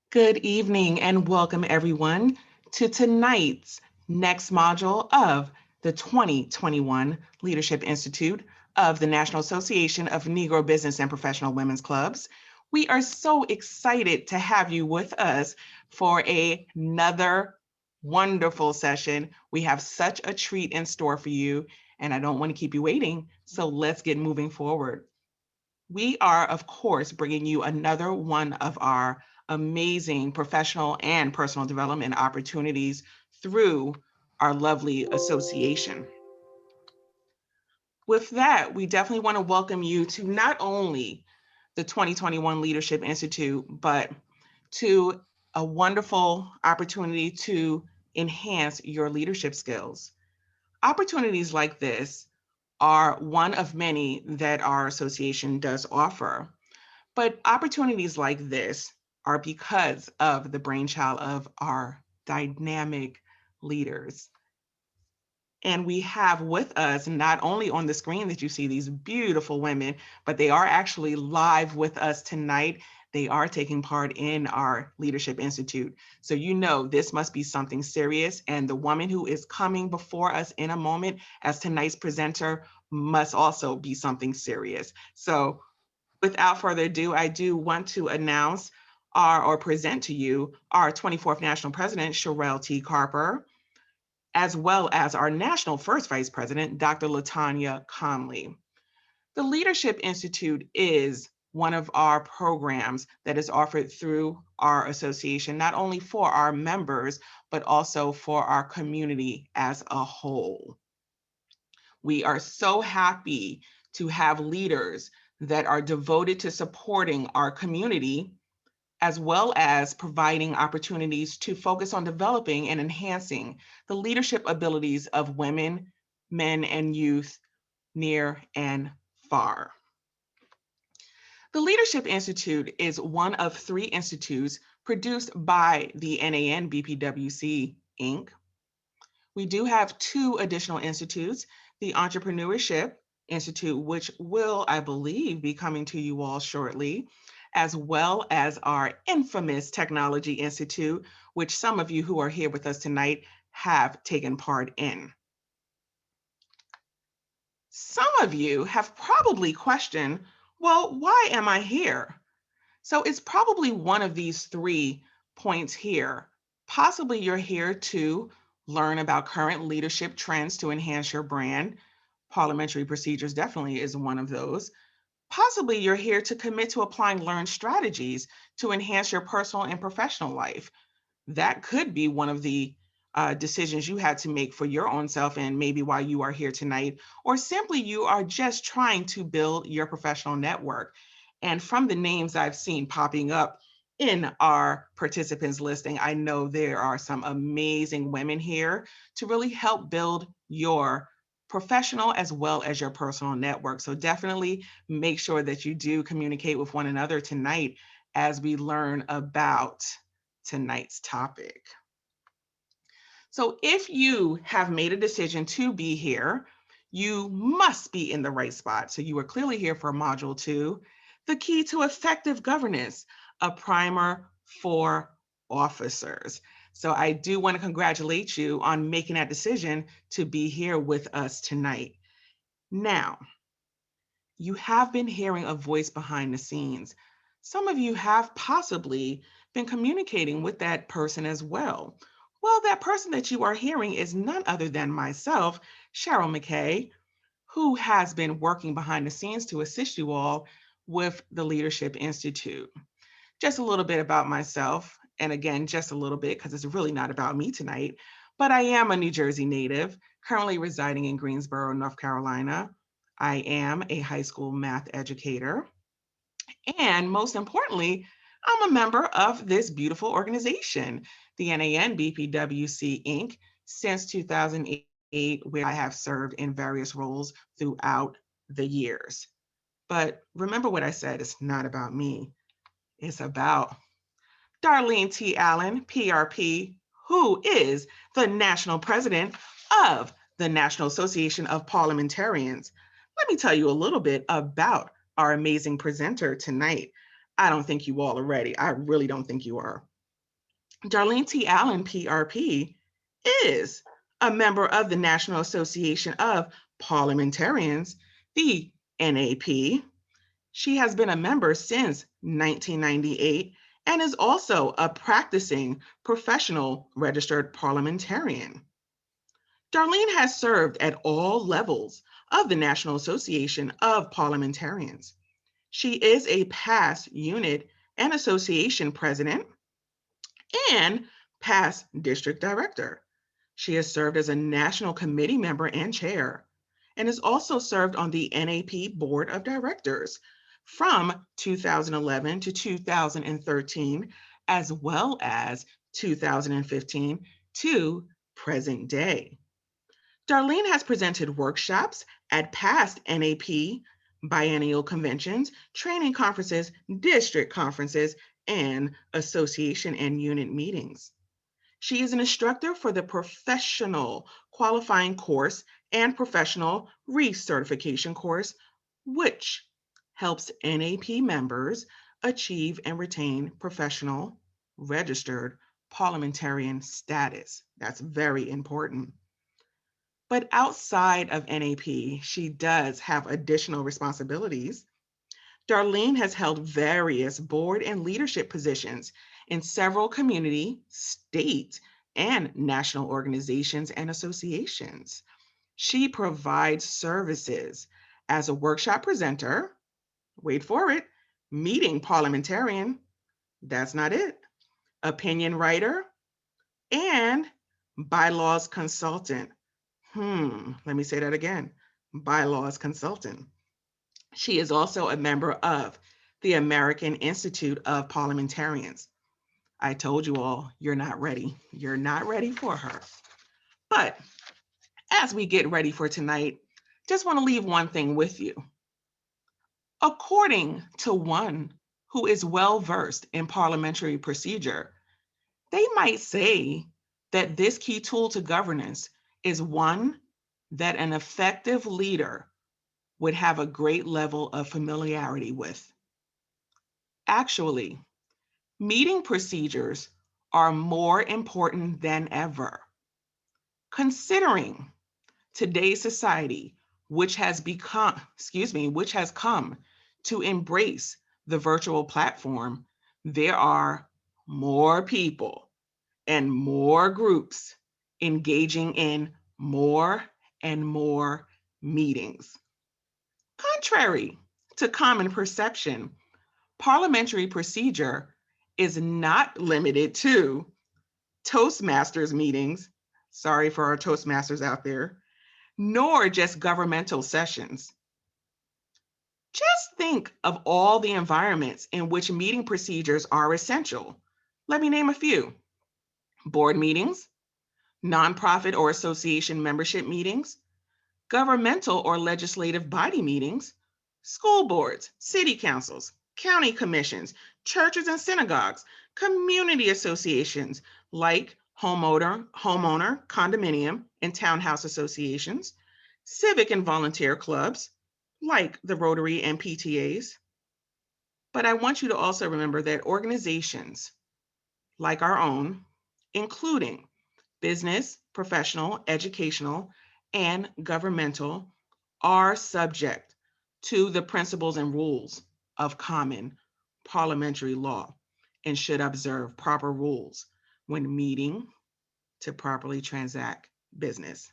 Good evening and welcome everyone to tonight's next module of the 2021 Leadership Institute of the National Association of Negro Business and Professional Women's Clubs. We are so excited to have you with us for another wonderful session. We have such a treat in store for you, and I don't want to keep you waiting, so let's get moving forward. We are, of course, bringing you another one of our amazing professional and personal development opportunities through our lovely association. With that, we definitely want to welcome you to not only the 2021 Leadership Institute, but to a wonderful opportunity to enhance your leadership skills. Opportunities like this are one of many that our association does offer. But opportunities like this are because of the brainchild of our dynamic leaders. And we have with us, not only on the screen that you see these beautiful women, but they are actually live with us tonight. They are taking part in our Leadership Institute. So you know this must be something serious. And the woman who is coming before us in a moment as tonight's presenter must also be something serious. So without further ado, I do want to announce or present to you our 24th National President, Sherelle T. Carper, as well as our National First Vice President, Dr. Latanya Conley. The Leadership Institute is one of our programs that is offered through our association, not only for our members, but also for our community as a whole. We are so happy to have leaders that are devoted to supporting our community, as well as providing opportunities to focus on developing and enhancing the leadership abilities of women, men, and youth near and far. The Leadership Institute is one of 3 institutes produced by the NANBPWC, Inc. We do have 2 additional institutes, the Entrepreneurship Institute, which will, I believe, be coming to you all shortly, as well as our infamous Technology Institute, which some of you who are here with us tonight have taken part in. Some of you have probably questioned, well, why am I here? So it's probably one of these 3 points here. Possibly you're here to learn about current leadership trends to enhance your brand. Parliamentary procedures definitely is one of those. Possibly you're here to commit to applying learned strategies to enhance your personal and professional life. That could be one of the decisions you had to make for your own self and maybe why you are here tonight, or simply you are just trying to build your professional network. And from the names I've seen popping up in our participants listing, I know there are some amazing women here to really help build your professional as well as your personal network. So definitely make sure that you do communicate with one another tonight as we learn about tonight's topic. So if you have made a decision to be here, you must be in the right spot. So you are clearly here for Module 2, the key to effective governance, a primer for officers. So I do want to congratulate you on making that decision to be here with us tonight. Now, you have been hearing a voice behind the scenes. Some of you have possibly been communicating with that person as well. Well, that person that you are hearing is none other than myself, Cheryl McKay, who has been working behind the scenes to assist you all with the Leadership Institute. Just a little bit about myself, and again, just a little bit because it's really not about me tonight, but I am a New Jersey native, currently residing in Greensboro, North Carolina. I am a high school math educator. And most importantly, I'm a member of this beautiful organization, the NANBPWC Inc., since 2008, where I have served in various roles throughout the years. But remember what I said, it's not about me. It's about Darlene T. Allen, PRP, who is the national president of the National Association of Parliamentarians. Let me tell you a little bit about our amazing presenter tonight. I don't think you all are ready. I really don't think you are. Darlene T. Allen, PRP, is a member of the National Association of Parliamentarians, the NAP. She has been a member since 1998 and is also a practicing professional registered parliamentarian. Darlene has served at all levels of the National Association of Parliamentarians. She is a past unit and association president and past district director. She has served as a national committee member and chair, and has also served on the NAP Board of Directors from 2011 to 2013, as well as 2015 to present day. Darlene has presented workshops at past NAP biennial conventions, training conferences, district conferences, and association and unit meetings. She is an instructor for the professional qualifying course and professional recertification course, which helps NAP members achieve and retain professional registered parliamentarian status. That's very important. But outside of NAP, she does have additional responsibilities. Darlene has held various board and leadership positions in several community, state, and national organizations and associations. She provides services as a workshop presenter, wait for it, meeting parliamentarian, that's not it, opinion writer, and bylaws consultant. Let me say that again, bylaws consultant. She is also a member of the American Institute of Parliamentarians. I told you all, you're not ready. You're not ready for her. But as we get ready for tonight, just want to leave one thing with you. According to one who is well versed in parliamentary procedure, they might say that this key tool to governance is one that an effective leader would have a great level of familiarity with. Actually, meeting procedures are more important than ever. Considering today's society, which has come to embrace the virtual platform, there are more people and more groups engaging in more and more meetings. Contrary to common perception, parliamentary procedure is not limited to Toastmasters meetings. Sorry for our Toastmasters out there, nor just governmental sessions. Just think of all the environments in which meeting procedures are essential. Let me name a few: board meetings, nonprofit or association membership meetings, governmental or legislative body meetings, school boards, city councils, county commissions, churches and synagogues, community associations like homeowner, condominium, and townhouse associations, civic and volunteer clubs like the Rotary and PTAs. But I want you to also remember that organizations like our own, including business, professional, educational, and governmental, are subject to the principles and rules of common parliamentary law and should observe proper rules when meeting to properly transact business.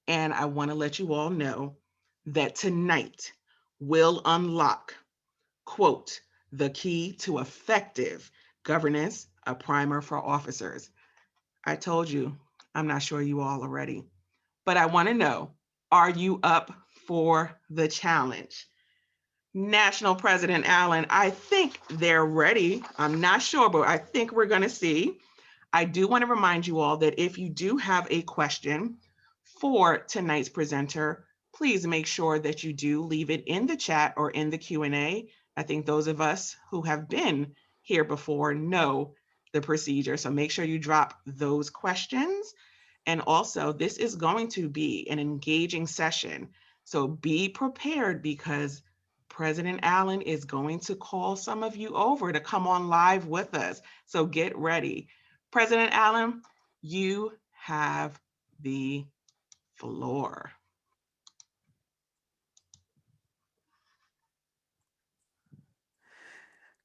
And I want to let you all know that tonight will unlock, quote, the key to effective governance, a primer for officers. I told you, I'm not sure you all are ready, but I want to know, are you up for the challenge? National President Allen, I think they're ready. I'm not sure, but I think we're going to see. I do want to remind you all that if you do have a question for tonight's presenter, please make sure that you do leave it in the chat or in the Q&A. I think those of us who have been here before know the procedure, so make sure you drop those questions. And also, this is going to be an engaging session, so be prepared because President Allen is going to call some of you over to come on live with us. So get ready. President Allen, you have the floor.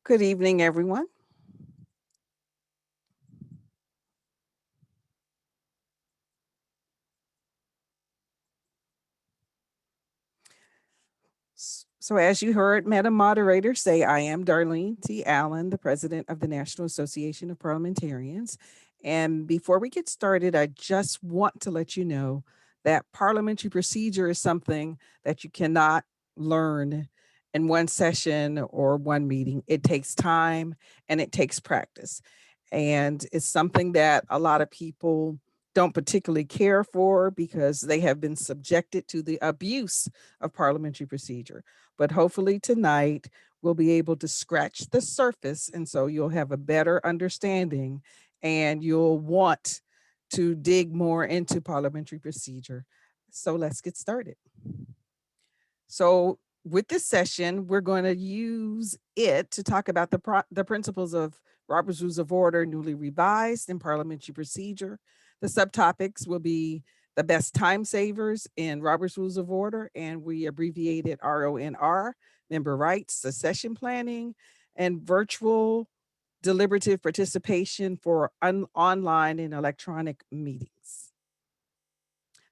Good evening, everyone. So as you heard Madam Moderator say, I am Darlene T. Allen, the President of the National Association of Parliamentarians. And before we get started, I just want to let you know that parliamentary procedure is something that you cannot learn in one session or one meeting. It takes time and it takes practice. And it's something that a lot of people don't particularly care for because they have been subjected to the abuse of parliamentary procedure. But hopefully tonight we'll be able to scratch the surface. And so you'll have a better understanding and you'll want to dig more into parliamentary procedure. So let's get started. So with this session, we're going to use it to talk about the principles of Robert's Rules of Order, newly revised, in parliamentary procedure. The subtopics will be the best time savers in Robert's Rules of Order, and we abbreviated RONR, member rights, succession planning, and virtual deliberative participation for online and electronic meetings.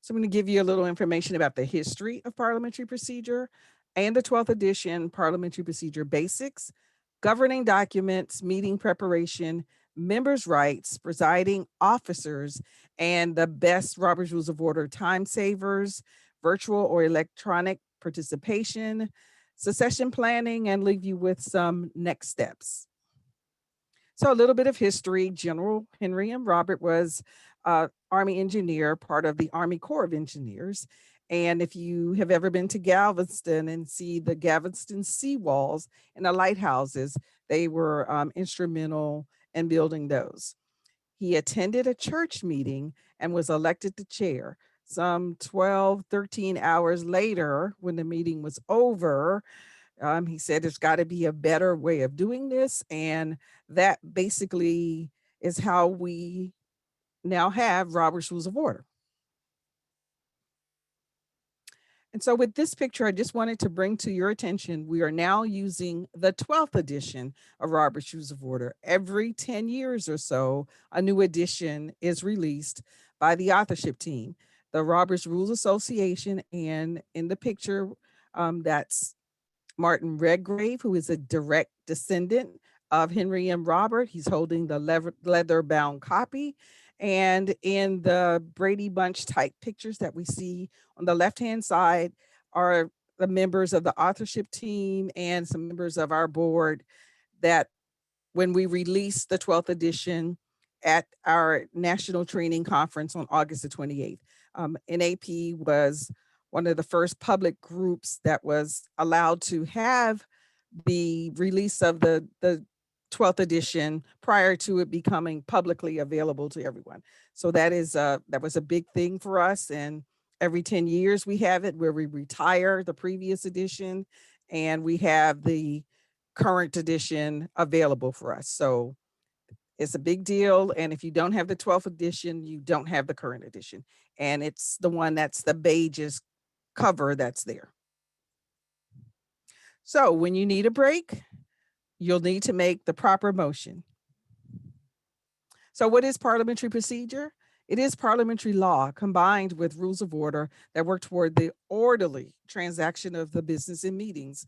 So I'm going to give you a little information about the history of parliamentary procedure and the 12th edition Parliamentary Procedure Basics, governing documents, meeting preparation, members' rights, presiding officers, and the best Robert's Rules of Order time savers, virtual or electronic participation, succession planning, and leave you with some next steps. So a little bit of history. General Henry M. Robert was Army engineer, part of the Army Corps of Engineers. And if you have ever been to Galveston and see the Galveston seawalls and the lighthouses, they were instrumental in building those. He attended a church meeting and was elected the chair. Some 12, 13 hours later, when the meeting was over, he said there's got to be a better way of doing this. And that basically is how we now have Robert's Rules of Order. And so with this picture, I just wanted to bring to your attention, we are now using the 12th edition of Robert's Rules of Order. Every 10 years or so, a new edition is released by the authorship team, the Robert's Rules Association. And in the picture, that's Martin Redgrave, who is a direct descendant of Henry M. Robert. He's holding the leather-bound copy. And in the Brady Bunch type pictures that we see on the left-hand side are the members of the authorship team and some members of our board that when we released the 12th edition at our national training conference on August the 28th. NAP was one of the first public groups that was allowed to have the release of the 12th edition prior to it becoming publicly available to everyone. So that was a big thing for us. And every 10 years we have it where we retire the previous edition and we have the current edition available for us. So it's a big deal. And if you don't have the 12th edition, you don't have the current edition. And it's the one that's the beige cover that's there. So when you need a break, you'll need to make the proper motion. So what is parliamentary procedure? It is parliamentary law combined with rules of order that work toward the orderly transaction of the business in meetings.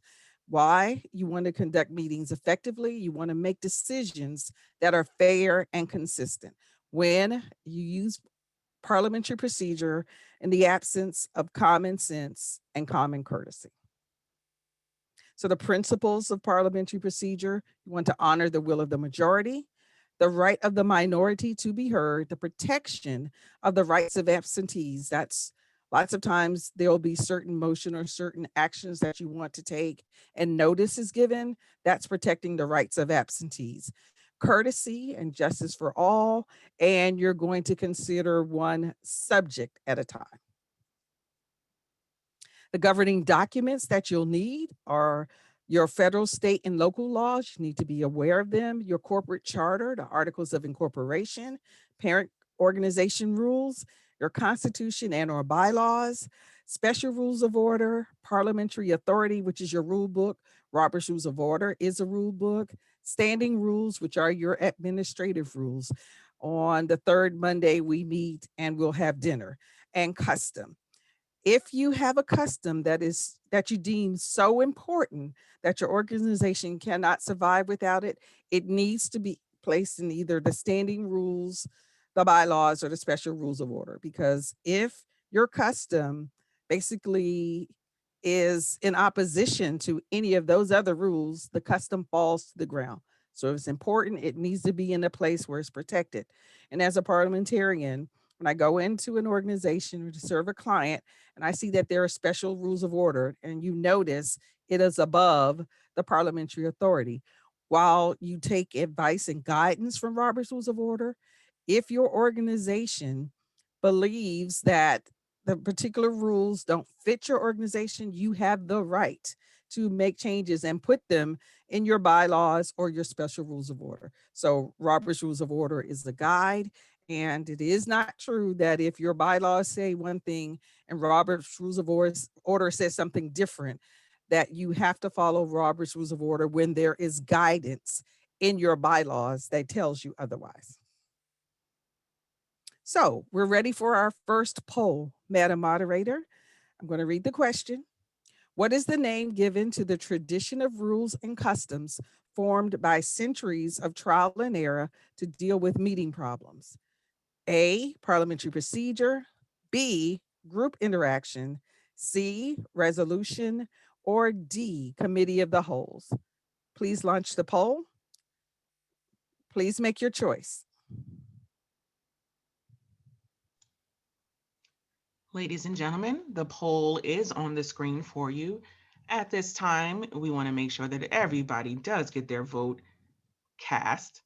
Why? You want to conduct meetings effectively. You want to make decisions that are fair and consistent. When you use parliamentary procedure in the absence of common sense and common courtesy. So the principles of parliamentary procedure, you want to honor the will of the majority, the right of the minority to be heard, the protection of the rights of absentees. That's lots of times there'll be certain motion or certain actions that you want to take and notice is given. That's protecting the rights of absentees. Courtesy and justice for all, and you're going to consider one subject at a time. The governing documents that you'll need are your federal, state, and local laws. You need to be aware of them. Your corporate charter, the articles of incorporation, parent organization rules, your constitution and or bylaws, special rules of order, parliamentary authority, which is your rule book. Robert's Rules of Order is a rule book. Standing rules, which are your administrative rules. On the third Monday, we meet and we'll have dinner. And custom. If you have a custom that you deem so important that your organization cannot survive without it, it needs to be placed in either the standing rules, the bylaws, or the special rules of order. Because if your custom basically is in opposition to any of those other rules, the custom falls to the ground. So if it's important, it needs to be in a place where it's protected. And as a parliamentarian, when I go into an organization or to serve a client, and I see that there are special rules of order, and you notice it is above the parliamentary authority. While you take advice and guidance from Robert's Rules of Order, if your organization believes that the particular rules don't fit your organization, you have the right to make changes and put them in your bylaws or your special rules of order. So Robert's Rules of Order is the guide. And it is not true that if your bylaws say one thing and Robert's Rules of Order says something different, that you have to follow Robert's Rules of Order when there is guidance in your bylaws that tells you otherwise. So we're ready for our first poll, Madam Moderator. I'm going to read the question. What is the name given to the tradition of rules and customs formed by centuries of trial and error to deal with meeting problems? A, parliamentary procedure, B, group interaction, C, resolution, or D, committee of the wholes. Please launch the poll. Please make your choice. Ladies and gentlemen, the poll is on the screen for you. At this time, we want to make sure that everybody does get their vote cast.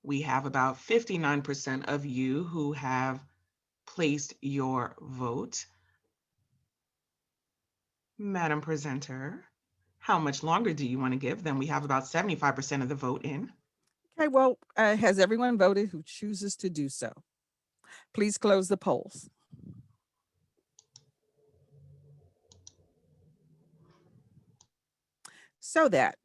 We have about 59% of you who have placed your vote. Madam Presenter, how much longer do you want to give them? We have about 75% of the vote in. Okay, well, has everyone voted who chooses to do so? Please close the polls. So that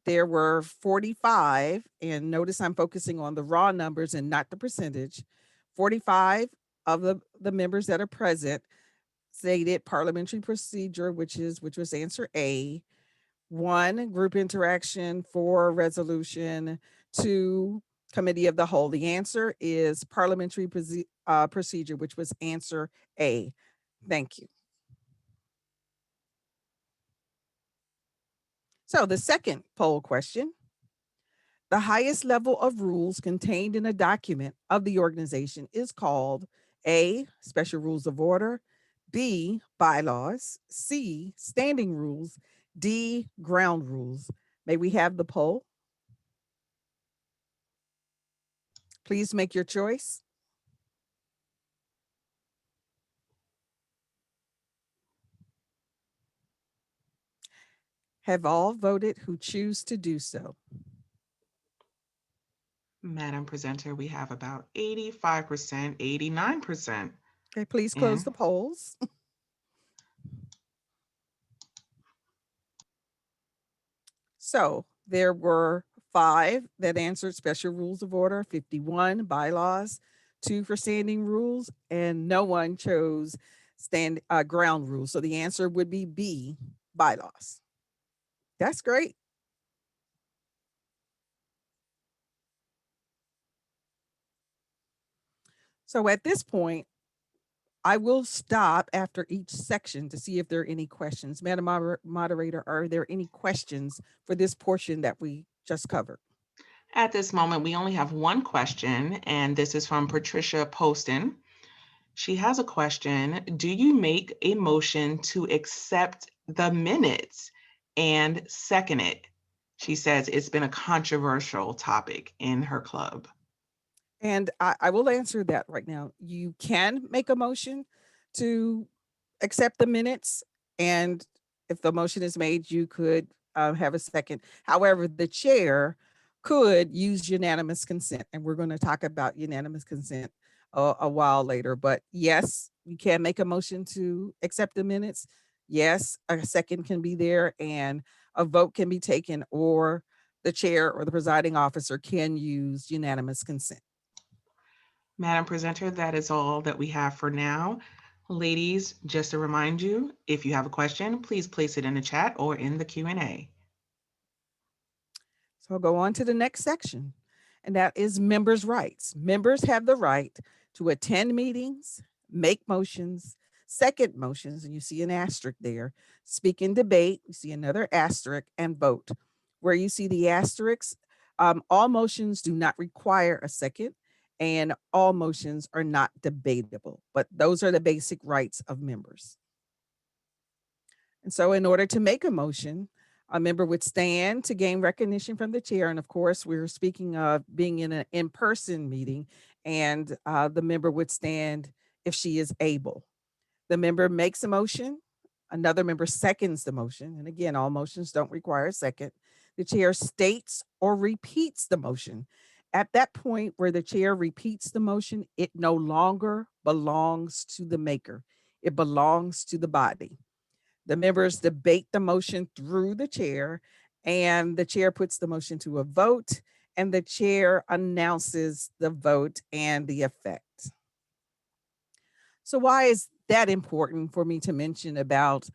there were 45, and notice I'm focusing on the raw numbers and not the percentage. 45 of the members that are present stated parliamentary procedure, which was answer A. 1, group interaction. 4, resolution. 2, committee of the whole. The answer is parliamentary procedure, which was answer A. Thank you. So the second poll question. The highest level of rules contained in a document of the organization is called A, special rules of order, B, bylaws, C, standing rules, D, ground rules. May we have the poll? Please make your choice. Have all voted who choose to do so? Madam Presenter, we have about 85%, 89%. Okay, please close the polls. So there were 5 that answered special rules of order, 51 bylaws, 2 for standing rules, and no one chose ground rules. So the answer would be B, bylaws. That's great. So at this point, I will stop after each section to see if there are any questions. Madam Moderator, are there any questions for this portion that we just covered? At this moment, we only have one question, and this is from Patricia Poston. She has a question. Do you make a motion to accept the minutes and second it? She says it's been a controversial topic in her club. And I will answer that right now. You can make a motion to accept the minutes, and if the motion is made, you could have a second. However, the chair could use unanimous consent, and we're going to talk about unanimous consent a while later. But yes, you can make a motion to accept the minutes. Yes, a second can be there, and a vote can be taken, or the chair or the presiding officer can use unanimous consent. Madam Presenter, that is all that we have for now. Ladies, just to remind you, if you have a question, please place it in the chat or in the Q&A. So I'll go on to the next section, and that is members' rights. Members have the right to attend meetings, make motions, second motions, and you see an asterisk there, speak in debate, you see another asterisk, and vote. Where you see the asterisks, all motions do not require a second, and all motions are not debatable, but those are the basic rights of members. And so, in order to make a motion, a member would stand to gain recognition from the chair. And of course, we're speaking of being in an in person meeting, and the member would stand if she is able. The member makes a motion, another member seconds the motion. And again, all motions don't require a second. The chair states or repeats the motion. At that point where the chair repeats the motion, it no longer belongs to the maker, it belongs to the body. The members debate the motion through the chair, and the chair puts the motion to a vote, and the chair announces the vote and the effect. So, why is that important for me to mention about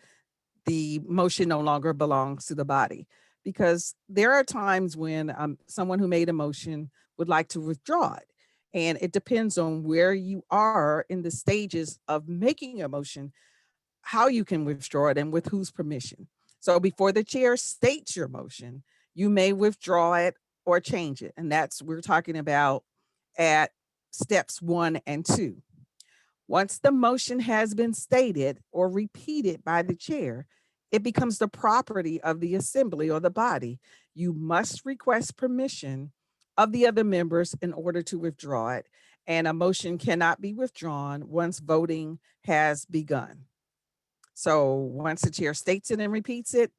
the motion no longer belongs to the body? Because there are times when someone who made a motion would like to withdraw it. And it depends on where you are in the stages of making a motion, how you can withdraw it and with whose permission. So before the chair states your motion, you may withdraw it or change it. And that's we're talking about at steps 1 and 2. Once the motion has been stated or repeated by the chair, it becomes the property of the assembly or the body. You must request permission of the other members in order to withdraw it. And a motion cannot be withdrawn once voting has begun. So once the chair states it and repeats it,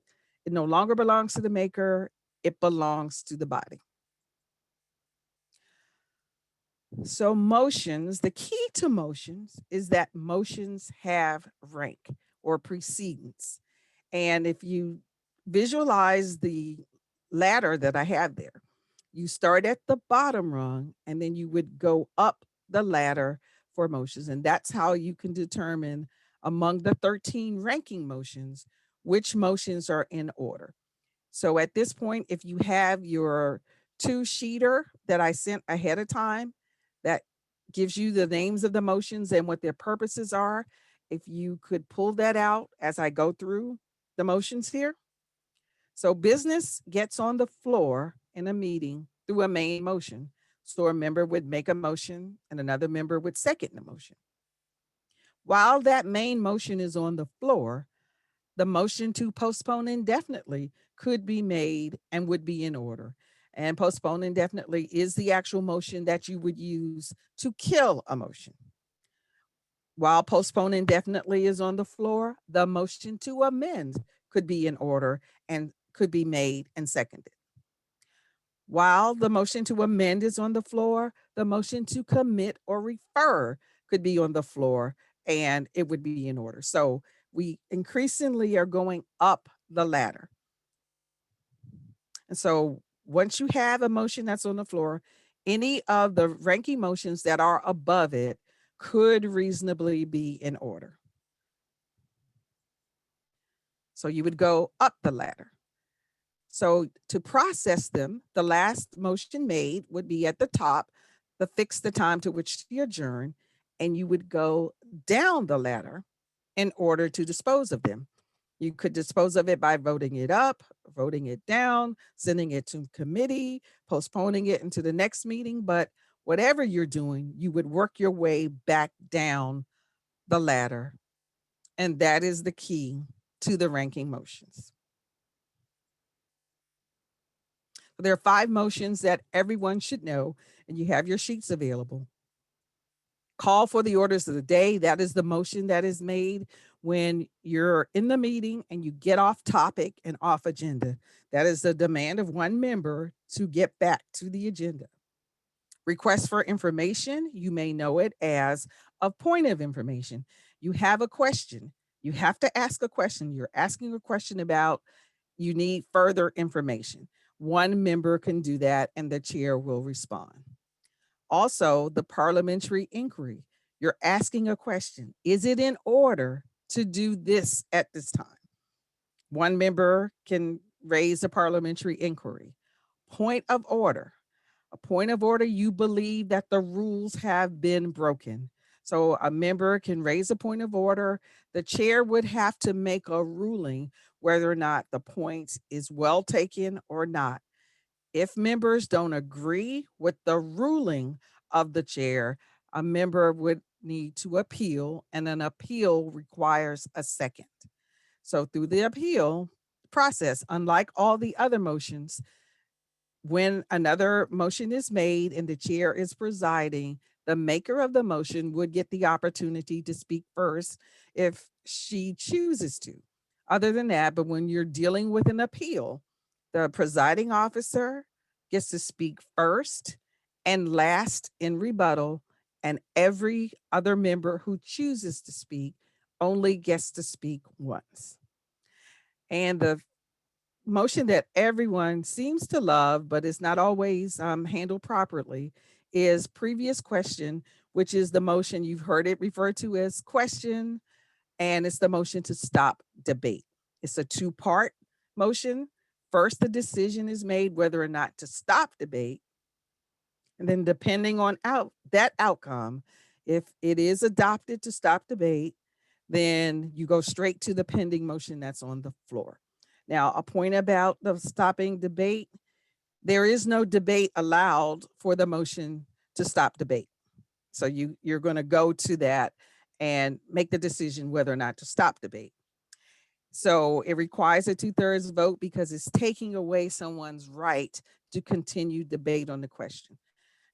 it no longer belongs to the maker, it belongs to the body. So motions, the key to motions is that motions have rank or precedence. And if you visualize the ladder that I have there, you start at the bottom rung and then you would go up the ladder for motions. And that's how you can determine among the 13 ranking motions, which motions are in order. So at this point, if you have your 2-sheeter that I sent ahead of time, that gives you the names of the motions and what their purposes are, if you could pull that out as I go through the motions here. So business gets on the floor in a meeting through a main motion. So a member would make a motion and another member would second the motion. While that main motion is on the floor, the motion to postpone indefinitely could be made and would be in order. And postpone indefinitely is the actual motion that you would use to kill a motion. While postpone indefinitely is on the floor, the motion to amend could be in order and could be made and seconded. While the motion to amend is on the floor, the motion to commit or refer could be on the floor and it would be in order. So we increasingly are going up the ladder. And so once you have a motion that's on the floor, any of the ranking motions that are above it could reasonably be in order. So you would go up the ladder. So to process them, the last motion made would be at the top, the fix the time to which to adjourn, and you would go down the ladder in order to dispose of them. You could dispose of it by voting it up, voting it down, sending it to committee, postponing it into the next meeting. But whatever you're doing, you would work your way back down the ladder. And that is the key to the ranking motions. There are 5 motions that everyone should know, and you have your sheets available. Call for the orders of the day. That is the motion that is made when you're in the meeting and you get off topic and off agenda. That is the demand of one member to get back to the agenda. Request for information, you may know it as a point of information. You have a question. You have to ask a question. You're asking a question about, you need further information. One member can do that and the chair will respond. Also, the parliamentary inquiry. You're asking a question. Is it in order to do this at this time? One member can raise a parliamentary inquiry. Point of order. A point of order, you believe that the rules have been broken. So a member can raise a point of order. The chair would have to make a ruling whether or not the point is well taken or not. If members don't agree with the ruling of the chair, a member would need to appeal, and an appeal requires a second. So through the appeal process, unlike all the other motions, when another motion is made and the chair is presiding, the maker of the motion would get the opportunity to speak first if she chooses to. Other than that, but when you're dealing with an appeal, the presiding officer gets to speak first and last in rebuttal, and every other member who chooses to speak only gets to speak once. And the motion that everyone seems to love, but is not always handled properly, is previous question, which is the motion you've heard it referred to as question, and it's the motion to stop debate. It's a two-part motion. First, the decision is made whether or not to stop debate, and then depending on that outcome, if it is adopted to stop debate, then you go straight to the pending motion that's on the floor. Now, a point about the stopping debate, there is no debate allowed for the motion to stop debate. So you're going to go to that and make the decision whether or not to stop debate. So it requires a 2/3 vote because it's taking away someone's right to continue debate on the question.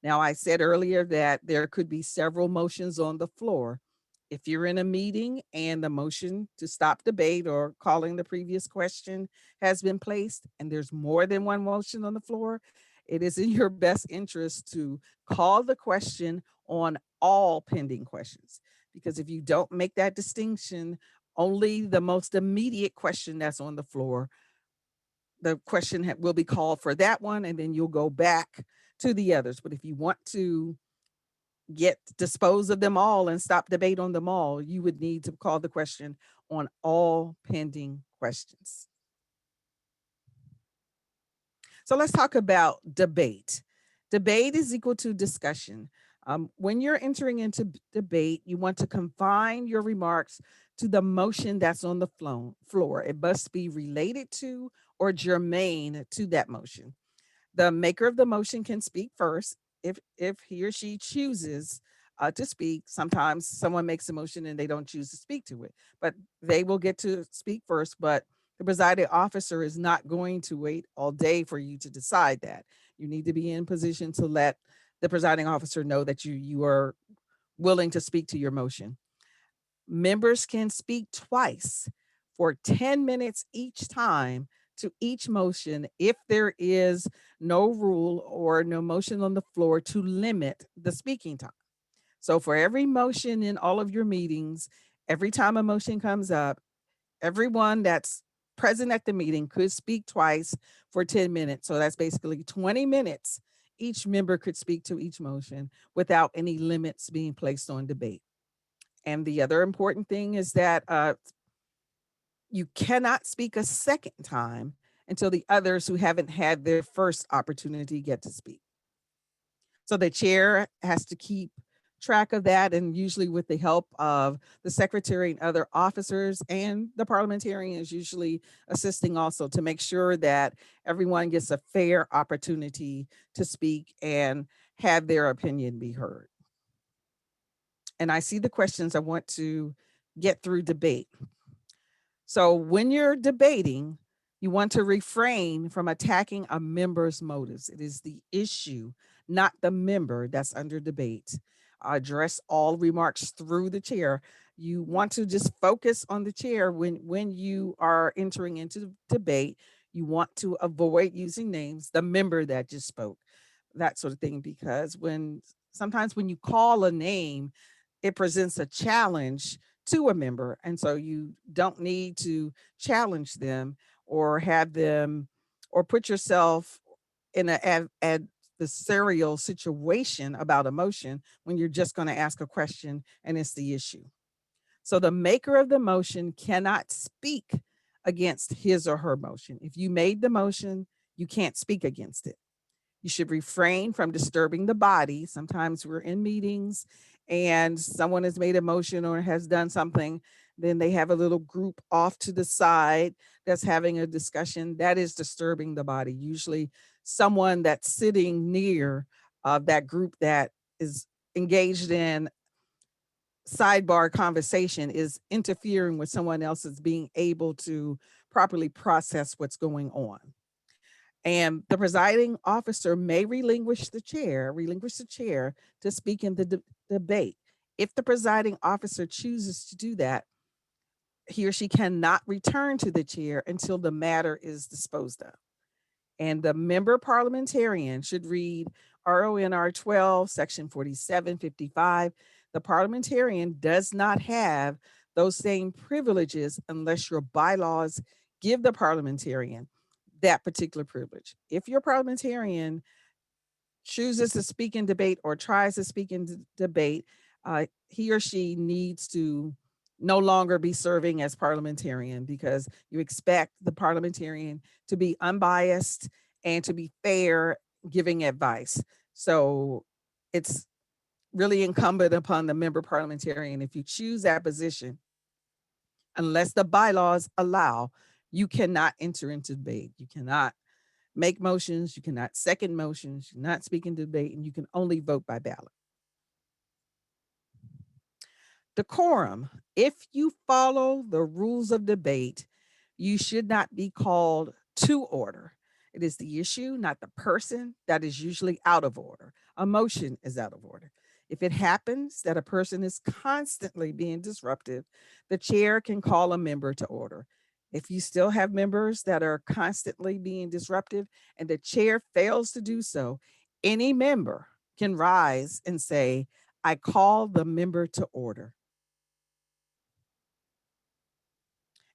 Now, I said earlier that there could be several motions on the floor. If you're in a meeting and the motion to stop debate or calling the previous question has been placed and there's more than one motion on the floor, it is in your best interest to call the question on all pending questions. Because if you don't make that distinction, only the most immediate question that's on the floor, the question will be called for that one, and then you'll go back to the others. But if you want to dispose of them all and stop debate on them all, you would need to call the question on all pending questions. So let's talk about debate. Debate is equal to discussion. When you're entering into debate, you want to confine your remarks to the motion that's on the floor. It must be related to or germane to that motion. The maker of the motion can speak first if he or she chooses to speak. Sometimes someone makes a motion and they don't choose to speak to it, but they will get to speak first. But the presiding officer is not going to wait all day for you to decide that. You need to be in position to let the presiding officer know that you are willing to speak to your motion. Members can speak twice for 10 minutes each time to each motion if there is no rule or no motion on the floor to limit the speaking time. So for every motion in all of your meetings, every time a motion comes up, everyone that's present at the meeting could speak twice for 10 minutes. So that's basically 20 minutes. Each member could speak to each motion without any limits being placed on debate. And the other important thing is that you cannot speak a second time until the others who haven't had their first opportunity get to speak. So the chair has to keep track of that, and usually with the help of the secretary and other officers, and the parliamentarian is usually assisting also to make sure that everyone gets a fair opportunity to speak and have their opinion be heard. And I see the questions. I want to get through debate. So when you're debating, you want to refrain from attacking a member's motives. It is the issue, not the member, that's under debate. address all remarks through the chair. You want to just focus on the chair when you are entering into debate. You want to avoid using names, the member that just spoke, that sort of thing, because sometimes when you call a name, it presents a challenge to a member. And so you don't need to challenge them or have them or put yourself in an adversarial situation about a motion when you're just going to ask a question and it's the issue. So the maker of the motion cannot speak against his or her motion. If you made the motion, you can't speak against it. You should refrain from disturbing the body. Sometimes we're in meetings and someone has made a motion or has done something. Then they have a little group off to the side that's having a discussion. That is disturbing the body. Usually, someone that's sitting near that group that is engaged in sidebar conversation is interfering with someone else's being able to properly process what's going on. And the presiding officer may relinquish the chair to speak in the debate. If the presiding officer chooses to do that, he or she cannot return to the chair until the matter is disposed of. And the member parliamentarian should read RONR 12, section 4755. The parliamentarian does not have those same privileges unless your bylaws give the parliamentarian that particular privilege. If your parliamentarian chooses to speak in debate or tries to speak in debate, he or she needs to no longer be serving as parliamentarian, because you expect the parliamentarian to be unbiased and to be fair giving advice. So it's really incumbent upon the member parliamentarian, if you choose that position, unless the bylaws allow, you cannot enter into debate. You cannot make motions, you cannot second motions, you cannot speak in debate, and you can only vote by ballot. Decorum. If you follow the rules of debate, you should not be called to order. It is the issue, not the person, that is usually out of order. A motion is out of order. If it happens that a person is constantly being disruptive, the chair can call a member to order. If you still have members that are constantly being disruptive and the chair fails to do so, any member can rise and say, I call the member to order.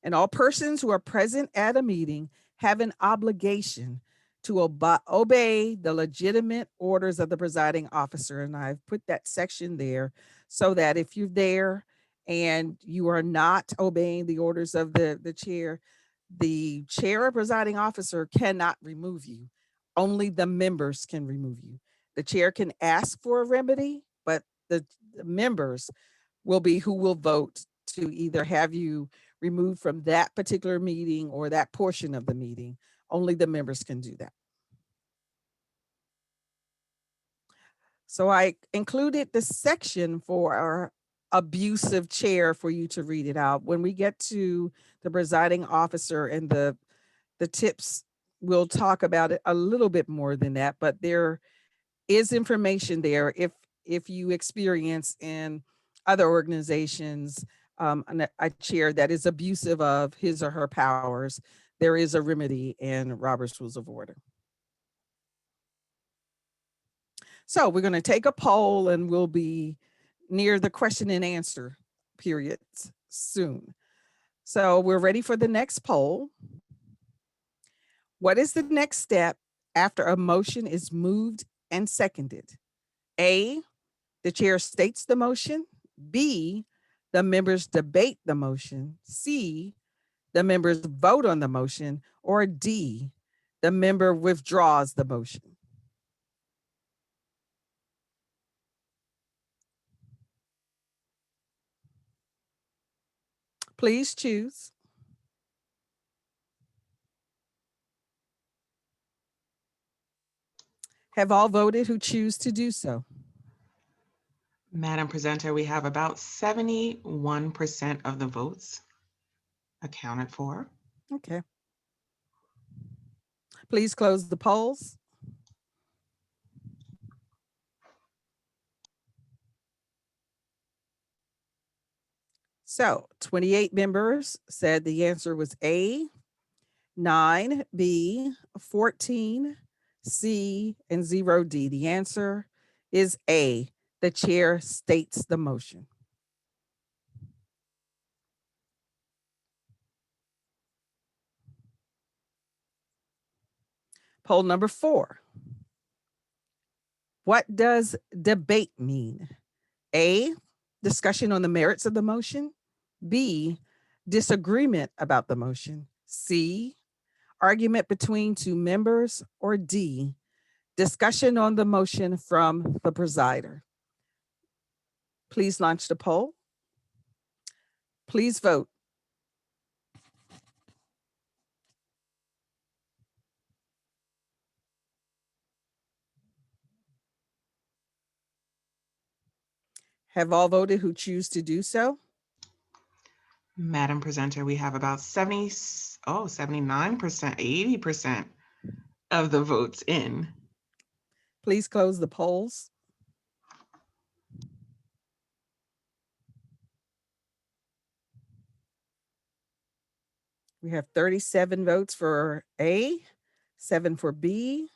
And all persons who are present at a meeting have an obligation to obey the legitimate orders of the presiding officer. And I've put that section there so that if you're there and you are not obeying the orders of the chair or presiding officer cannot remove you. Only the members can remove you. The chair can ask for a remedy, but the members will be who will vote to either have you removed from that particular meeting or that portion of the meeting. Only the members can do that. So I included the section for our abusive chair for you to read it out. When we get to the presiding officer and the tips, we'll talk about it a little bit more than that, but there is information there if you experience in other organizations a chair that is abusive of his or her powers, there is a remedy in Robert's Rules of Order. So we're going to take a poll and we'll be near the question and answer periods soon. So we're ready for the next poll. What is the next step after a motion is moved and seconded? A, the chair states the motion. B, the members debate the motion. C, the members vote on the motion. Or D, the member withdraws the motion. Please choose. Have all voted who choose to do so? Madam Presenter, we have about 71% of the votes accounted for. Okay. Please close the polls. So 28 members said the answer was A, 9, B, 14, C, and 0, D. The answer is A. The chair states the motion. Poll number 4. What does debate mean? A, discussion on the merits of the motion. B, disagreement about the motion. C, argument between two members. Or D, discussion on the motion from the presider. Please launch the poll. Please vote. Have all voted who choose to do so? Madam Presenter, we have about 79%, 80% of the votes in. Please close the polls. We have 37 votes for A, 7 for B,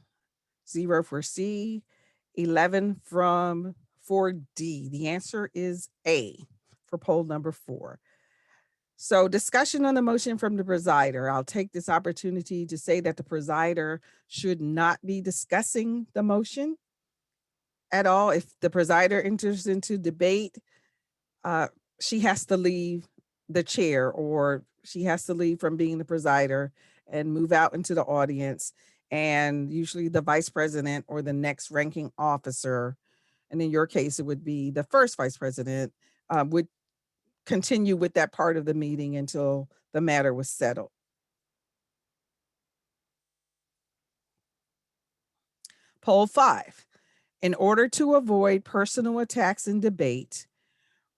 0 for C, 11 for D. The answer is A for poll number 4. So discussion on the motion from the presider. I'll take this opportunity to say that the presider should not be discussing the motion at all. If the presider enters into debate, she has to leave the chair, or she has to leave from being the presider and move out into the audience. And usually the vice president or the next ranking officer, and in your case, it would be the first vice president, would continue with that part of the meeting until the matter was settled. Poll 5. In order to avoid personal attacks in debate,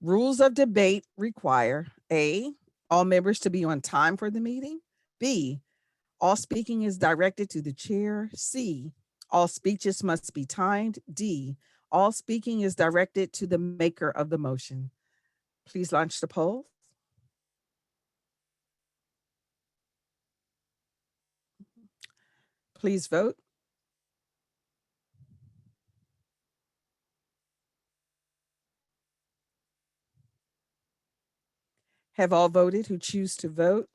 rules of debate require A, all members to be on time for the meeting. B, all speaking is directed to the chair. C, all speeches must be timed. D, all speaking is directed to the maker of the motion. Please launch the poll. Please vote. Have all voted who choose to vote?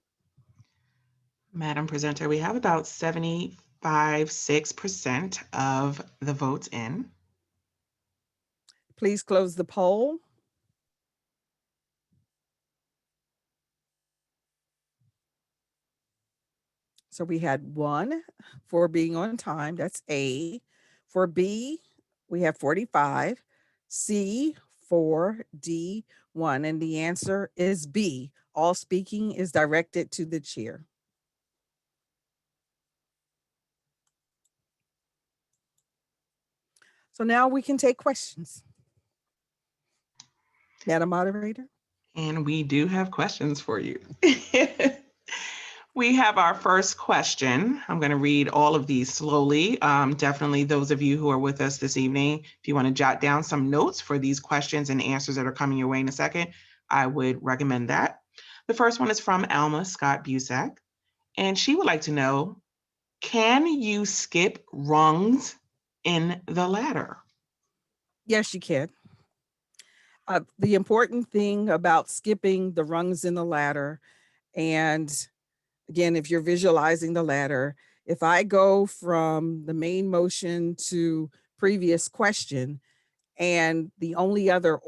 Madam Presenter, we have about 6% of the votes in. Please close the poll. So we had 1 for being on time, that's A. For B, we have 45, C, 4, D, 1, and the answer is B. All speaking is directed to the chair. So now we can take questions. Madam Moderator? And we do have questions for you. We have our first question. I'm going to read all of these slowly. Definitely those of you who are with us this evening, if you want to jot down some notes for these questions and answers that are coming your way in a second, I would recommend that. The first one is from Alma Scott Busack, and she would like to know, can you skip rungs in the ladder? Yes, you can. The important thing about skipping the rungs in the ladder, and again, if you're visualizing the ladder, if I go from the main motion to previous question, and the only other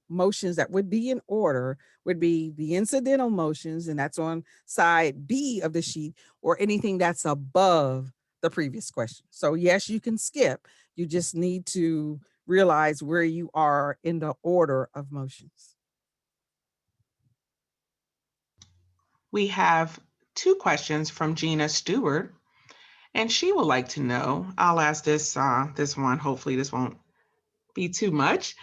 motions that would be in order would be the incidental motions, and that's on side B of the sheet, or anything that's above the previous question. So yes, you can skip. You just need to realize where you are in the order of motions. We have 2 questions from Gina Stewart, and she would like to know, I'll ask this one, hopefully this won't be too much.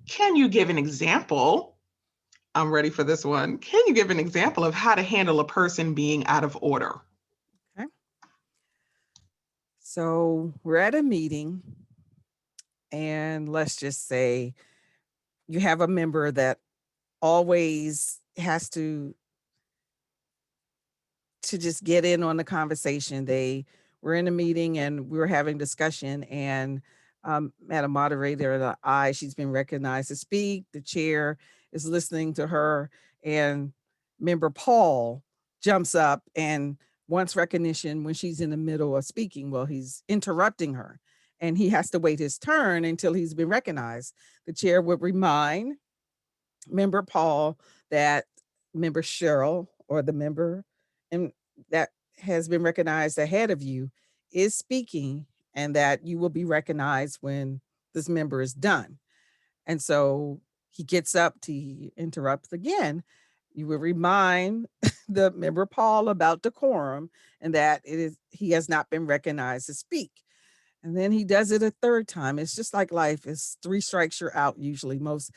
Can you give an example? I'm ready for this one. Can you give an example of how to handle a person being out of order? Okay. So we're at a meeting, and let's just say you have a member that always has to just get in on the conversation. They were in a meeting and we were having discussion, and Madam Moderator, she's been recognized to speak. The chair is listening to her, and Member Paul jumps up and wants recognition when she's in the middle of speaking. Well, he's interrupting her, and he has to wait his turn until he's been recognized. The chair would remind Member Paul that Member Cheryl, or the member and that has been recognized ahead of you, is speaking, and that you will be recognized when this member is done. And so he gets up to interrupt again. You will remind the member Paul about decorum, and that he has not been recognized to speak. And then he does it a third time. It's just like life. It's 3 strikes, you're out. Usually, most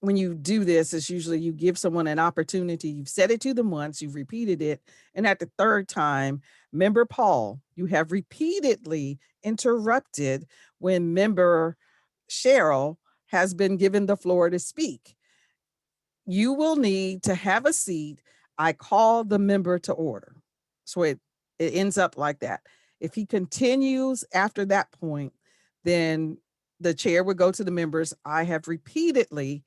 when you do this, it's usually you give someone an opportunity. You've said it to them once, you've repeated it, and at the third time, member Paul, you have repeatedly interrupted when member Cheryl has been given the floor to speak. You will need to have a seat. I call the member to order. So it ends up like that. If he continues after that point, then the chair would go to the members. I have repeatedly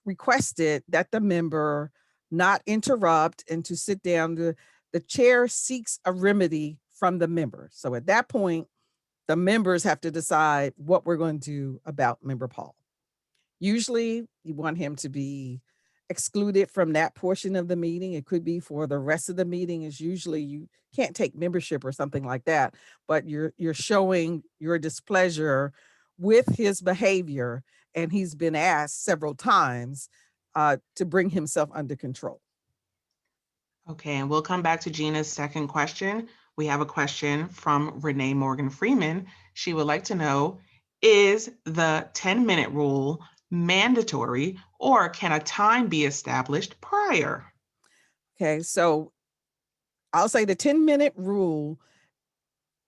requested that the member not interrupt and to sit down. The chair seeks a remedy from the member. So at that point, the members have to decide what we're going to do about member Paul. Usually you want him to be excluded from that portion of the meeting. It could be for the rest of the meeting. Is usually you can't take membership or something like that, but you're showing your displeasure with his behavior, and he's been asked several times to bring himself under control. Okay, and we'll come back to Gina's second question. We have a question from Renee Morgan Freeman. She would like to know, is the 10-minute rule mandatory, or can a time be established prior? Okay, so I'll say the 10-minute rule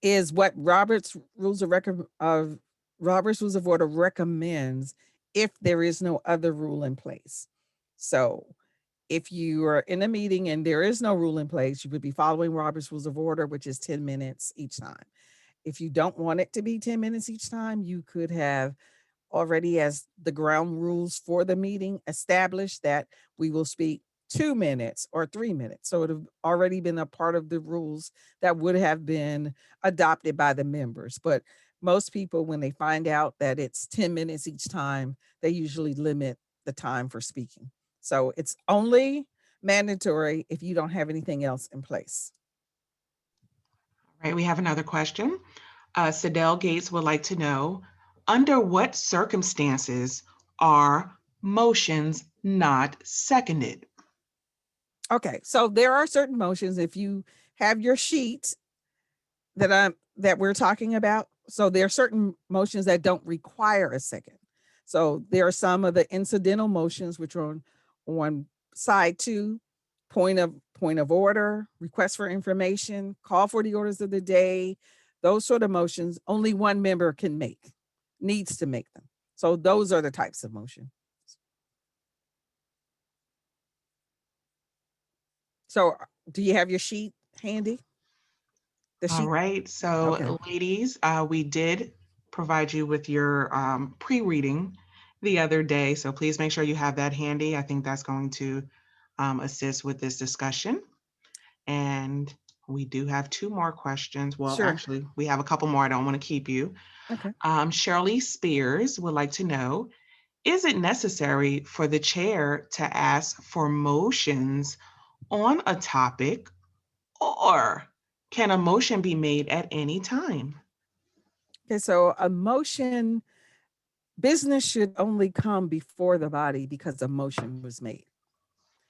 is what Robert's Rules of Order recommends if there is no other rule in place. So if you are in a meeting and there is no rule in place, you would be following Robert's Rules of Order, which is 10 minutes each time. If you don't want it to be 10 minutes each time, you could have already, as the ground rules for the meeting, established that we will speak 2 minutes or 3 minutes. So it would have already been a part of the rules that would have been adopted by the members. But most people, when they find out that it's 10 minutes each time, they usually limit the time for speaking. So it's only mandatory if you don't have anything else in place. All right, we have another question. Sadell Gates would like to know, under what circumstances are motions not seconded? Okay, so there are certain motions. If you have your sheet that we're talking about, so there are certain motions that don't require a second. So there are some of the incidental motions which are on side 2, point of order, request for information, call for the orders of the day. Those sort of motions only one member can make, needs to make them. So those are the types of motion. So do you have your sheet handy? The All sheet? right, so Okay. ladies, we did provide you with your pre-reading the other day, so please make sure you have that handy. I think that's going to assist with this discussion. And we do have 2 more questions. Well, Sure. actually, we have a couple more. I don't want to keep you. Okay. Shirley Spears would like to know, is it necessary for the chair to ask for motions on a topic, or can a motion be made at any time? Okay, so a motion, business should only come before the body because a motion was made.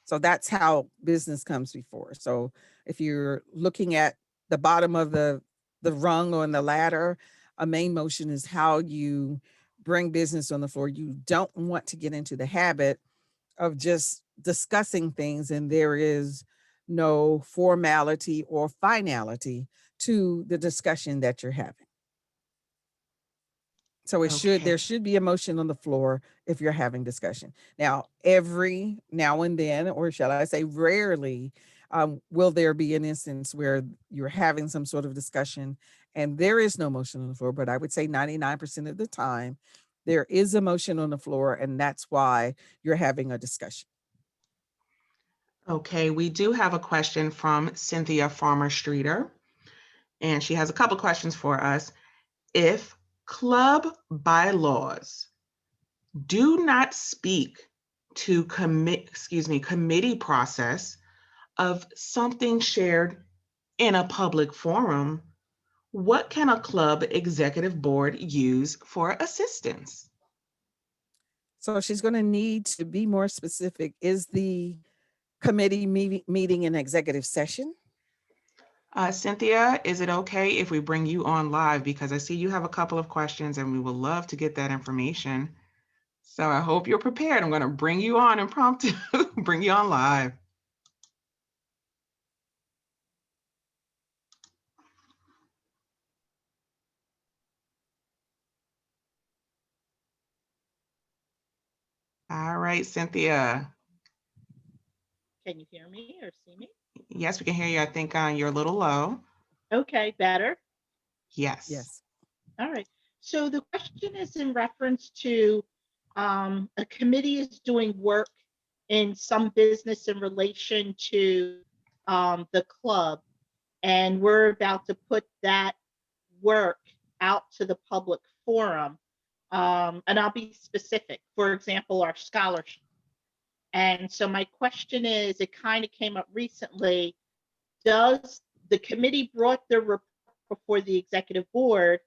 So that's how business comes before. So if you're looking at the bottom of the rung on the ladder, a main motion is how you bring business on the floor. You don't want to get into the habit of just discussing things and there is no formality or finality to the discussion that you're having. So there Okay. should be a motion on the floor if you're having discussion. Now, every now and then, or shall I say rarely, will there be an instance where you're having some sort of discussion and there is no motion on the floor, but I would say 99% of the time, there is a motion on the floor, and that's why you're having a discussion. Okay, we do have a question from Cynthia Farmer Streeter, and she has a couple questions for us. If club bylaws do not speak to committee process of something shared in a public forum, what can a club executive board use for assistance? So she's going to need to be more specific. Is the committee meeting in executive session? Cynthia, is it okay if we bring you on live? Because I see you have a couple of questions and we would love to get that information. So I hope you're prepared. I'm going to bring you on impromptu, bring you on live. All right, Cynthia. Can you hear me or see me? Yes, we can hear you. I think you're a little low. Okay, better. Yes. Yes. All right. So the question is in reference to a committee is doing work in some business in relation to the club, and we're about to put that work out to the public forum. And I'll be specific. For example, our scholarship. And so my question is, it kind of came up recently, does the committee brought their report before the executive board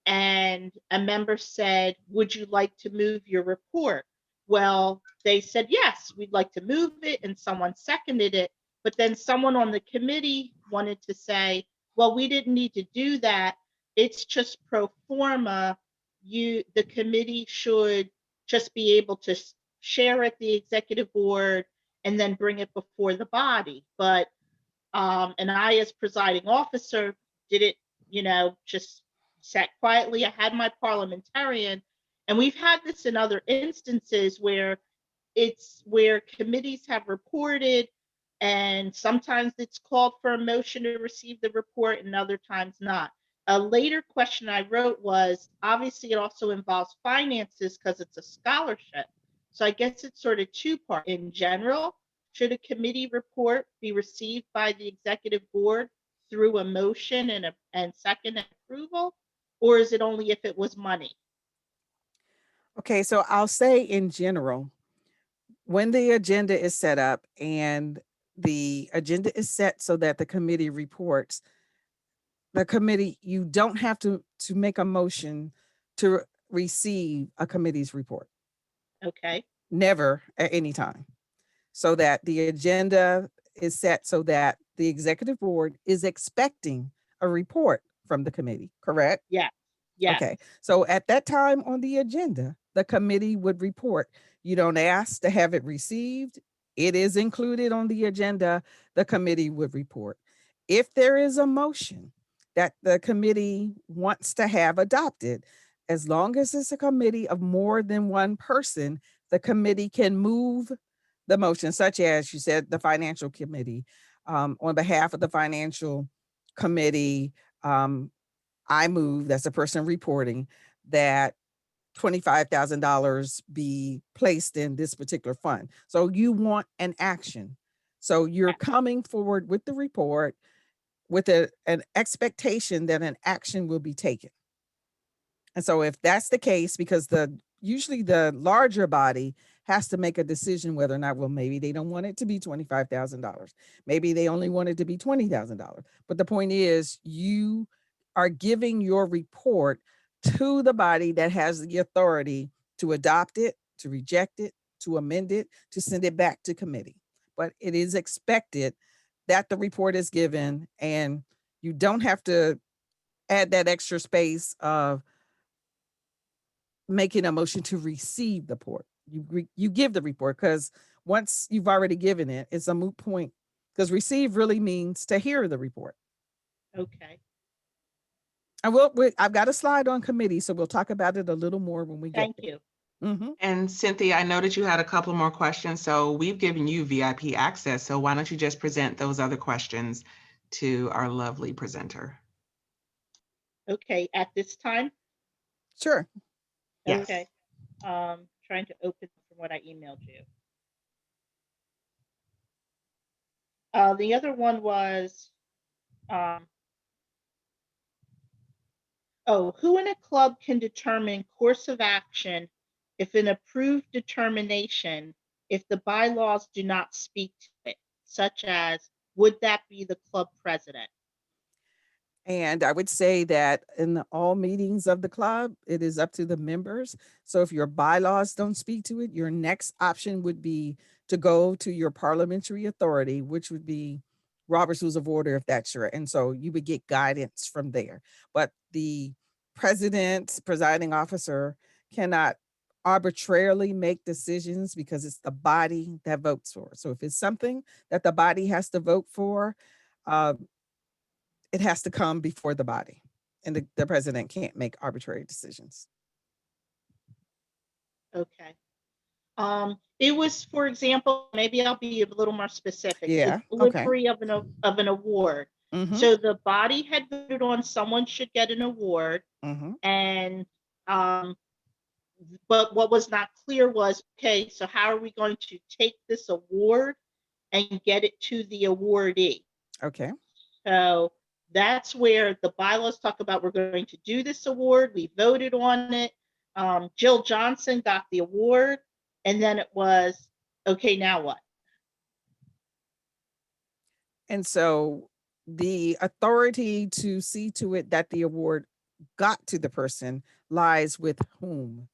and a member said, would you like to move your report? Well, they said, yes, we'd like to move it, and someone seconded it. But then someone on the committee wanted to say, well, we didn't need to do that. It's just pro forma. The committee should just be able to share at the executive board and then bring it before the body. But and I, as presiding officer, did it, just sat quietly. I had my parliamentarian, and we've had this in other instances where committees have reported, and sometimes it's called for a motion to receive the report, and other times not. A later question I wrote was, obviously it also involves finances because it's a scholarship. So I guess it's sort of two-part. In general, should a committee report be received by the executive board through a motion and second approval, or is it only if it was money? Okay, so I'll say in general, when the agenda is set up and the agenda is set so that the committee reports, the committee, you don't have to make a motion to receive a committee's report. Okay. Never at any time. So that the agenda is set so that the executive board is expecting a report from the committee, correct? Yeah. Yeah. Okay. So at that time on the agenda, the committee would report. You don't ask to have it received. It is included on the agenda. The committee would report. If there is a motion that the committee wants to have adopted, as long as it's a committee of more than one person, the committee can move the motion, such as you said, the financial committee. On behalf of the financial committee, I move, that's a person reporting, that $25,000 be placed in this particular fund. So you want an action. So you're coming forward with the report with an expectation that an action will be taken. And so if that's the case, because usually the larger body has to make a decision whether or not, well, maybe they don't want it to be $25,000. Maybe they only want it to be $20,000. But the point is, you are giving your report to the body that has the authority to adopt it, to reject it, to amend it, to send it back to committee. But it is expected that the report is given, and you don't have to add that extra space of making a motion to receive the report. You give the report, because once you've already given it, it's a moot point, because receive really means to hear the report. Okay. I've got a slide on committee, so we'll talk about it a little more when we get Thank you. there. Mhm. And Cynthia, I know that you had a couple more questions, so we've given you VIP access. So why don't you just present those other questions to our lovely presenter? Okay, at this time? Sure. Yes. Okay. Trying to open from what I emailed you. The other one was, who in a club can determine course of action if an approved determination, if the bylaws do not speak to it, such as, would that be the club president? And I would say that in all meetings of the club, it is up to the members. So if your bylaws don't speak to it, your next option would be to go to your parliamentary authority, which would be Robert's Rules of Order, if that's your, and so you would get guidance from there. But the president, presiding officer cannot arbitrarily make decisions because it's the body that votes for it. So if it's something that the body has to vote for, uh, it has to come before the body, and the president can't make arbitrary decisions. Okay. It was, for example, maybe I'll be a little more specific. Yeah, The okay. delivery of an award. Mhm, So the body had voted on someone should get an award, mhm. and but what was not clear was, okay, so how are we going to take this award and get it to the awardee? Okay. So that's where the bylaws talk about, we're going to do this award. We voted on it. Jill Johnson got the award, and then it was, okay, now what? And so the authority to see to it that the award got to the person lies with whom?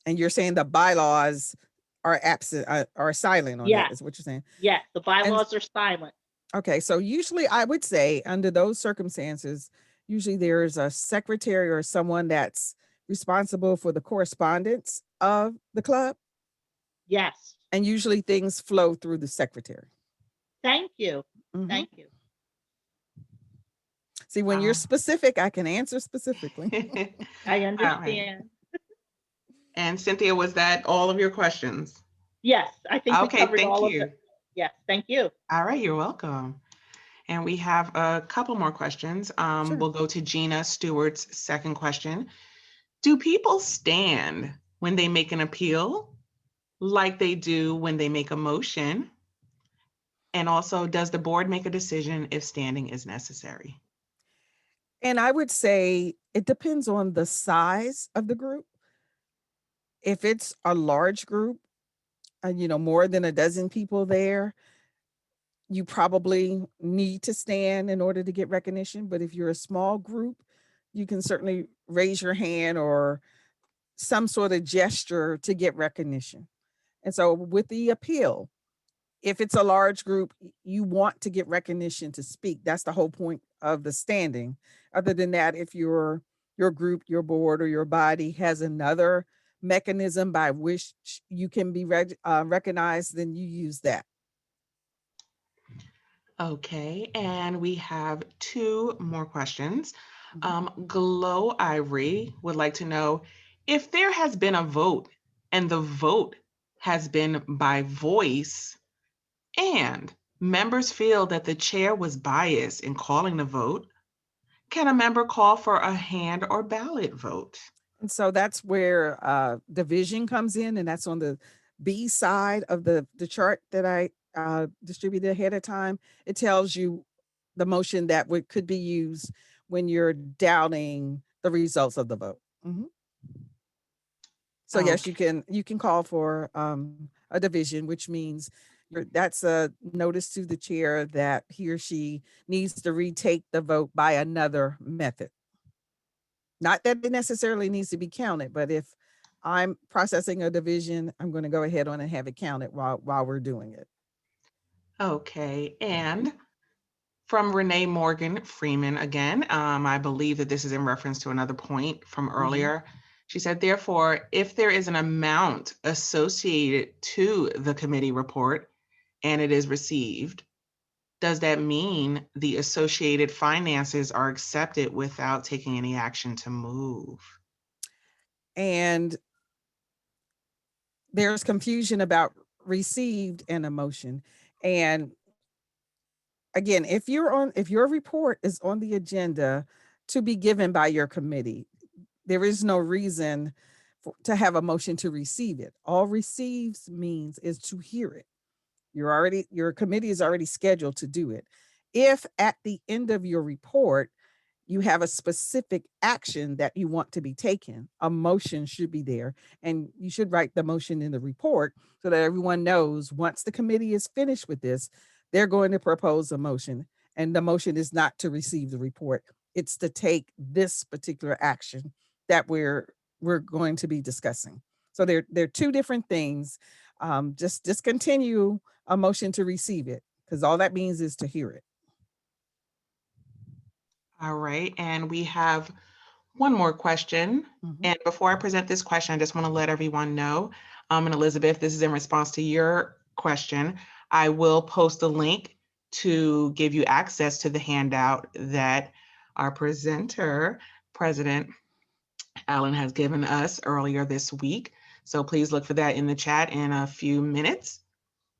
And you're saying the bylaws are absent, are silent on that, Yes, is what you're saying? yes, the And bylaws are silent. okay, so usually I would say under those circumstances, usually there's a secretary or someone that's responsible for the correspondence of the club. Yes, And usually things flow through the secretary. thank you, Mhm. thank you. See, when you're specific, I can answer specifically. I All right. understand. And Cynthia, was that all of your questions? Yes, I think we Okay, covered thank all of you. it. Yes, thank you. All right, you're welcome. And we have a couple more questions. Sure. We'll go to Gina Stewart's second question. Do people stand when they make an appeal like they do when they make a motion? And also, does the board make a decision if standing is necessary? And I would say it depends on the size of the group. If it's a large group, more than a dozen people there, you probably need to stand in order to get recognition. But if you're a small group, you can certainly raise your hand or some sort of gesture to get recognition. And so with the appeal, if it's a large group, you want to get recognition to speak. That's the whole point of the standing. Other than that, if your group, your board, or your body has another mechanism by which you can be recognized, then you use that. Okay, and we have two more questions. Glow Ivory would like to know if there has been a vote and the vote has been by voice and members feel that the chair was biased in calling the vote, can a member call for a hand or ballot vote? And so that's where division comes in, and that's on the B side of the chart that I distributed ahead of time. It tells you the motion that could be used when you're doubting the results of the vote. Mhm. So yes, you can call for a division, which means that's a notice to the chair that he or she needs to retake the vote by another method. Not that it necessarily needs to be counted, but if I'm processing a division, I'm going to go ahead on and have it counted while we're doing it. Okay, and from Renee Morgan Freeman again, I believe that this is in reference to another point from earlier. She said, therefore, if there is an amount associated to the committee report and it is received, Does that mean the associated finances are accepted without taking any action to move? And there's confusion about received and a motion. And again, if your report is on the agenda to be given by your committee, there is no reason to have a motion to receive it. All receives means is to hear it. Your committee is already scheduled to do it. If at the end of your report, you have a specific action that you want to be taken, a motion should be there. And you should write the motion in the report so that everyone knows once the committee is finished with this, they're going to propose a motion. And the motion is not to receive the report. It's to take this particular action that we're going to be discussing. So they're two different things. Just discontinue a motion to receive it, because all that means is to hear it. All right, and we have one more question. Mhm. And before I present this question, I just want to let everyone know, and Elizabeth, this is in response to your question. I will post a link to give you access to the handout that our presenter, President Allen, has given us earlier this week. So please look for that in the chat in a few minutes.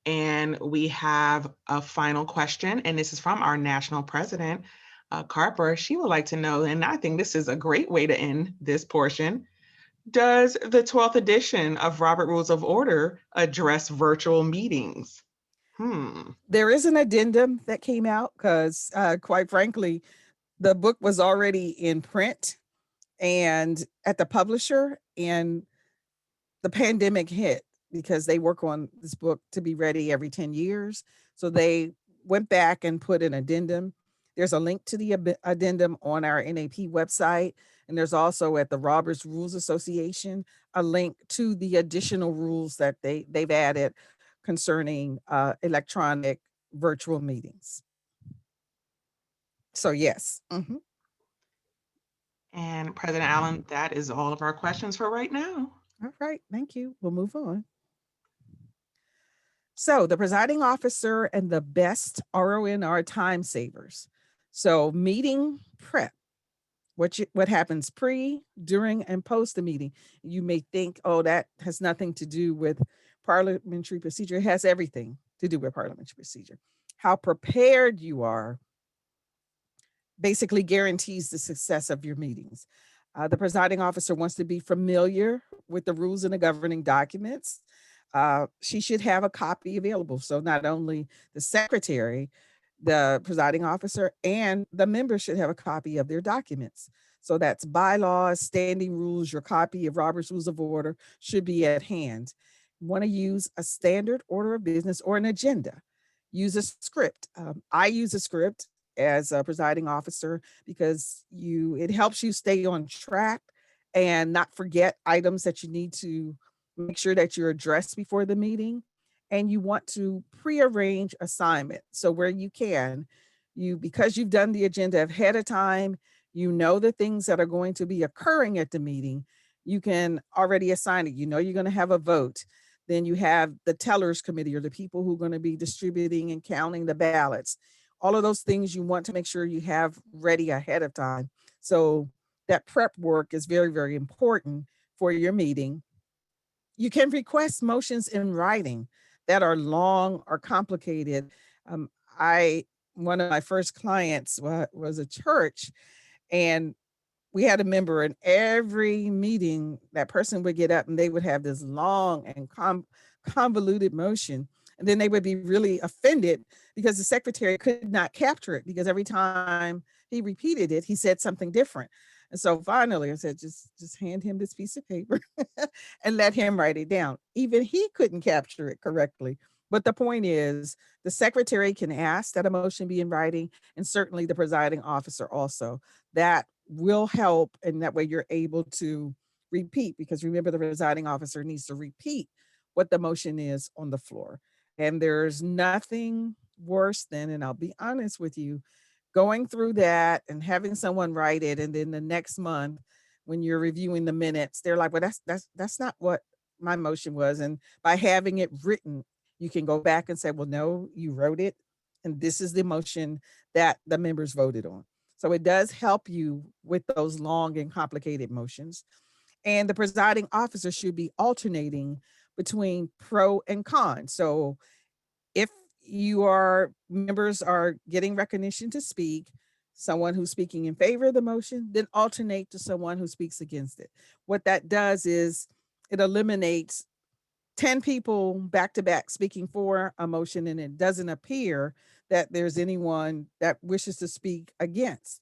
And we have a final question, and this is from our national president, Carper. She would like to know, and I think this is a great way to end this portion. Does the 12th edition of Robert Rules of Order address virtual meetings? There is an addendum that came out because, quite frankly, the book was already in print and at the publisher, and the pandemic hit because they work on this book to be ready every 10 years. So they went back and put an addendum. There's a link to the addendum on our NAP website. And there's also at the Roberts Rules Association, a link to the additional rules that they've added concerning electronic virtual meetings. So yes. Mm-hmm. And President Allen, that is all of our questions for right now. All right, thank you. We'll move on. So the presiding officer and the best RONR time savers. So meeting prep, what happens pre, during, and post the meeting. You may think, oh, that has nothing to do with parliamentary procedure. It has everything to do with parliamentary procedure. How prepared you are basically guarantees the success of your meetings. The presiding officer wants to be familiar with the rules and the governing documents. She should have a copy available. So not only the secretary, the presiding officer, and the members should have a copy of their documents. So that's bylaws, standing rules, your copy of Robert's Rules of Order should be at hand. You want to use a standard order of business or an agenda. Use a script. I use a script as a presiding officer because it helps you stay on track and not forget items that you need to make sure that you're addressed before the meeting. And you want to prearrange assignment. So where you can, because you've done the agenda ahead of time, you know the things that are going to be occurring at the meeting, you can already assign it. You know you're going to have a vote. Then you have the tellers committee or the people who are going to be distributing and counting the ballots. All of those things you want to make sure you have ready ahead of time. So that prep work is very, very important for your meeting. You can request motions in writing that are long or complicated. One of my first clients was a church, and we had a member in every meeting, that person would get up and they would have this long and convoluted motion. And then they would be really offended because the secretary could not capture it, because every time he repeated it, he said something different. And so finally I said, just hand him this piece of paper and let him write it down. Even he couldn't capture it correctly. But the point is, the secretary can ask that a motion be in writing, and certainly the presiding officer also. That will help, and that way you're able to repeat, because remember, the presiding officer needs to repeat what the motion is on the floor. And there's nothing worse than, and I'll be honest with you, going through that and having someone write it, and then the next month when you're reviewing the minutes, they're like, well, that's not what my motion was. And by having it written, you can go back and say, well, no, you wrote it And this is the motion that the members voted on. So it does help you with those long and complicated motions. And the presiding officer should be alternating between pro and con. So if your members are getting recognition to speak, someone who's speaking in favor of the motion, then alternate to someone who speaks against it. What that does is it eliminates 10 people back to back speaking for a motion, and it doesn't appear that there's anyone that wishes to speak against.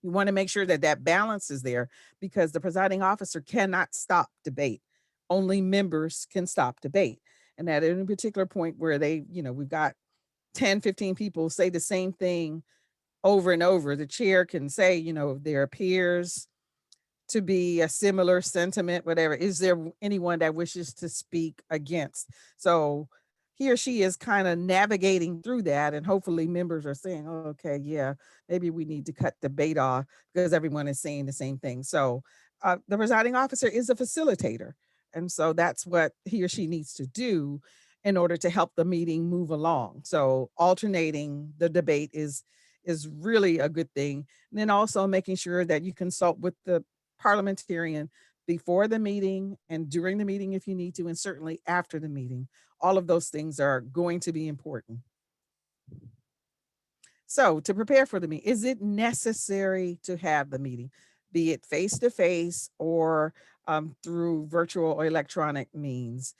You want to make sure that that balance is there, because the presiding officer cannot stop debate. Only members can stop debate. And at any particular point where we've got 10, 15 people say the same thing over and over, the chair can say, there appears to be a similar sentiment, whatever. Is there anyone that wishes to speak against? So he or she is kind of navigating through that, and hopefully members are saying, oh, okay, yeah, maybe we need to cut debate off because everyone is saying the same thing. So the presiding officer is a facilitator. And so that's what he or she needs to do in order to help the meeting move along. So alternating the debate is really a good thing. And then also making sure that you consult with the parliamentarian before the meeting and during the meeting if you need to, and certainly after the meeting. All of those things are going to be important. So to prepare for the meeting, is it necessary to have the meeting, be it face-to-face or through virtual or electronic means?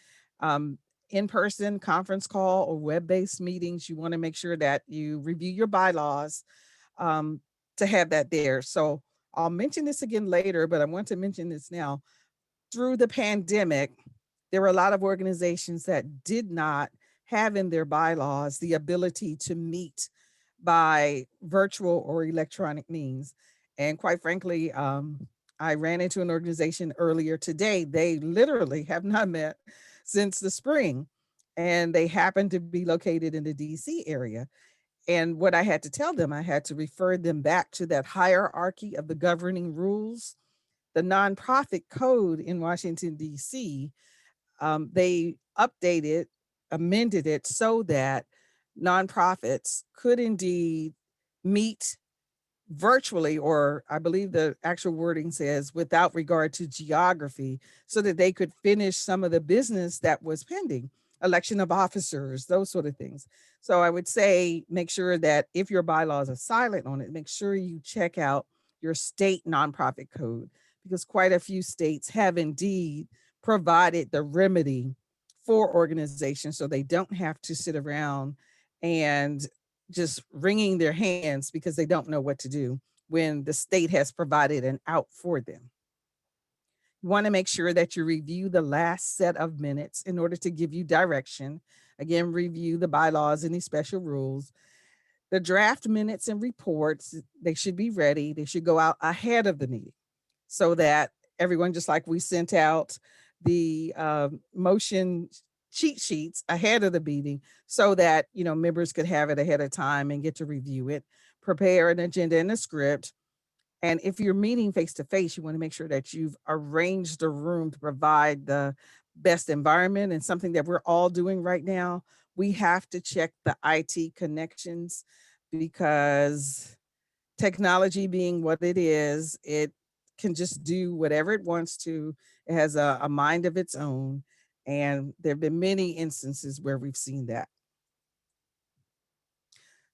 In-person conference call or web-based meetings, you want to make sure that you review your bylaws to have that there. So I'll mention this again later, but I want to mention this now. Through the pandemic, there were a lot of organizations that did not have in their bylaws the ability to meet by virtual or electronic means. And quite frankly, I ran into an organization earlier today. They literally have not met since the spring, and they happen to be located in the DC area. And what I had to tell them, I had to refer them back to that hierarchy of the governing rules. The nonprofit code in Washington, D.C., they updated, amended it so that nonprofits could indeed meet virtually, or I believe the actual wording says without regard to geography, so that they could finish some of the business that was pending, election of officers, those sort of things. So I would say make sure that if your bylaws are silent on it, make sure you check out your state nonprofit code, because quite a few states have indeed provided the remedy for organizations so they don't have to sit around and just wringing their hands because they don't know what to do when the state has provided an out for them. You want to make sure that you review the last set of minutes in order to give you direction. Again, review the bylaws, any special rules. The draft minutes and reports, they should be ready. They should go out ahead of the meeting so that everyone, just like we sent out the motion cheat sheets ahead of the meeting, so that members could have it ahead of time and get to review it, prepare an agenda and a script. And if you're meeting face to face, you want to make sure that you've arranged the room to provide the best environment. And something that we're all doing right now, we have to check the IT connections, because technology being what it is, it can just do whatever it wants to. It has a mind of its own. And there have been many instances where we've seen that.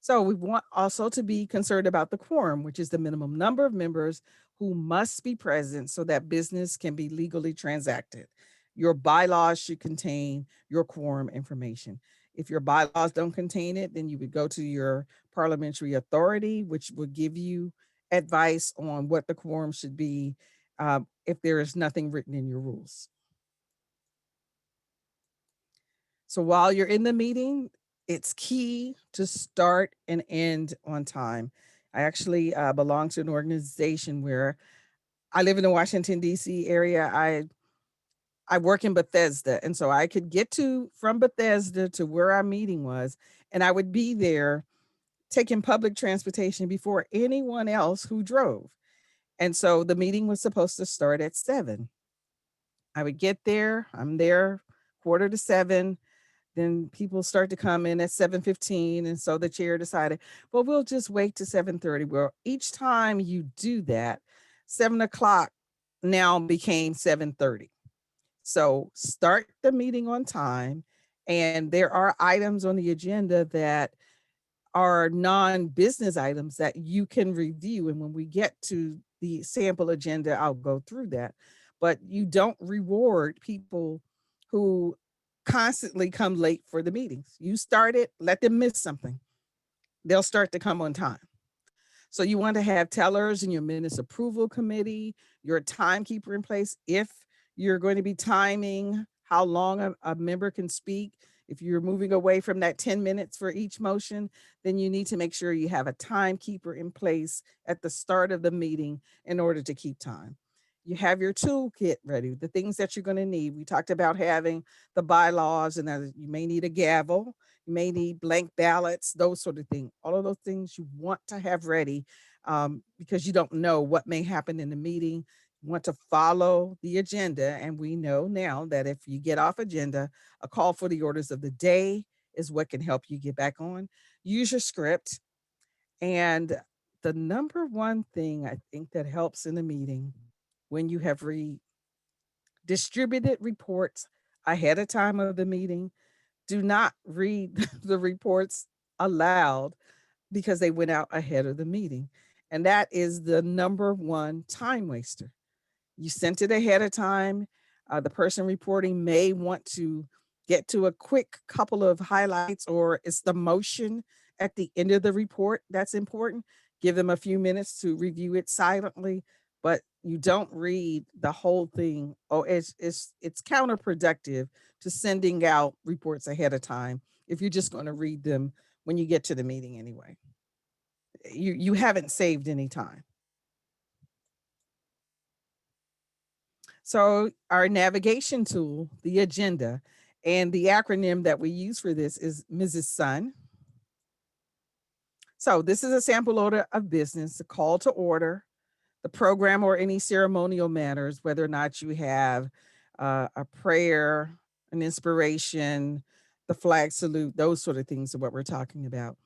So we want also to be concerned about the quorum, which is the minimum number of members who must be present so that business can be legally transacted. Your bylaws should contain your quorum information. If your bylaws don't contain it, then you would go to your parliamentary authority, which will give you advice on what the quorum should be if there is nothing written in your rules. So while you're in the meeting, it's key to start and end on time. I actually belong to an organization where I live in the Washington, D.C. area. I work in Bethesda. And so I could get from Bethesda to where our meeting was, and I would be there taking public transportation before anyone else who drove. And so the meeting was supposed to start at 7. I would get there, I'm there 6:45. Then people start to come in at 7:15. And so the chair decided, well, we'll just wait to 7:30. Well, each time you do that, 7 o'clock now became 7:30. So start the meeting on time. And there are items on the agenda that are non-business items that you can review. And when we get to the sample agenda, I'll go through that. But you don't reward people who constantly come late for the meetings. You start it, let them miss something. They'll start to come on time. So you want to have tellers in your minutes approval committee, your timekeeper in place. If you're going to be timing how long a member can speak, if you're moving away from that 10 minutes for each motion, then you need to make sure you have a timekeeper in place at the start of the meeting in order to keep time. You have your toolkit ready, the things that you're going to need. We talked about having the bylaws, and you may need a gavel, you may need blank ballots, those sort of things. All of those things you want to have ready because you don't know what may happen in the meeting. You want to follow the agenda. And we know now that if you get off agenda, a call for the orders of the day is what can help you get back on. Use your script. And the number one thing I think that helps in a meeting when you have distributed reports ahead of time of the meeting, do not read the reports aloud because they went out ahead of the meeting. And that is the number one time waster. You sent it ahead of time. The person reporting may want to get to a quick couple of highlights, or it's the motion at the end of the report that's important. Give them a few minutes to review it silently, but you don't read the whole thing. Oh, it's counterproductive to sending out reports ahead of time if you're just going to read them when you get to the meeting anyway. You haven't saved any time. So our navigation tool, the agenda, and the acronym that we use for this is Mrs. Sun. So this is a sample order of business, a call to order, the program or any ceremonial matters, whether or not you have a prayer, an inspiration, the flag salute, those sort of things are what we're talking about.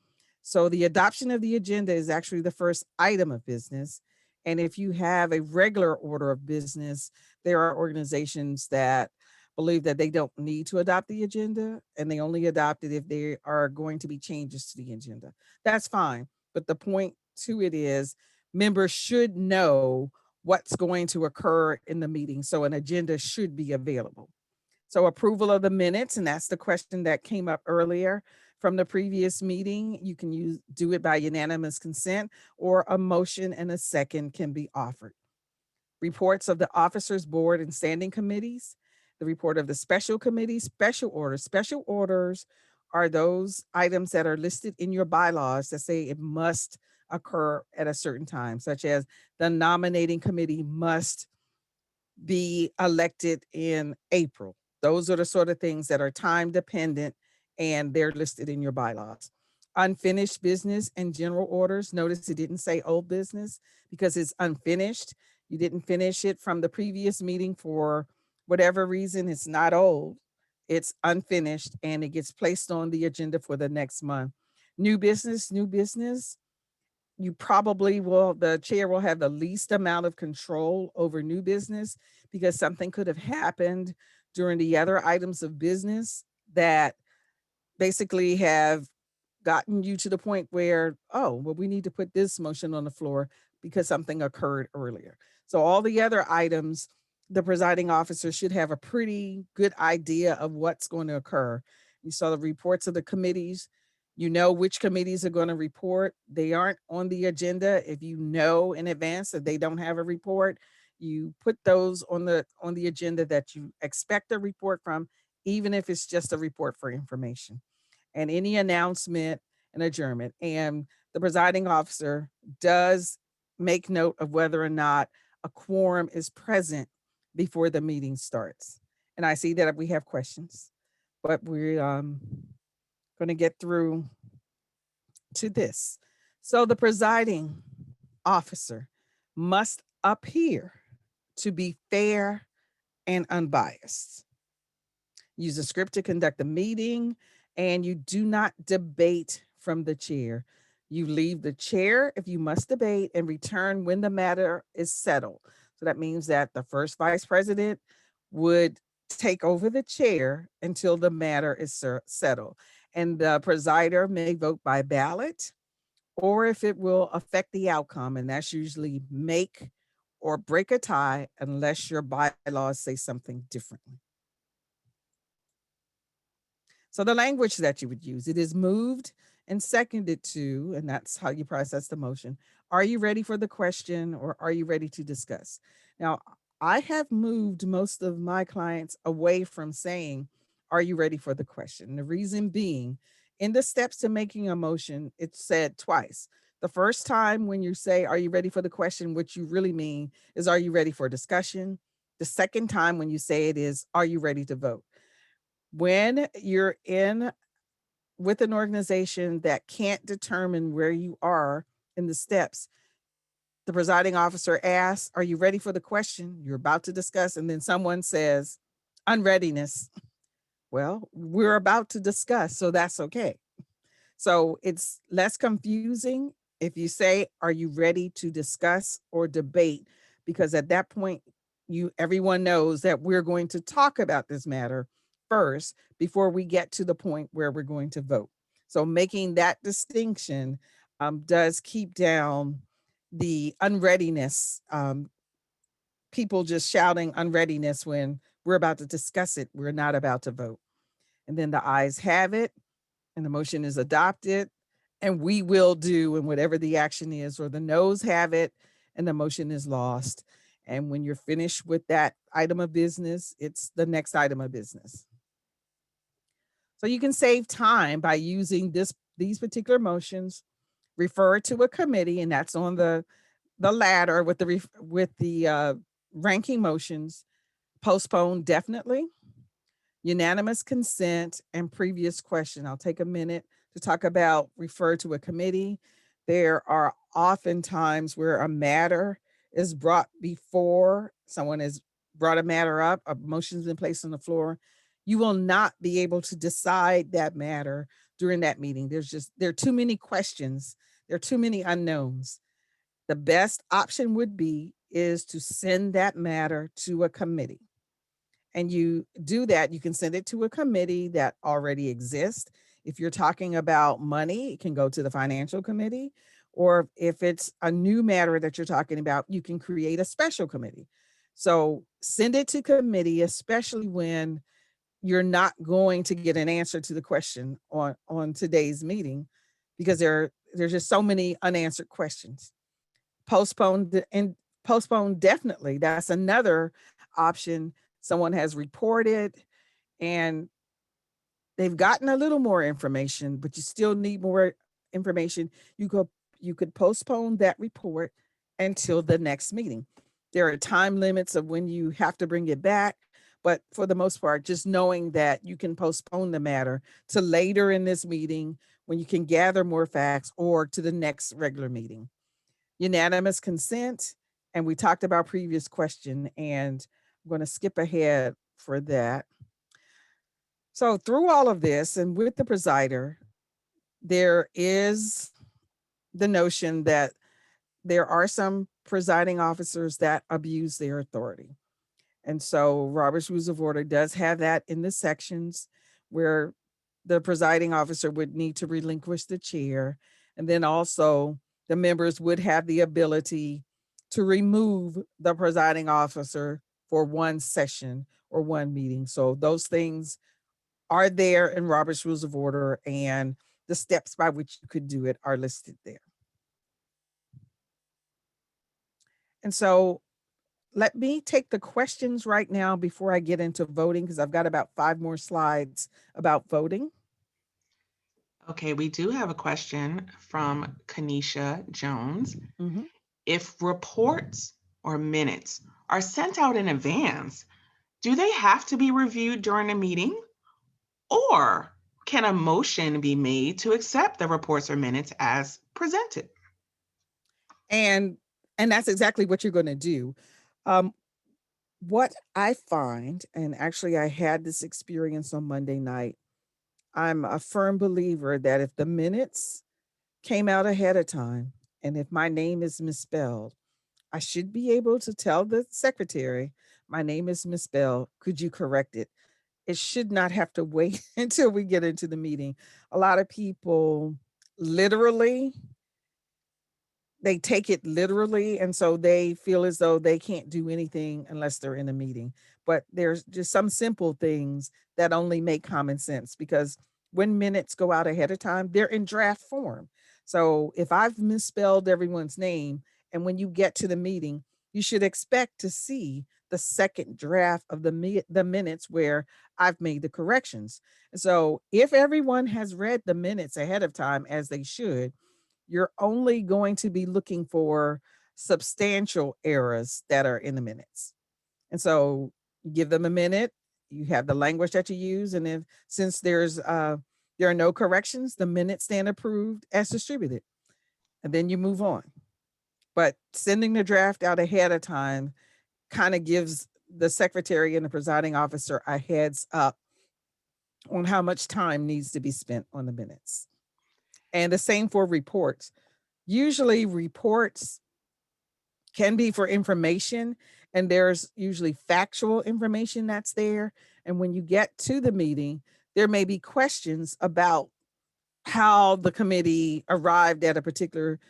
So the adoption of the agenda is actually the first item of business. And if you have a regular order of business, there are organizations that believe that they don't need to adopt the agenda and they only adopt it if there are going to be changes to the agenda. That's fine. But the point to it is members should know what's going to occur in the meeting. So an agenda should be available. So approval of the minutes, and that's the question that came up earlier from the previous meeting. You can do it by unanimous consent, or a motion and a second can be offered. Reports of the officers board and standing committees, the report of the special committees, special orders. Special orders are those items that are listed in your bylaws that say it must occur at a certain time, such as the nominating committee must be elected in April. Those are the sort of things that are time dependent and they're listed in your bylaws. Unfinished business and general orders. Notice it didn't say old business because it's unfinished. You didn't finish it from the previous meeting for whatever reason. It's not old. It's unfinished and it gets placed on the agenda for the next month. New business. You probably will, the chair will have the least amount of control over new business because something could have happened during the other items of business that basically have gotten you to the point where, oh, well, we need to put this motion on the floor because something occurred earlier. So all the other items, the presiding officer should have a pretty good idea of what's going to occur. You saw the reports of the committees. You know which committees are going to report. They aren't on the agenda. If you know in advance that they don't have a report, you put those on the agenda that you expect a report from, even if it's just a report for information. And any announcement and adjournment. And the presiding officer does make note of whether or not a quorum is present before the meeting starts. And I see that we have questions, but we're going to get through to this. So the presiding officer must appear to be fair and unbiased. Use a script to conduct the meeting, and you do not debate from the chair. You leave the chair if you must debate and return when the matter is settled. So that means that the first vice president would take over the chair until the matter is settled. And the presider may vote by ballot, or if it will affect the outcome. And that's usually make or break a tie unless your bylaws say something differently. So the language that you would use, it is moved and seconded to, and that's how you process the motion. Are you ready for the question, or are you ready to discuss? Now, I have moved most of my clients away from saying, are you ready for the question? The reason being, in the steps to making a motion, it's said twice. The first time when you say, are you ready for the question, what you really mean is, are you ready for discussion? The second time when you say it is, are you ready to vote? When you're in with an organization that can't determine where you are in the steps, the presiding officer asks, are you ready for the question you're about to discuss? And then someone says, unreadiness. Well, we're about to discuss, so that's okay. So it's less confusing if you say, are you ready to discuss or debate? Because at that point, everyone knows that we're going to talk about this matter first before we get to the point where we're going to vote. So making that distinction does keep down the unreadiness, people just shouting unreadiness when we're about to discuss it, we're not about to vote. And then the ayes have it, and the motion is adopted, and we will do, and whatever the action is, or the noes have it, and the motion is lost. And when you're finished with that item of business, it's the next item of business. So you can save time by using these particular motions, refer to a committee, and that's on the ladder with the ranking motions. Postpone definitely, unanimous consent, and previous question. I'll take a minute to talk about refer to a committee. There are often times where a matter is brought before someone has brought a matter up, a motion's been placed on the floor. You will not be able to decide that matter during that meeting. There are too many questions. There are too many unknowns. The best option would be is to send that matter to a committee. And you do that, you can send it to a committee that already exists. If you're talking about money, it can go to the financial committee. Or if it's a new matter that you're talking about, you can create a special committee. So send it to committee, especially when you're not going to get an answer to the question on today's meeting, because there's just so many unanswered questions. Postpone definitely. That's another option. Someone has reported and they've gotten a little more information, but you still need more information. You could postpone that report until the next meeting. There are time limits of when you have to bring it back, but for the most part, just knowing that you can postpone the matter to later in this meeting when you can gather more facts, or to the next regular meeting. Unanimous consent, and we talked about previous question, and I'm going to skip ahead for that. So through all of this and with the presider, there is the notion that there are some presiding officers that abuse their authority. And so Robert's Rules of Order does have that in the sections where the presiding officer would need to relinquish the chair. And then also the members would have the ability to remove the presiding officer for one session or one meeting. So those things are there in Robert's Rules of Order, and the steps by which you could do it are listed there. And so let me take the questions right now before I get into voting, because I've got about 5 more slides about voting. Okay, we do have a question from Kanisha Jones. Mhm. If reports or minutes are sent out in advance, do they have to be reviewed during a meeting? Or can a motion be made to accept the reports or minutes as presented? And that's exactly what you're going to do. Um, What I find, and actually I had this experience on Monday night, I'm a firm believer that if the minutes came out ahead of time and if my name is misspelled, I should be able to tell the secretary, my name is misspelled. Could you correct it? It should not have to wait until we get into the meeting. A lot of people literally, they take it literally, and so they feel as though they can't do anything unless they're in a meeting. But there's just some simple things that only make common sense, because when minutes go out ahead of time, they're in draft form. So if I've misspelled everyone's name, and when you get to the meeting, you should expect to see the second draft of the minutes where I've made the corrections. So if everyone has read the minutes ahead of time, as they should, you're only going to be looking for substantial errors that are in the minutes. And so you give them a minute, you have the language that you use, and if since there are no corrections, the minutes stand approved as distributed. And then you move on. But sending the draft out ahead of time kind of gives the secretary and the presiding officer a heads up on how much time needs to be spent on the minutes. And the same for reports. Usually reports can be for information, and there's usually factual information that's there. And when you get to the meeting, there may be questions about how the committee arrived at a particular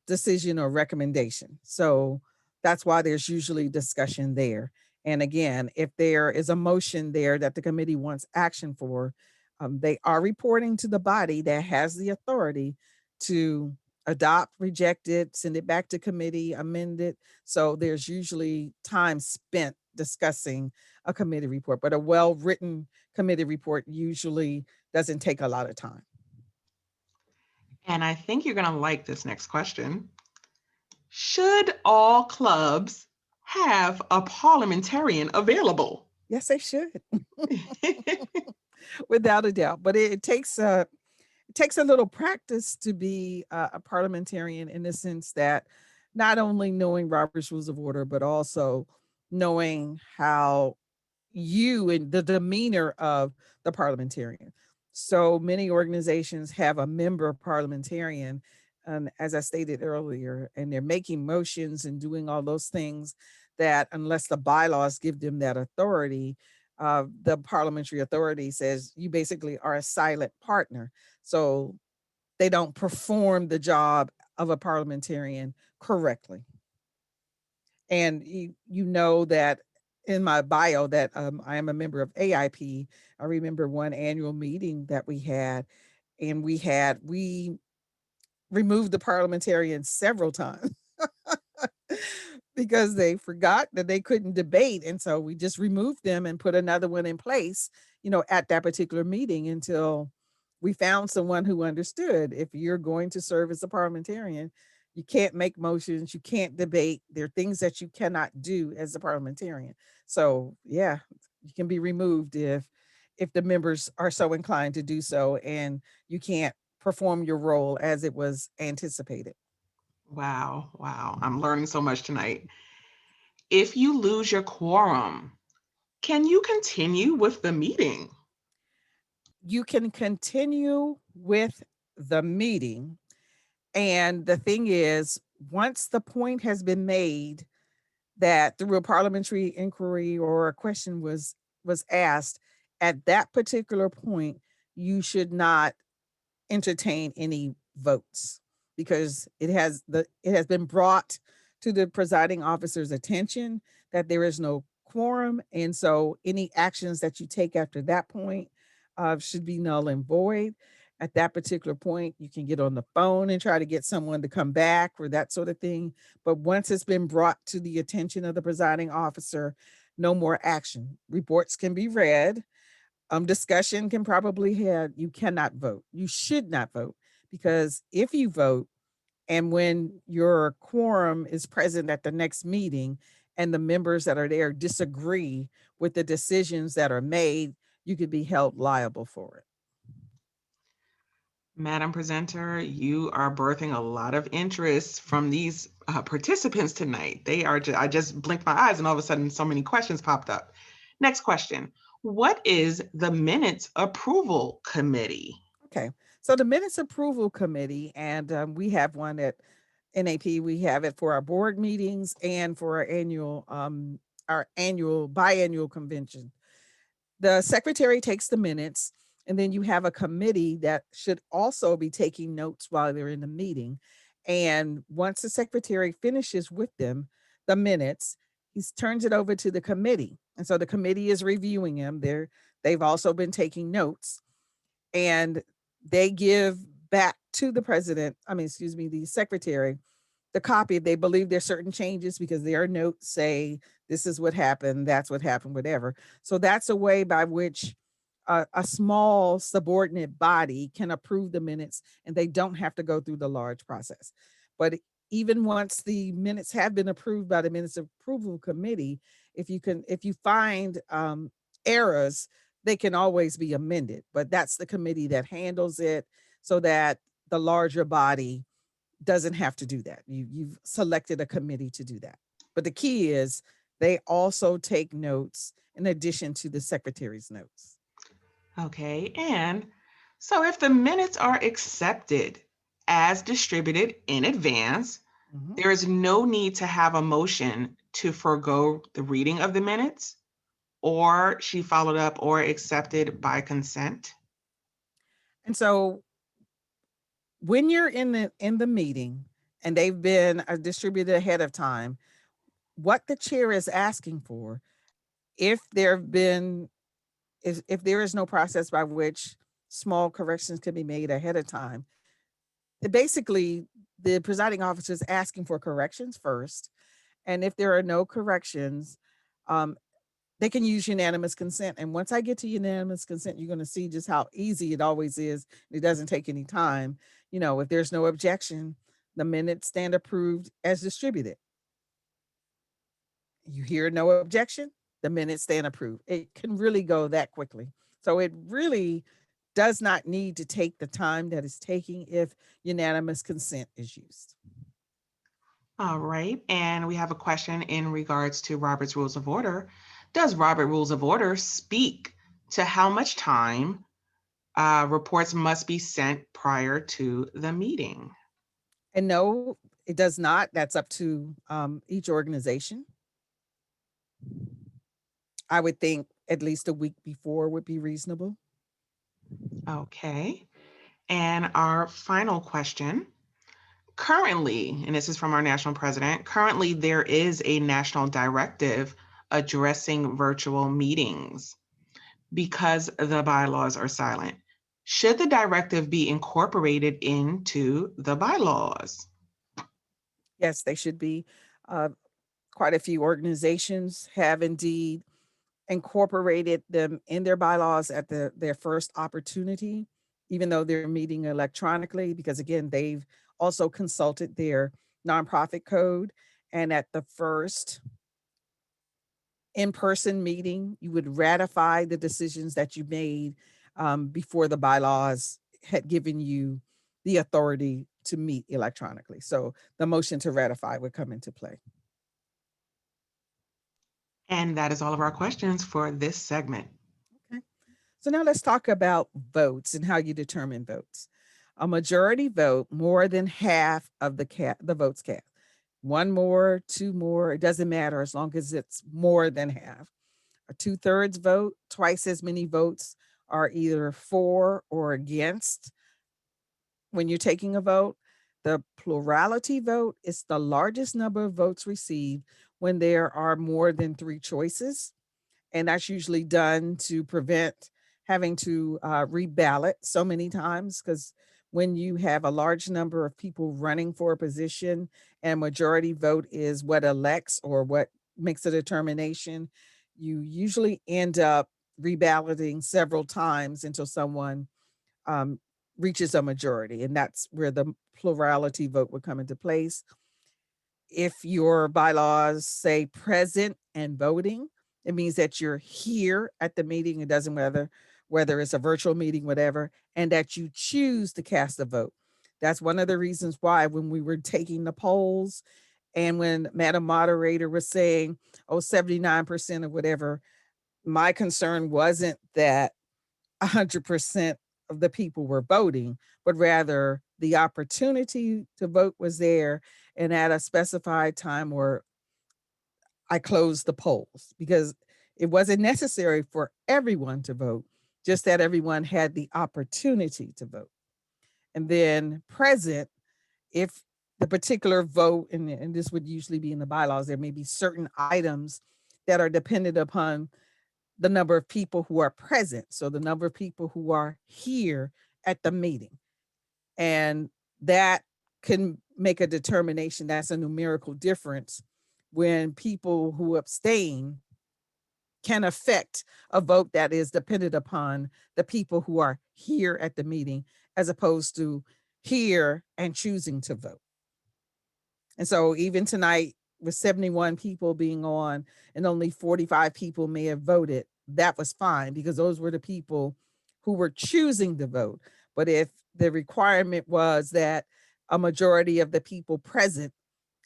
decision or recommendation. So that's why there's usually discussion there. And again, if there is a motion there that the committee wants action for, they are reporting to the body that has the authority to adopt, reject it, send it back to committee, amend it. So there's usually time spent discussing a committee report, but a well-written committee report usually doesn't take a lot of time. And I think you're going to like this next question. Should all clubs have a parliamentarian available? Yes, they should, without a doubt. But it takes a little practice to be a parliamentarian, in the sense that not only knowing Robert's Rules of Order, but also knowing how you and the demeanor of the parliamentarian. So many organizations have a member parliamentarian, as I stated earlier, and they're making motions and doing all those things that, unless the bylaws give them that authority, the parliamentary authority says you basically are a silent partner. So they don't perform the job of a parliamentarian correctly. And you know that in my bio that I am a member of AIP. I remember one annual meeting that we had, and we removed the parliamentarians several times because they forgot that they couldn't debate, and so we just removed them and put another one in place, at that particular meeting, until we found someone who understood, if you're going to serve as a parliamentarian, you can't make motions, you can't debate. There are things that you cannot do as a parliamentarian. So yeah, you can be removed if the members are so inclined to do so, and you can't perform your role as it was anticipated. Wow, wow. I'm learning so much tonight. If you lose your quorum, can you continue with the meeting? You can continue with the meeting. And the thing is, once the point has been made that through a parliamentary inquiry or a question was asked, at that particular point, you should not entertain any votes, because it has been brought to the presiding officer's attention that there is no quorum, and so any actions that you take after that point should be null and void. At that particular point, you can get on the phone and try to get someone to come back or that sort of thing. But once it's been brought to the attention of the presiding officer, no more action. Reports can be read, discussion can probably have, you cannot vote. You should not vote, because if you vote, and when your quorum is present at the next meeting and the members that are there disagree with the decisions that are made, you could be held liable for it. Madam Presenter, you are birthing a lot of interest from these participants tonight. They are, I just blinked my eyes and all of a sudden so many questions popped up. Next question. What is the Minutes Approval Committee? Okay, so the Minutes Approval Committee, and we have one at NAP. We have it for our board meetings and for our annual biannual convention. The secretary takes the minutes, and then you have a committee that should also be taking notes while they're in the meeting. And once the secretary finishes with them, the minutes, he turns it over to the committee. And so the committee is reviewing them. They've also been taking notes, and they give back to the president, excuse me, the secretary, the copy if they believe there's certain changes because their notes say this is what happened, that's what happened, whatever. So that's a way by which a small subordinate body can approve the minutes and they don't have to go through the large process. But even once the minutes have been approved by the Minutes Approval Committee, if you find errors, they can always be amended. But that's the committee that handles it so that the larger body doesn't have to do that. You've selected a committee to do that. But the key is they also take notes in addition to the secretary's notes. Okay, and so if the minutes are accepted as distributed in advance, there is no need to have a motion to forego the reading of the minutes, or she followed up or accepted by consent. And so when you're in the meeting and they've been distributed ahead of time, what the chair is asking for, if there have been if there is no process by which small corrections can be made ahead of time, basically the presiding officer is asking for corrections first. And if there are no corrections, they can use unanimous consent. And once I get to unanimous consent, you're going to see just how easy it always is. It doesn't take any time. If there's no objection, the minutes stand approved as distributed. You hear no objection, the minutes stand approved. It can really go that quickly. So it really does not need to take the time that it's taking if unanimous consent is used. All right, and we have a question in regards to Robert's Rules of Order. Does Robert Rules of Order speak to how much time reports must be sent prior to the meeting? And no, it does not. That's up to each organization. I would think at least a week before would be reasonable. Okay, and our final question. Currently, and this is from our national president, currently there is a national directive addressing virtual meetings because the bylaws are silent. Should the directive be incorporated into the bylaws? Yes, they should be. Quite a few organizations have indeed incorporated them in their bylaws at their first opportunity, even though they're meeting electronically, because again, they've also consulted their nonprofit code. And at the first in-person meeting, you would ratify the decisions that you made before the bylaws had given you the authority to meet electronically. So the motion to ratify would come into play. And that is all of our questions for this segment. Okay. So now let's talk about votes and how you determine votes. A majority vote, more than half of the votes cast. One more, two more, it doesn't matter as long as it's more than half. A 2/3 vote, twice as many votes are either for or against when you're taking a vote. The plurality vote is the largest number of votes received when there are more than 3 choices. And that's usually done to prevent having to reballot so many times, because when you have a large number of people running for a position and majority vote is what elects or what makes a determination, you usually end up reballoting several times until someone reaches a majority. And that's where the plurality vote would come into place. If your bylaws say present and voting, it means that you're here at the meeting. It doesn't matter whether it's a virtual meeting, whatever, and that you choose to cast a vote. That's one of the reasons why when we were taking the polls and when Madam Moderator was saying, oh, 79% or whatever, my concern wasn't that 100% of the people were voting, but rather the opportunity to vote was there. And at a specified time where I closed the polls because it wasn't necessary for everyone to vote, just that everyone had the opportunity to vote. And then present, if the particular vote, and this would usually be in the bylaws, there may be certain items that are dependent upon the number of people who are present. So the number of people who are here at the meeting. And that can make a determination. That's a numerical difference when people who abstain can affect a vote that is dependent upon the people who are here at the meeting, as opposed to here and choosing to vote. And so even tonight, with 71 people being on and only 45 people may have voted, that was fine because those were the people who were choosing to vote. But if the requirement was that a majority of the people present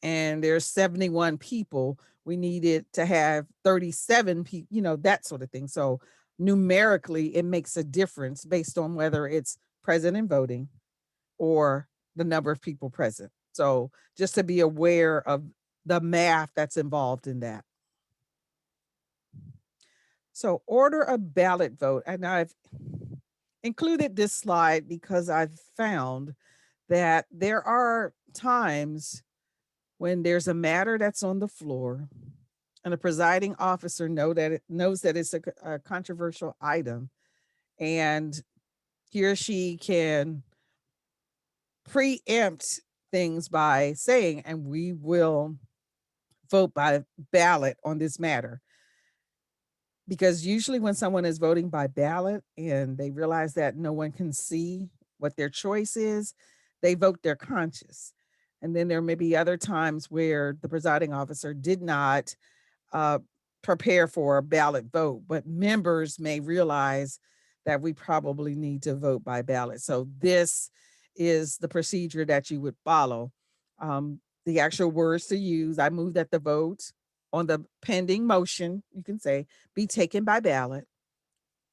and there's 71 people, we needed to have 37 people, you know, that sort of thing. So numerically, it makes a difference based on whether it's present and voting or the number of people present. So just to be aware of the math that's involved in that. So order a ballot vote. And I've included this slide because I've found that there are times when there's a matter that's on the floor and the presiding officer knows that it's a controversial item, and he or she can preempt things by saying, and we will vote by ballot on this matter. Because usually when someone is voting by ballot and they realize that no one can see what their choice is, they vote their conscience. And then there may be other times where the presiding officer did not uh, prepare for a ballot vote, but members may realize that we probably need to vote by ballot. So this is the procedure that you would follow. The actual words to use, I move that the vote on the pending motion, you can say, be taken by ballot.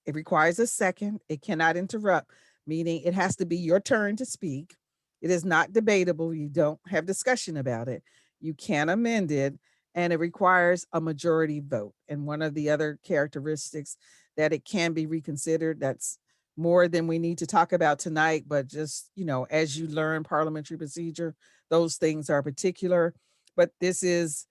It requires a second. It cannot interrupt, meaning it has to be your turn to speak. It is not debatable. You don't have discussion about it. You can amend it, and it requires a majority vote. And one of the other characteristics that it can be reconsidered, that's more than we need to talk about tonight, but just, you know, as you learn parliamentary procedure, those things are particular. But this is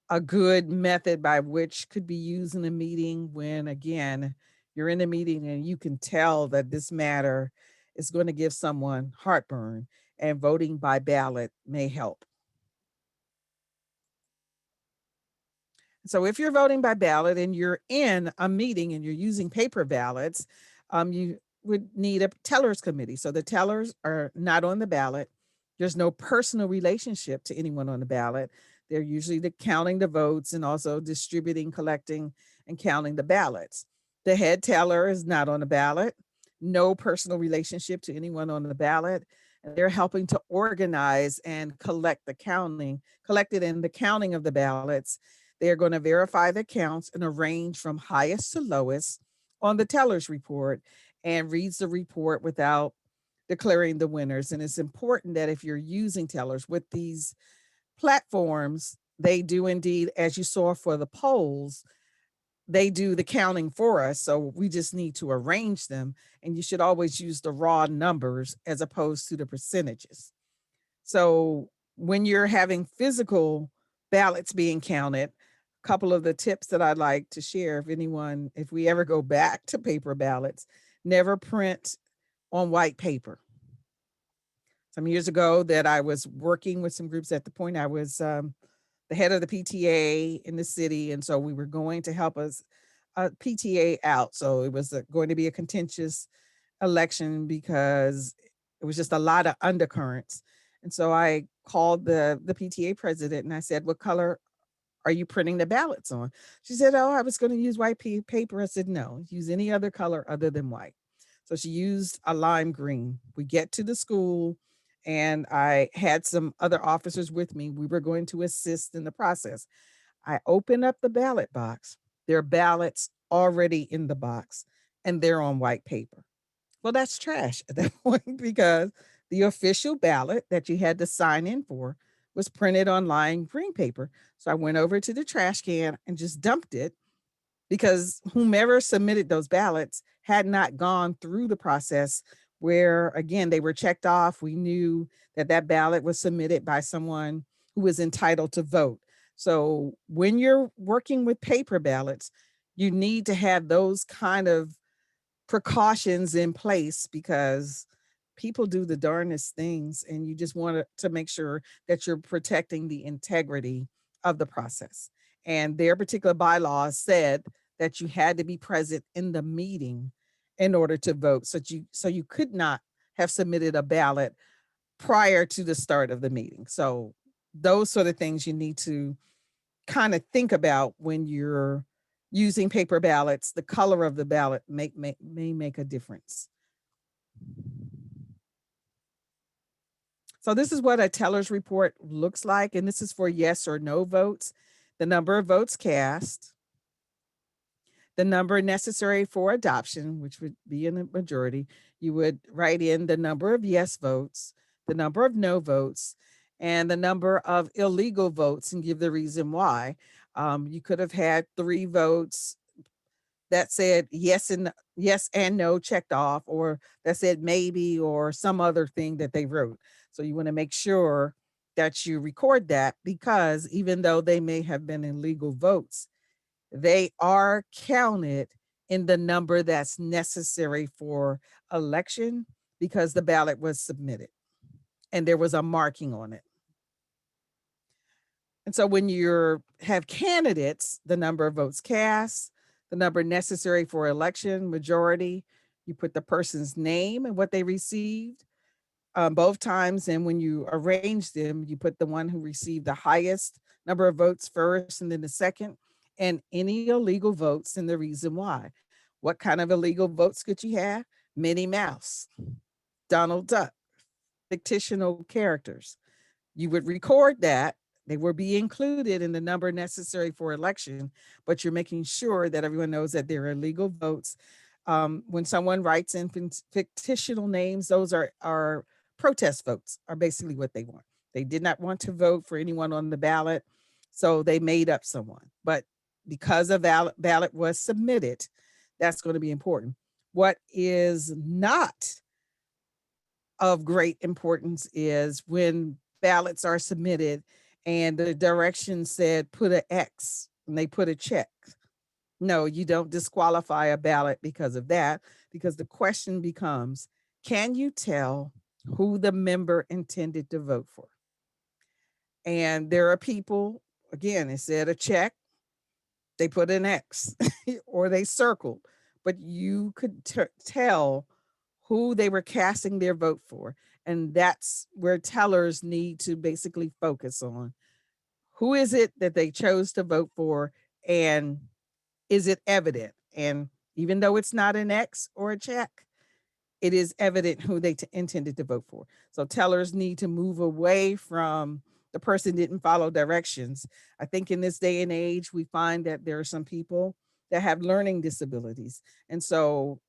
a good method by which could be used in a meeting when, again, you're in a meeting and you can tell that this matter is going to give someone heartburn, and voting by ballot may help. So if you're voting by ballot and you're in a meeting and you're using paper ballots, you would need a tellers committee. So the tellers are not on the ballot. There's no personal relationship to anyone on the ballot. They're usually counting the votes and also distributing, collecting, and counting the ballots. The head teller is not on the ballot. No personal relationship to anyone on the ballot. And they're helping to organize and collect the counting, collected in the counting of the ballots. They're going to verify the counts and arrange from highest to lowest on the teller's report and reads the report without declaring the winners. And it's important that if you're using tellers with these platforms, they do indeed, as you saw for the polls, they do the counting for us. So we just need to arrange them. And you should always use the raw numbers as opposed to the percentages. So when you're having physical ballots being counted, a couple of the tips that I'd like to share, if we ever go back to paper ballots, never print on white paper. Some years ago that I was working with some groups, at the point I was the head of the PTA in the city. And so we were going to help us PTA out. So it was going to be a contentious election because it was just a lot of undercurrents. And so I called the PTA president and I said, what color are you printing the ballots on? She said, oh, I was going to use white paper. I said, no, use any other color other than white. So she used a lime green. We get to the school and I had some other officers with me. We were going to assist in the process. I open up the ballot box. There are ballots already in the box and they're on white paper. Well, that's trash at that point because the official ballot that you had to sign in for was printed on lime green paper. So I went over to the trash can and just dumped it because whomever submitted those ballots had not gone through the process where, again, they were checked off. We knew that that ballot was submitted by someone who was entitled to vote. So when you're working with paper ballots, you need to have those kind of precautions in place because people do the darndest things and you just want to make sure that you're protecting the integrity of the process. And their particular bylaws said that you had to be present in the meeting in order to vote. So you could not have submitted a ballot prior to the start of the meeting. So those sort of things you need to kind of think about when you're using paper ballots. The color of the ballot may make a difference. So this is what a teller's report looks like, and this is for yes or no votes. The number of votes cast, the number necessary for adoption, which would be in a majority. You would write in the number of yes votes, the number of no votes, and the number of illegal votes and give the reason why. You could have had 3 votes that said yes and no checked off, or that said maybe, or some other thing that they wrote. So you want to make sure that you record that because even though they may have been illegal votes, they are counted in the number that's necessary for election because the ballot was submitted and there was a marking on it. And so when you have candidates, the number of votes cast, the number necessary for election, majority, you put the person's name and what they received both times. And when you arrange them, you put the one who received the highest number of votes first and then the second, and any illegal votes and the reason why. What kind of illegal votes could you have? Minnie Mouse, Donald Duck, fictional characters. You would record that. They will be included in the number necessary for election, but you're making sure that everyone knows that they're illegal votes. When someone writes in fictional names, those are protest votes, are basically what they want. They did not want to vote for anyone on the ballot, so they made up someone. But because a ballot was submitted, that's going to be important. What is not of great importance is when ballots are submitted and the direction said put an X and they put a check. No, you don't disqualify a ballot because of that, because the question becomes, can you tell who the member intended to vote for? And there are people, again, it said a check, they put an X or they circled, but you could tell who they were casting their vote for. And that's where tellers need to basically focus on. Who is it that they chose to vote for? And is it evident? And even though it's not an X or a check, it is evident who they intended to vote for. So tellers need to move away from the person didn't follow directions. I think in this day and age, we find that there are some people that have learning disabilities. And so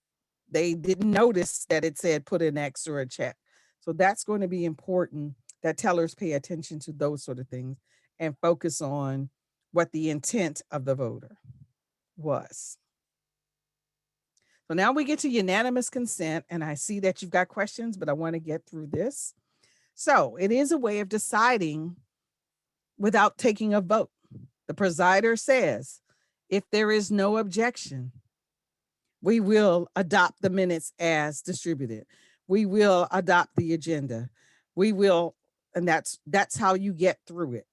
they didn't notice that it said put an X or a check. So that's going to be important that tellers pay attention to those sort of things and focus on what the intent of the voter was. So now we get to unanimous consent, and I see that you've got questions, but I want to get through this. So it is a way of deciding without taking a vote. The presider says, if there is no objection, we will adopt the minutes as distributed. We will adopt the agenda. We will, and that's how you get through it.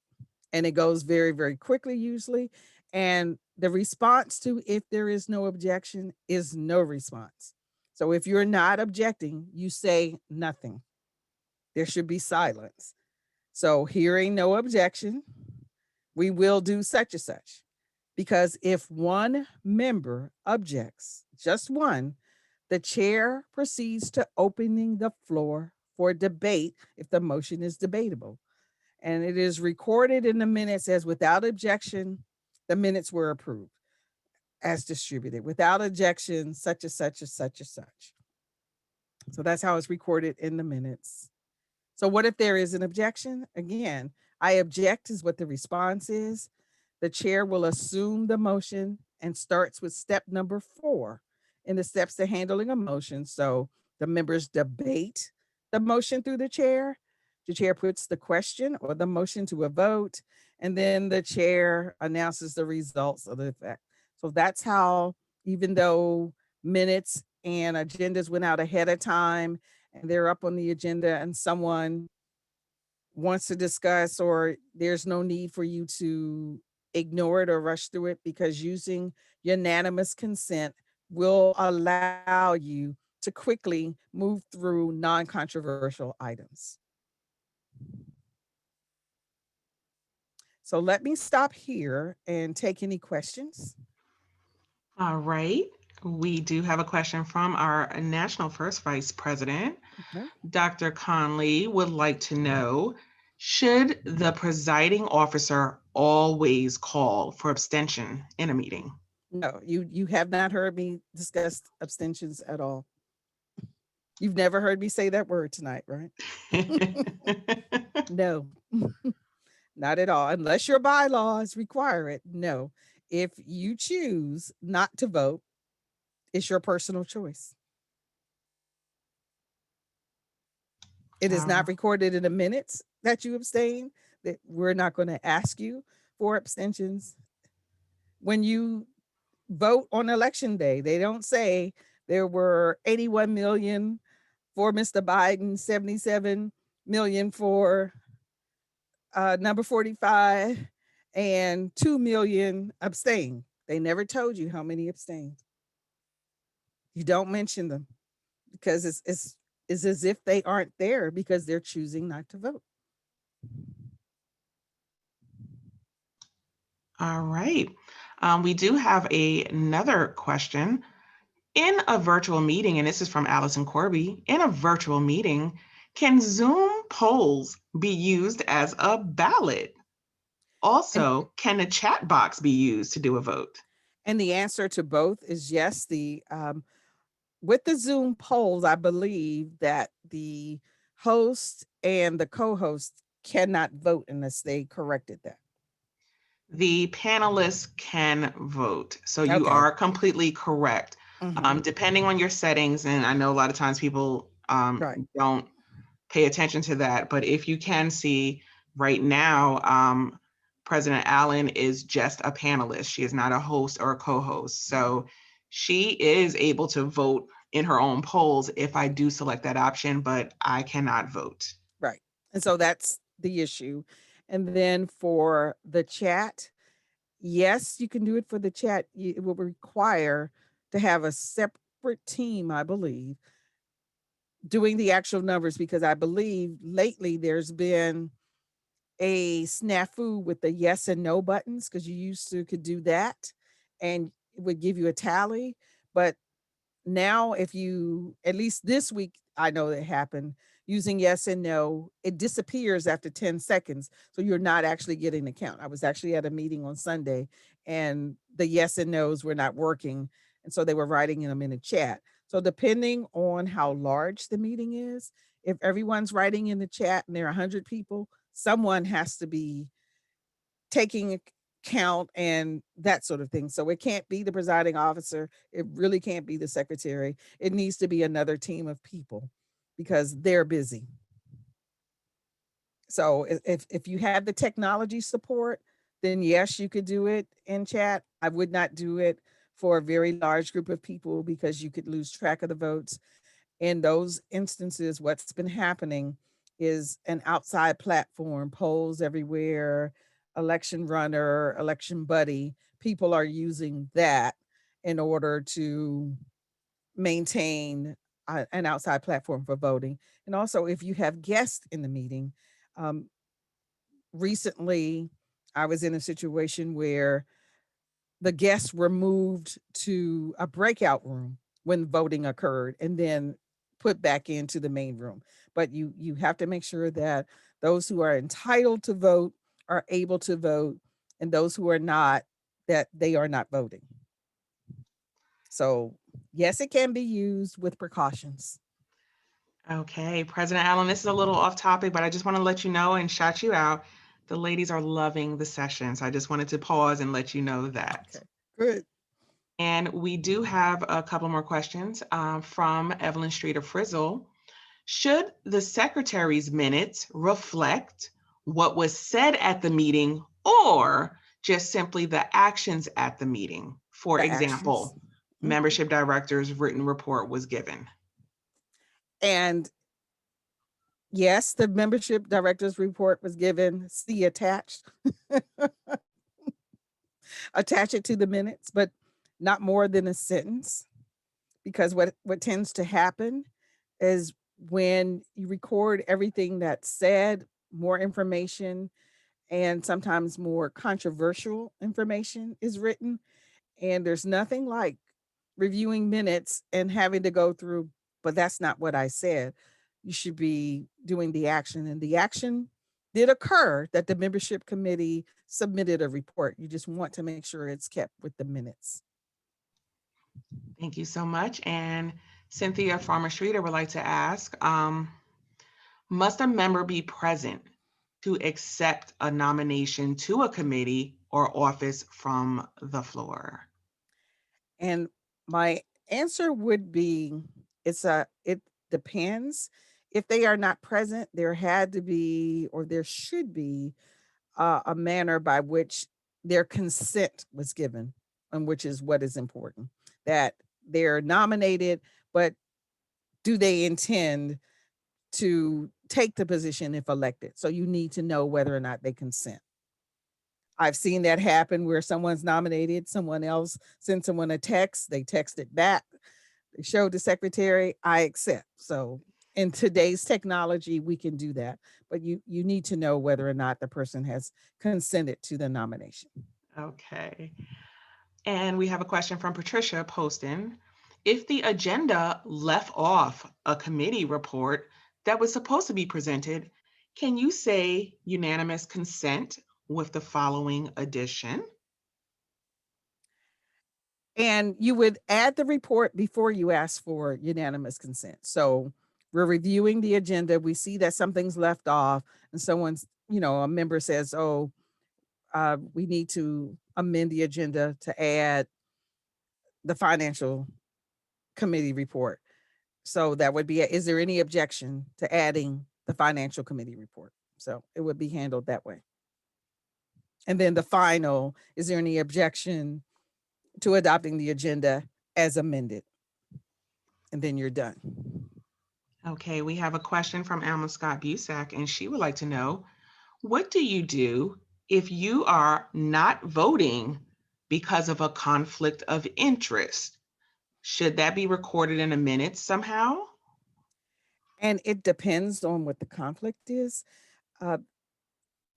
And it goes very, very quickly usually. And the response to if there is no objection is no response. So if you're not objecting, you say nothing. There should be silence. So hearing no objection, we will do such and such. Because if one member objects, just one, the chair proceeds to opening the floor for debate if the motion is debatable. And it is recorded in the minutes as without objection, the minutes were approved as distributed. Without objection, such and such and such and such. So that's how it's recorded in the minutes. So what if there is an objection? Again, I object is what the response is. The chair will assume the motion and starts with step number 4 in the steps to handling a motion. So the members debate the motion through the chair. The chair puts the question or the motion to a vote, and then the chair announces the results of the effect. So that's how, even though minutes and agendas went out ahead of time and they're up on the agenda and someone wants to discuss, or there's no need for you to ignore it or rush through it, because using unanimous consent will allow you to quickly move through non-controversial items. So let me stop here and take any questions. All right. We do have a question from our National First Vice President. Okay. Dr. Conley would like to know, should the presiding officer always call for abstention in a meeting? No, you have not heard me discuss abstentions at all. You've never heard me say that word tonight, right? No, not at all. Unless your bylaws require it. No. If you choose not to vote, it's your personal choice. It is not recorded in the minutes that you abstain, that we're not going to ask you for abstentions. When you vote on election day, they don't say there were 81 million for Mr. Biden, 77 million for number 45, and 2 million abstain. They never told you how many abstained. You don't mention them because it's as if they aren't there because they're choosing not to vote. All right. We do have another question. In a virtual meeting, and this is from Allison Corby, in a virtual meeting, can Zoom polls be used as a ballot? Also, can a chat box be used to do a vote? And the answer to both is yes. With the Zoom polls, I believe that the host and the co-host cannot vote unless they corrected that. The panelists can vote. So you Okay. are completely correct. Depending on your settings, and I know a lot of times people Right. don't pay attention to that, but if you can see right now, President Allen is just a panelist. She is not a host or a co-host. So she is able to vote in her own polls if I do select that option, but I cannot vote. Right. And so that's the issue. And then for the chat, yes, you can do it for the chat. It will require to have a separate team, I believe, doing the actual numbers, because I believe lately there's been a snafu with the yes and no buttons, because you used to could do that and it would give you a tally. But now, if you, at least this week, I know that happened, using yes and no, it disappears after 10 seconds. So you're not actually getting the count. I was actually at a meeting on Sunday and the yes and no's were not working. And so they were writing them in a chat. So depending on how large the meeting is, if everyone's writing in the chat and there are 100 people, someone has to be taking count and that sort of thing. So it can't be the presiding officer. It really can't be the secretary. It needs to be another team of people because they're busy. So if you have the technology support, then yes, you could do it in chat. I would not do it for a very large group of people because you could lose track of the votes. In those instances, what's been happening is an outside platform, polls everywhere, election runner, election buddy. People are using that in order to maintain an outside platform for voting. And also, if you have guests in the meeting, recently I was in a situation where the guests were moved to a breakout room when voting occurred and then put back into the main room. But you have to make sure that those who are entitled to vote are able to vote, and those who are not, that they are not voting. So yes, it can be used with precautions. Okay, President Allen, this is a little off topic, but I just want to let you know and shout you out. The ladies are loving the session. So I just wanted to pause and let you know that. Okay, good. And we do have a couple more questions from Evelyn Streeter Frizzle. Should the secretary's minutes reflect what was said at the meeting or just simply the actions at the meeting? For The actions. example, membership director's written report was given. And yes, the membership director's report was given, see attached. Attach it to the minutes, but not more than a sentence. Because what tends to happen is when you record everything that's said, more information and sometimes more controversial information is written. And there's nothing like reviewing minutes and having to go through, but that's not what I said. You should be doing the action. And the action did occur that the membership committee submitted a report. You just want to make sure it's kept with the minutes. Thank you so much. And Cynthia Farmer Streeter would like to ask, must a member be present to accept a nomination to a committee or office from the floor? And my answer would be it depends. If they are not present, there had to be or there should be a manner by which their consent was given, and which is what is important. That they're nominated, but do they intend to take the position if elected? So you need to know whether or not they consent. I've seen that happen where someone's nominated, someone else sent someone a text, they texted back, they showed the secretary, I accept. So in today's technology, we can do that, but you need to know whether or not the person has consented to the nomination. Okay. And we have a question from Patricia Poston. If the agenda left off a committee report that was supposed to be presented, can you say unanimous consent with the following addition? And you would add the report before you ask for unanimous consent. So we're reviewing the agenda. We see that something's left off and someone's, a member says, oh, we need to amend the agenda to add the financial committee report. So that would be, is there any objection to adding the financial committee report? So it would be handled that way. And then the final, is there any objection to adopting the agenda as amended? And then you're done. Okay, we have a question from Alma Scott Busack, and she would like to know, what do you do if you are not voting because of a conflict of interest? Should that be recorded in the minutes somehow? And it depends on what the conflict is.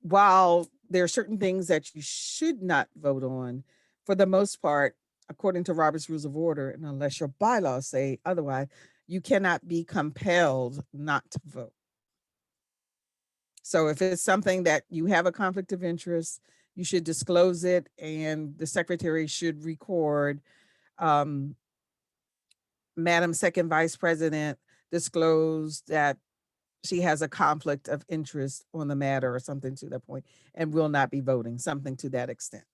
While there are certain things that you should not vote on, for the most part, according to Robert's Rules of Order, and unless your bylaws say otherwise, you cannot be compelled not to vote. So if it's something that you have a conflict of interest, you should disclose it, and the secretary should record, Madam Second Vice President disclosed that she has a conflict of interest on the matter or something to that point and will not be voting, something to that extent.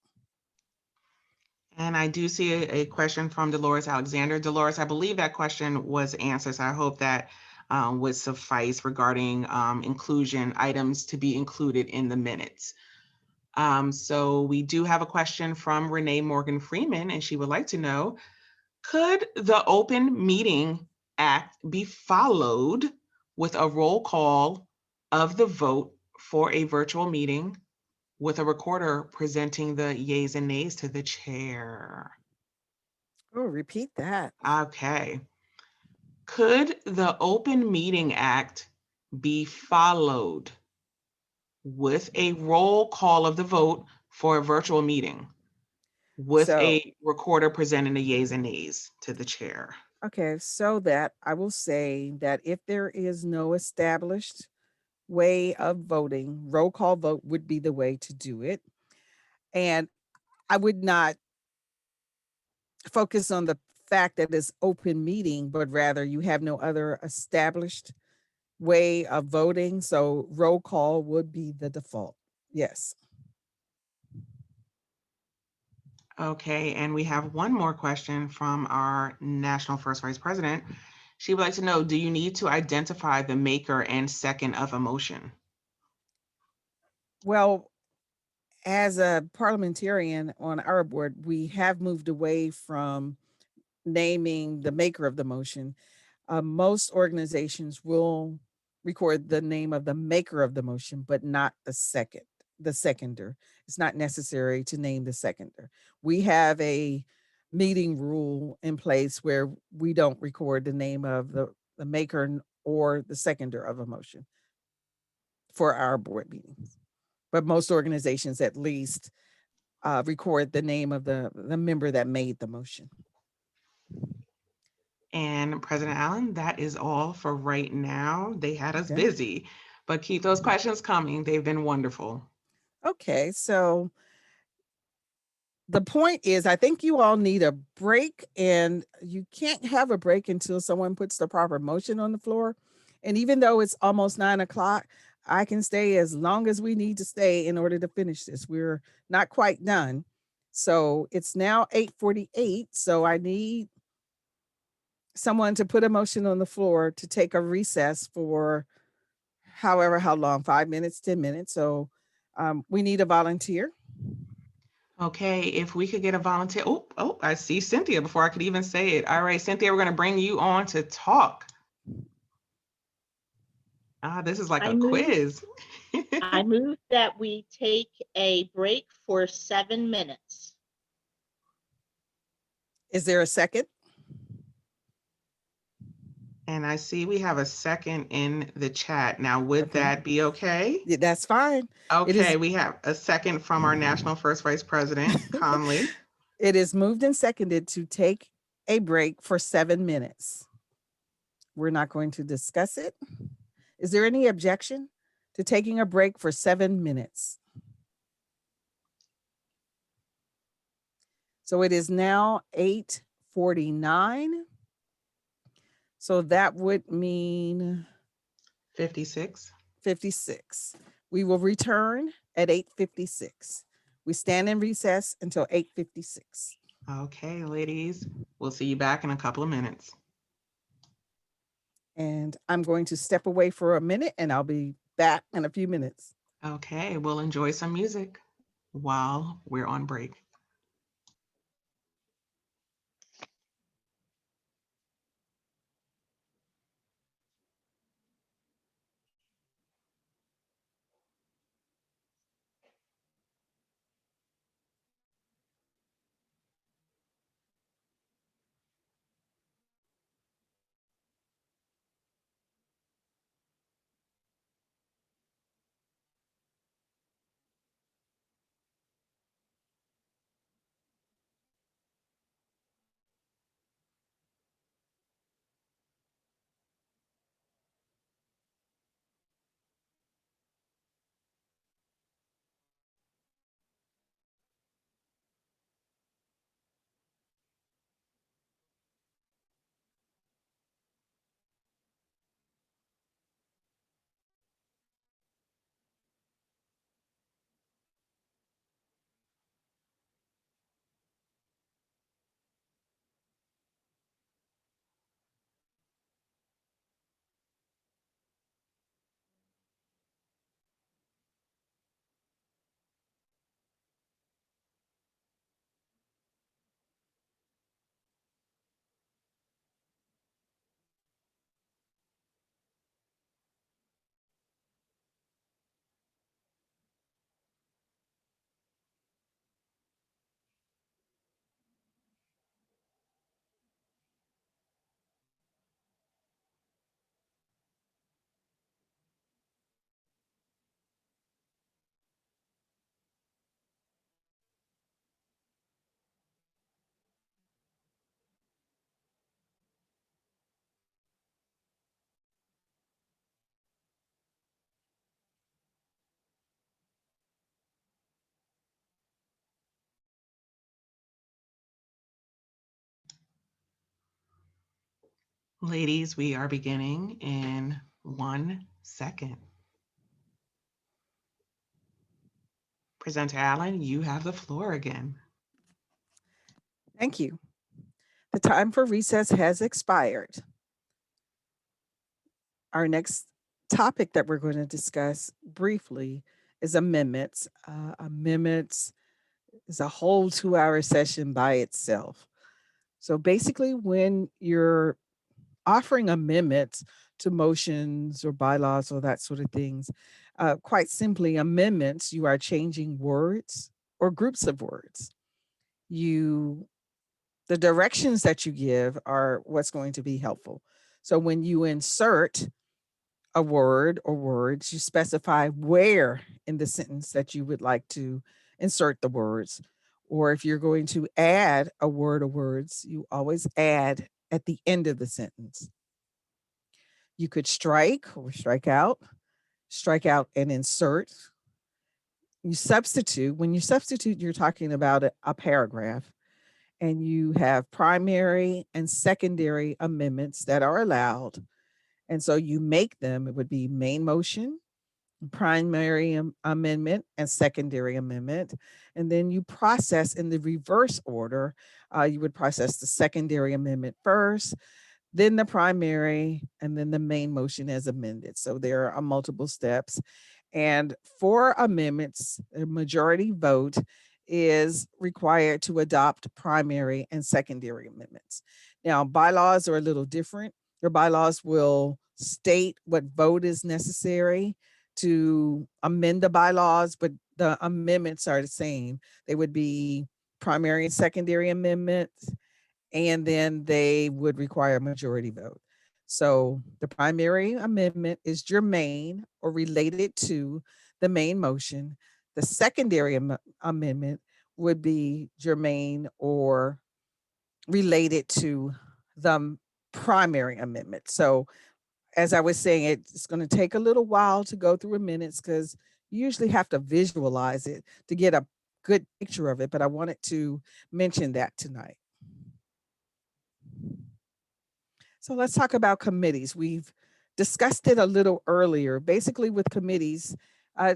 And I do see a question from Dolores Alexander. Dolores, I believe that question was answered. So I hope that would suffice regarding inclusion items to be included in the minutes. So we do have a question from Renee Morgan Freeman, and she would like to know, could the Open Meeting Act be followed with a roll call of the vote for a virtual meeting with a recorder presenting the yays and nays to the chair? Oh, repeat that. Okay. Could the Open Meeting Act be followed with a roll call of the vote for a virtual meeting, with So, a recorder presenting the yeas and nays to the chair. okay, so that I will say that if there is no established way of voting, roll call vote would be the way to do it. And I would not focus on the fact that it's open meeting, but rather you have no other established way of voting. So roll call would be the default. Yes. Okay, and we have one more question from our National First Vice President. She would like to know, do you need to identify the maker and second of a motion? Well, as a parliamentarian on our board, we have moved away from naming the maker of the motion. Most organizations will record the name of the maker of the motion, but not the seconder. It's not necessary to name the seconder. We have a meeting rule in place where we don't record the name of the maker or the seconder of a motion for our board meetings. But most organizations at least record the name of the member that made the motion. And President Allen, that is all for right now. They had us Okay. busy, but keep those questions coming. They've been wonderful. Okay, so the point is, I think you all need a break, and you can't have a break until someone puts the proper motion on the floor. And even though it's almost 9 o'clock, I can stay as long as we need to stay in order to finish this. We're not quite done. So it's now 8:48. So I need someone to put a motion on the floor to take a recess for however how long, 5 minutes, 10 minutes. So we need a volunteer. Okay, if we could get a volunteer. Oh, I see Cynthia before I could even say it. All right, Cynthia, we're going to bring you on to talk. This is like a quiz. I move that we take a break for 7 minutes. Is there a second? And I see we have a second in the chat. Now, would Okay. that be okay? Yeah, that's fine. Okay, we have a second from our National First Vice President, Conley. It is moved and seconded to take a break for 7 minutes. We're not going to discuss it. Is there any objection to taking a break for 7 minutes? So it is now 8:49. So that would mean 56. 56. We will return at 8:56. We stand in recess until 8:56. Okay, ladies, we'll see you back in a couple of minutes. And I'm going to step away for a minute and I'll be back in a few minutes. Okay, we'll enjoy some music while we're on break. Ladies, we are beginning in 1 second. Presenter Allen, you have the floor again. Thank you. The time for recess has expired. Our next topic that we're going to discuss briefly is amendments. Amendments is a whole 2-hour session by itself. So basically, when you're offering amendments to motions or bylaws or that sort of things, quite simply, amendments, you are changing words or groups of words. The directions that you give are what's going to be helpful. So when you insert a word or words, you specify where in the sentence that you would like to insert the words. Or if you're going to add a word or words, you always add at the end of the sentence. You could strike or strike out and insert. You substitute. When you substitute, you're talking about a paragraph, and you have primary and secondary amendments that are allowed. And so you make them, it would be main motion, primary amendment, and secondary amendment. And then you process in the reverse order. You would process the secondary amendment first, then the primary, and then the main motion as amended. So there are multiple steps. And for amendments, a majority vote is required to adopt primary and secondary amendments. Now, bylaws are a little different. Your bylaws will state what vote is necessary to amend the bylaws, but the amendments are the same. They would be primary and secondary amendments, and then they would require a majority vote. So the primary amendment is germane or related to the main motion. The secondary amendment would be germane or related to the primary amendment. So as I was saying, it's going to take a little while to go through amendments because you usually have to visualize it to get a good picture of it, but I wanted to mention that tonight. So let's talk about committees. We've discussed it a little earlier. Basically, with committees,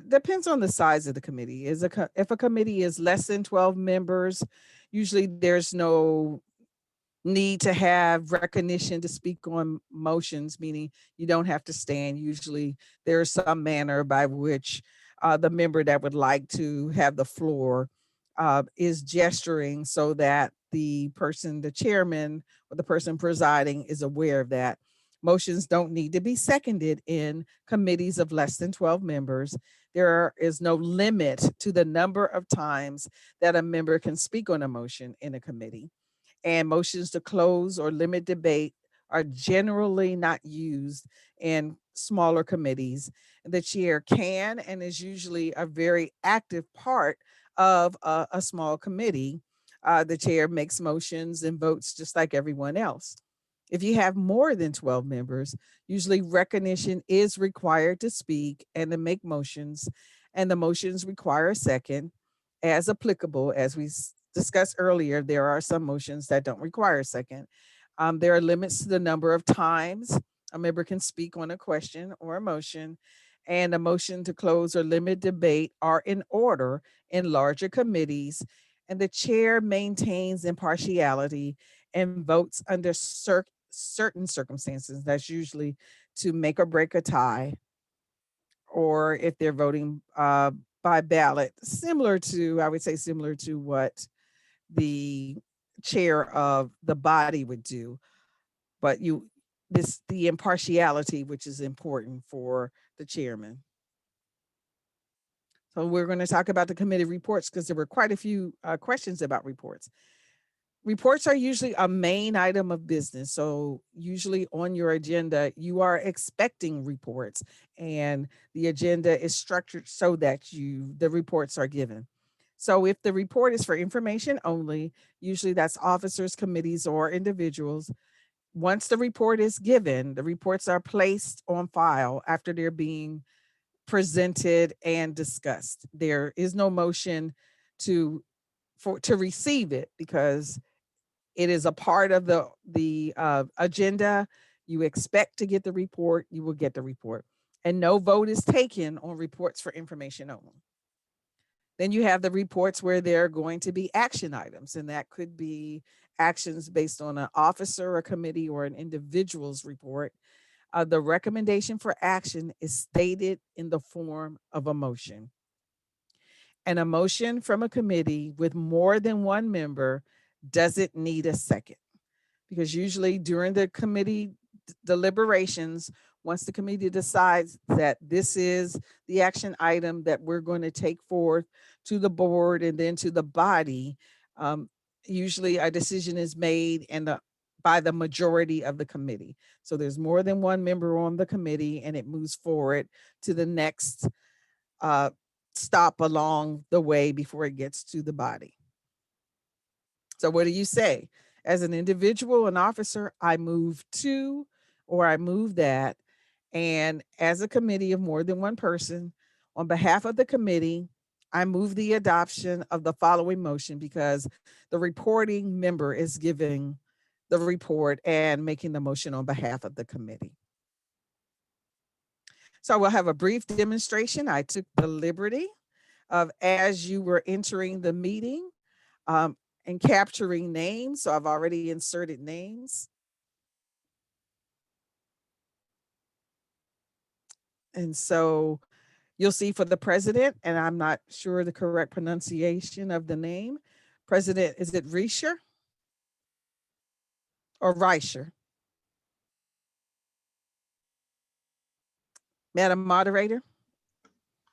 depends on the size of the committee. If a committee is less than 12 members, usually there's no need to have recognition to speak on motions, meaning you don't have to stand. Usually there's some manner by which the member that would like to have the floor is gesturing so that the chairman or the person presiding is aware of that. Motions don't need to be seconded in committees of less than 12 members. There is no limit to the number of times that a member can speak on a motion in a committee, and motions to close or limit debate are generally not used in smaller committees. The chair can and is usually a very active part of a small committee. The chair makes motions and votes just like everyone else. If you have more than 12 members, usually recognition is required to speak and to make motions, and the motions require a second as applicable. As we discussed earlier, there are some motions that don't require a second. There are limits to the number of times a member can speak on a question or a motion, and a motion to close or limit debate are in order in larger committees, and the chair maintains impartiality and votes under certain circumstances. That's usually to make or break a tie, or if they're voting by ballot, I would say similar to what the chair of the body would do. But the impartiality, which is important for the chairman. So we're going to talk about the committee reports because there were quite a few questions about reports. Reports are usually a main item of business. So usually on your agenda, you are expecting reports, and the agenda is structured so that the reports are given. So if the report is for information only, usually that's officers, committees, or individuals. Once the report is given, the reports are placed on file after they're being presented and discussed. There is no motion to receive it because it is a part of the agenda. You expect to get the report, you will get the report. And no vote is taken on reports for information only. Then you have the reports where there are going to be action items, and that could be actions based on an officer, a committee, or an individual's report. The recommendation for action is stated in the form of a motion. And a motion from a committee with more than one member doesn't need a second, because usually during the committee deliberations, once the committee decides that this is the action item that we're going to take forth to the board and then to the body, usually a decision is made by the majority of the committee. So there's more than one member on the committee, and it moves forward to the next stop along the way before it gets to the body. So what do you say? As an individual, an officer, I move to, or I move that. And as a committee of more than one person, on behalf of the committee, I move the adoption of the following motion, because the reporting member is giving the report and making the motion on behalf of the committee. So we'll have a brief demonstration. I took the liberty of, as you were entering the meeting, and capturing names. So I've already inserted names. And so you'll see for the president, and I'm not sure the correct pronunciation of the name. President, is it Rischer or Reicher? Madam Moderator?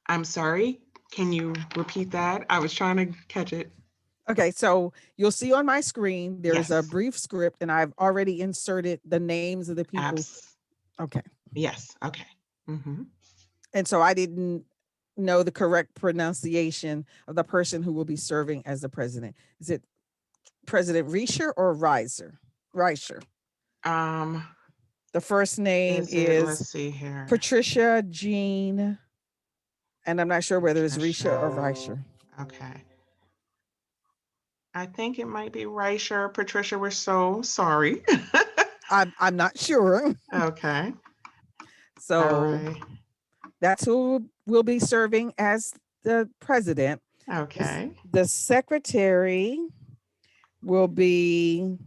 I'm sorry. Can you repeat that? I was trying to catch it. Okay, so you'll see on my screen, there's a Yes. brief script, and I've already inserted the names of the people. Okay. Yes. Okay. Mm-hmm. And so I didn't know the correct pronunciation of the person who will be serving as the president. Is it President Rischer or Reiser? Reicher. The first name let's is see here. Patricia Jean, and I'm not sure whether it's Rischer or Reicher. Okay. I think it might be Reicher. Patricia, we're so sorry. I'm not sure. Okay. So that's who will be serving as the president. Okay. The secretary will be,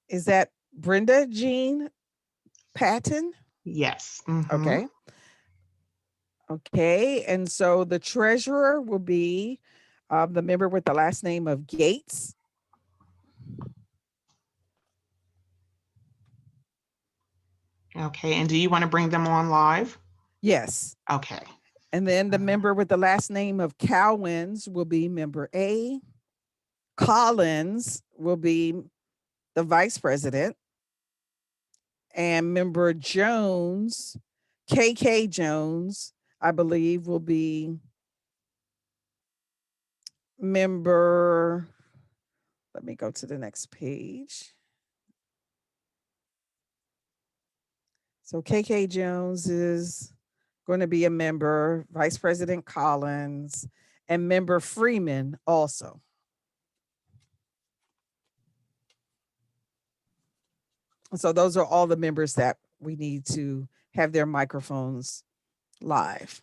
is that Brenda Jean Patton? Yes. Mm-hmm. Okay. Okay. And so the treasurer will be the member with the last name of Gates. Okay. And do you want to bring them on live? Yes. Okay. And then the member with the last name of Cowens will be member A. Collins will be the vice president. And member Jones, KK Jones, I believe, will be member, let me go to the next page. So KK Jones is going to be a member, Vice President Collins, and member Freeman also. So those are all the members that we need to have their microphones live.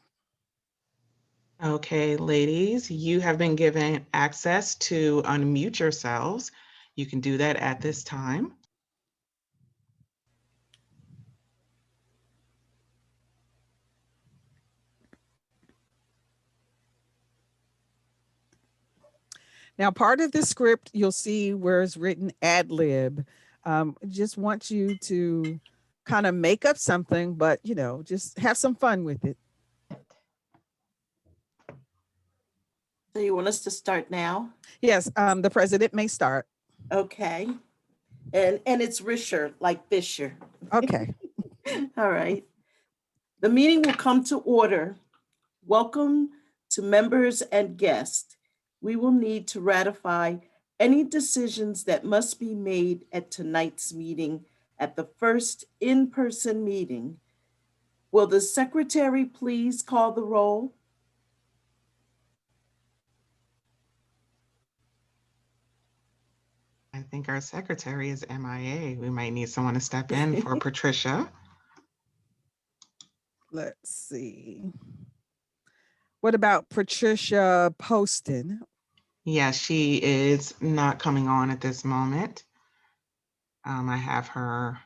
Okay, ladies, you have been given access to unmute yourselves. You can do that at this time. Now, part of the script, you'll see where it's written ad lib. Just want you to kind of make up something, but, you know, just have some fun with it. So you want us to start now? Yes, the president may start. Okay. And it's Rischer, like Fisher. Okay. All right. The meeting will come to order. Welcome to members and guests. We will need to ratify any decisions that must be made at tonight's meeting at the first in-person meeting. Will the secretary please call the roll? I think think our secretary is MIA. We might need someone to step in for Patricia. Let's see. What about Patricia Poston? Yeah, she is not coming on at this moment. I have her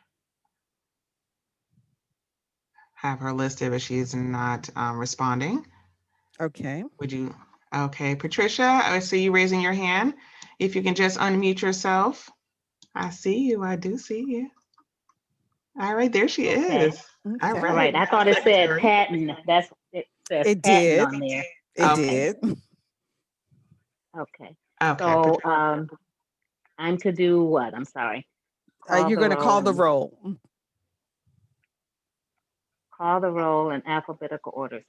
listed, but she is not responding. Okay. Would you? Okay, Patricia, I see you raising your hand. If you can just unmute yourself. I see you. I do see you. All right, there she Okay. is. Okay. All All right. right, I thought it said Secretary. Patton. It says It Patton did. on there. It Okay. did. Okay. Okay. So Patricia. I'm to do what? I'm sorry. Call You're the going to call the roll. roll. Call the roll in alphabetical order.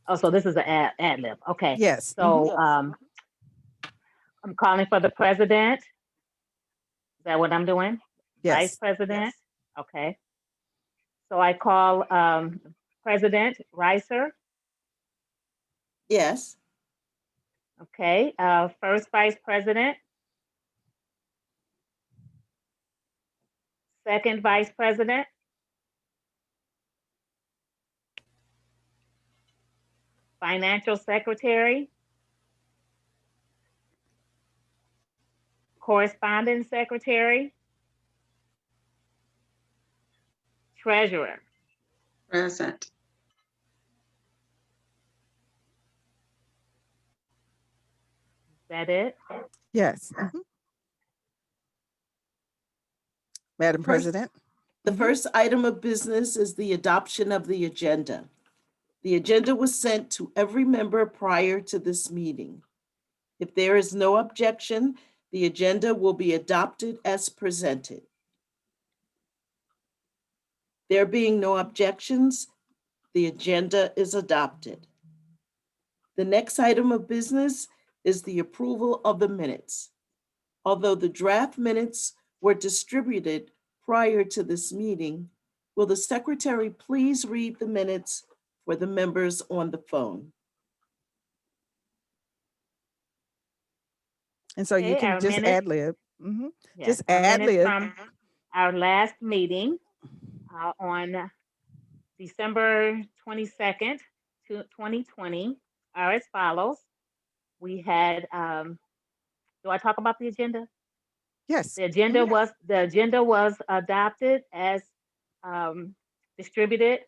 Oh, so this is an ad lib. Okay. Yes. So I'm calling for the president. Is that what I'm doing? Vice Yes. president? Okay. So I call President Reiser. Yes. Okay. First vice president. Second vice president. Financial secretary. Correspondence secretary. Treasurer. Present. Is that it? Yes. Madam First- President. The Mhm. first item of business is the adoption of the agenda. The agenda was sent to every member prior to this meeting. If there is no objection, the agenda will be adopted as presented. There being no objections, the agenda is adopted. The next item of business is the approval of the minutes. Although the draft minutes were distributed prior to this meeting, will the secretary please read the minutes for the members on the phone? And so you Okay, can our just minutes. ad lib. Mhm. Yes, Just our ad minutes lib. from our last meeting on December 22nd, 2020 are as follows. We had, do I talk about the agenda? Yes. The agenda was adopted as distributed.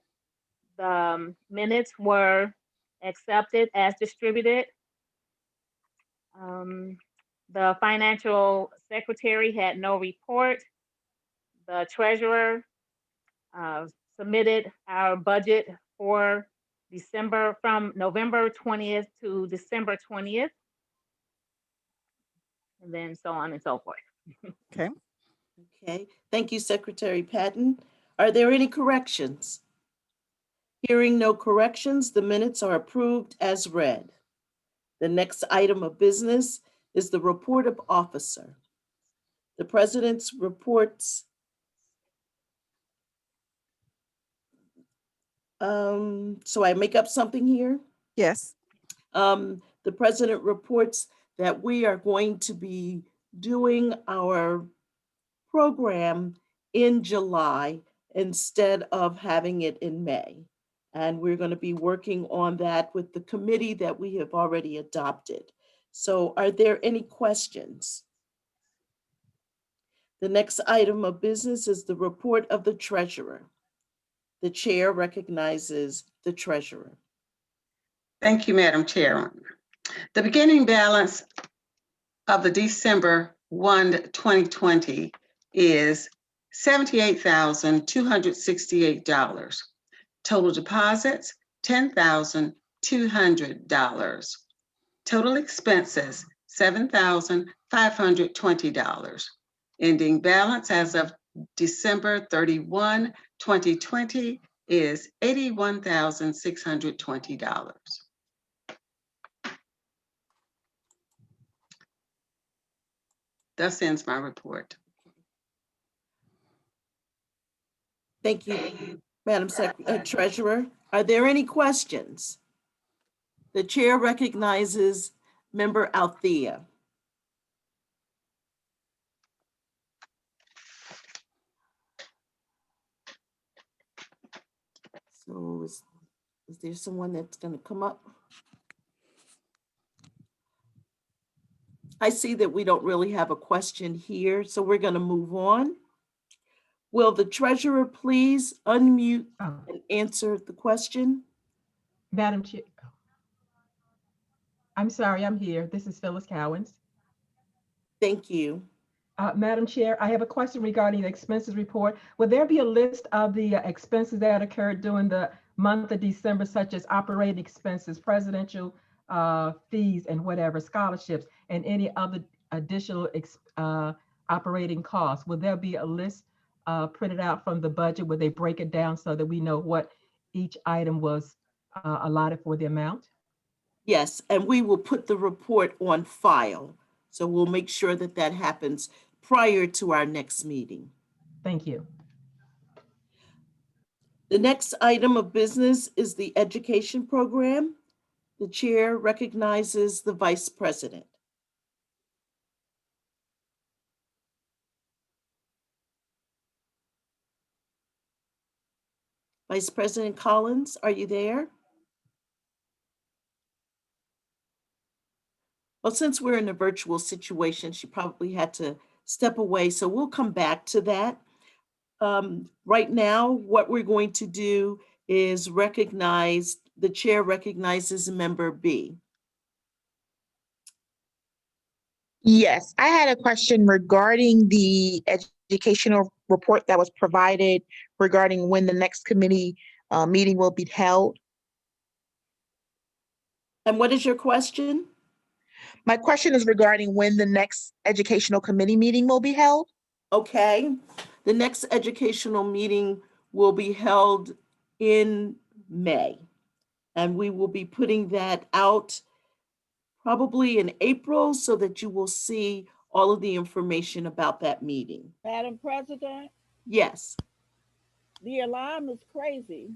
The minutes were accepted as distributed. The financial secretary had no report. The treasurer submitted our budget for December, from November 20th to December 20th, and then so on and so forth. Okay. Okay, thank you, Secretary Patton. Are there any corrections? Hearing no corrections, the minutes are approved as read. The next item of business is the report of officer. The president's reports. So I make up something here? Yes. The president reports that we are going to be doing our program in July instead of having it in May. And we're going to be working on that with the committee that we have already adopted. So are there any questions? The next item of business is the report of the treasurer. The chair recognizes the treasurer. Thank you, Madam Chair. The beginning balance of the December 1, 2020 is $78,268. Total deposits, $10,200. Total expenses, $7,520. Ending balance as of December 31, 2020 is $81,620. Thus ends my report. Thank you, Madam Treasurer. Are there any questions? The chair recognizes Member Althea. So is there someone that's going to come up? I see that we don't really have a question here, so we're going to move on. Will the treasurer please unmute Oh, and answer the question? Madam Chair, I'm sorry, I'm here. This is Phyllis Cowens. Thank you. Madam Chair, I have a question regarding the expenses report. Will there be a list of the expenses that occurred during the month of December, such as operating expenses, presidential fees, and whatever, scholarships, and any other additional operating costs? Will there be a list printed out from the budget? Will they break it down so that we know what each item was allotted for the amount? Yes, and we will put the report on file. So we'll make sure that that happens prior to our next meeting. Thank you. The next item of business is the education program. The chair recognizes the vice president. Vice President Collins, are you there? Well, since we're in a virtual situation, she probably had to step away, so we'll come back to that. Right now, what we're going to do is the chair recognizes member B. Yes, I had a question regarding the educational report that was provided regarding when the next committee meeting will be held. And what is your question? My question is regarding when the next educational committee meeting will be held. Okay, the next educational meeting will be held in May. And we will be putting that out probably in April so that you will see all of the information about that meeting. Madam President, Yes. the alarm is crazy.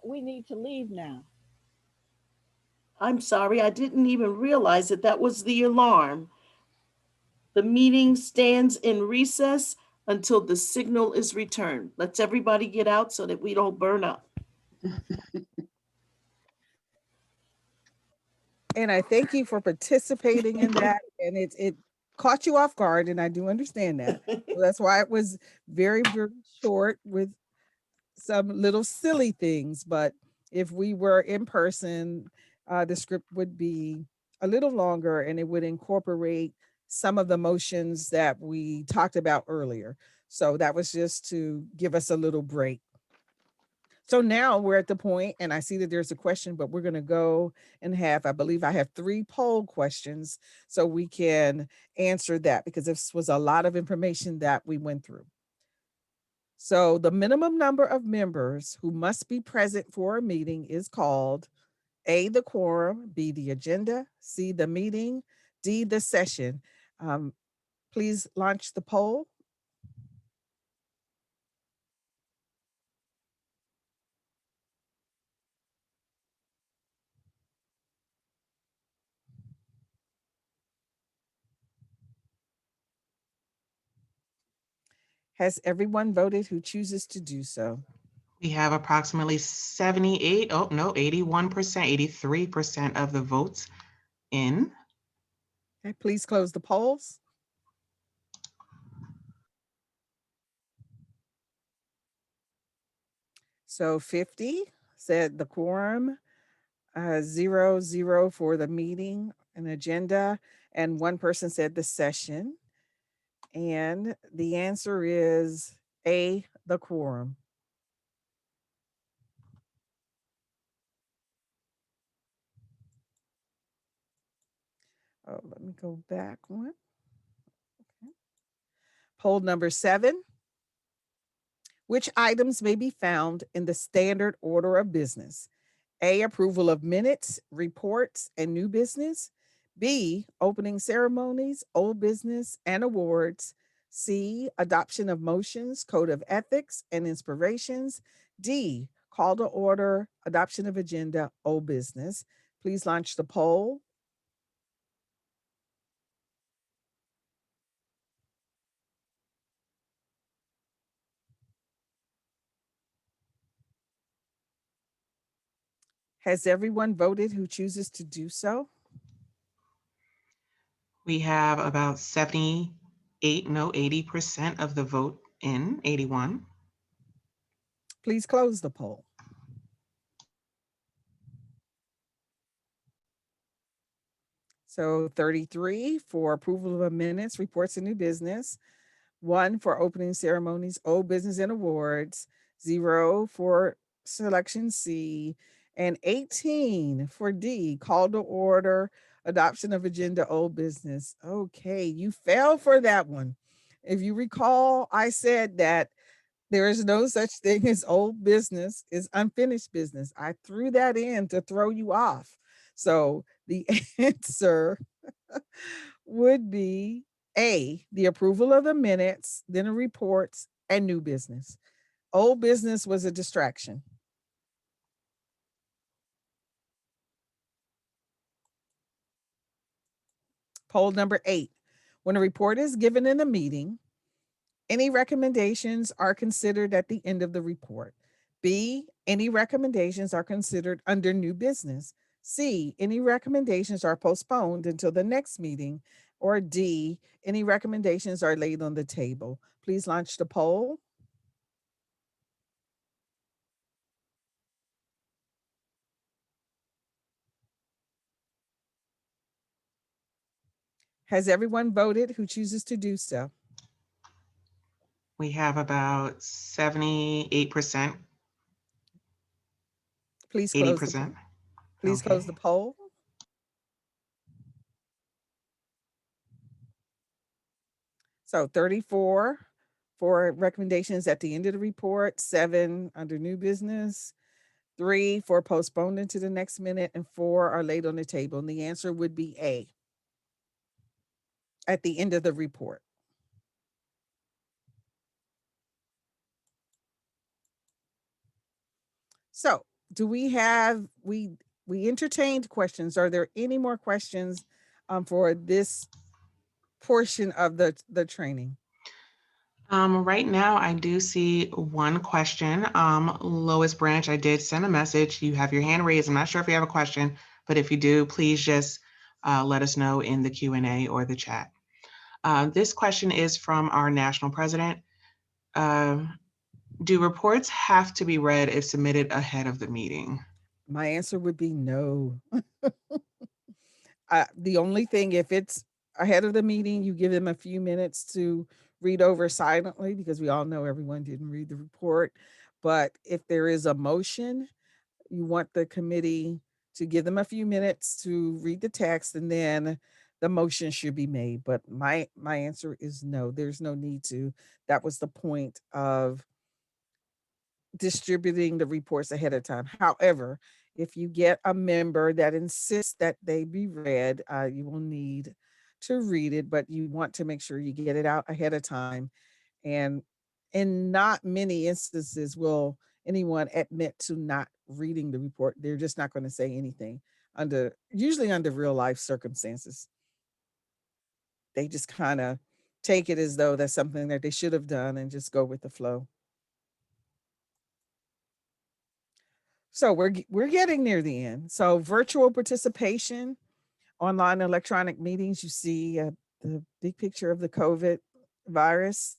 We need to leave now. I'm sorry, I didn't even realize that that was the alarm. The meeting stands in recess until the signal is returned. Let's everybody get out so that we don't burn up. And I thank you for participating in that. And it caught you off guard, and I do understand that. So that's why it was very, very short with some little silly things. But if we were in person, the script would be a little longer and it would incorporate some of the motions that we talked about earlier. So that was just to give us a little break. So now we're at the point, and I see that there's a question, but we're going to go and I believe I have 3 poll questions so we can answer that, because this was a lot of information that we went through. So the minimum number of members who must be present for a meeting is called A, the quorum, B, the agenda, C, the meeting, D, the session. Please launch the poll. Has everyone voted who chooses to do so? We have approximately 78, oh no, 81%, 83% of the votes in. Okay, please close the polls. So 50 said the quorum, 0 for the meeting and agenda, and 1 person said the session. And the answer is A, the quorum. Oh, let me go back one. Okay. Poll number 7. Which items may be found in the standard order of business? A, approval of minutes, reports, and new business. B, opening ceremonies, old business, and awards. C, adoption of motions, code of ethics, and inspirations. D, call to order, adoption of agenda, old business. Please launch the poll. Has everyone voted who chooses to do so? We have about 78, no, 80% of the vote in, 81. Please close the poll. So 33 for approval of minutes, reports, and new business. 1 for opening ceremonies, old business and awards. 0 for selection C, and 18 for D, call to order, adoption of agenda, old business. Okay, you fell for that one. If you recall, I said that there is no such thing as old business, is unfinished business. I threw that in to throw you off. So the answer would be A, the approval of the minutes, then the reports, and new business. Old business was a distraction. Poll number 8. When a report is given in a meeting, any recommendations are considered at the end of the report. B, any recommendations are considered under new business. C, any recommendations are postponed until the next meeting. Or D, any recommendations are laid on the table. Please launch the poll. Has everyone voted who chooses to do so? We have about 78%, Please close the 80%. poll. Please close the poll. So 34 for recommendations at the end of the report, 7 under new business, 3 for postponed into the next minute, and 4 are laid on the table. And the answer would be A, at the end of the report. So do we have, we entertained questions. Are there any more questions for this portion of the training? Right now, I do see one question. Lois Branch, I did send a message. You have your hand raised. I'm not sure if you have a question, but if you do, please just let us know in the Q&A or the chat. This question is from our national president. Do reports have to be read if submitted ahead of the meeting? My answer would be no. The only thing, if it's ahead of the meeting, you give them a few minutes to read over silently, because we all know everyone didn't read the report. But if there is a motion, you want the committee to give them a few minutes to read the text, and then the motion should be made. But my answer is no, there's no need to. That was the point of distributing the reports ahead of time. However, if you get a member that insists that they be read, you will need to read it, but you want to make sure you get it out ahead of time. And in not many instances will anyone admit to not reading the report. They're just not going to say anything usually under real life circumstances. They just kind of take it as though that's something that they should have done and just go with the flow. So we're getting near the end. So virtual participation, online electronic meetings, you see the big picture of the COVID virus.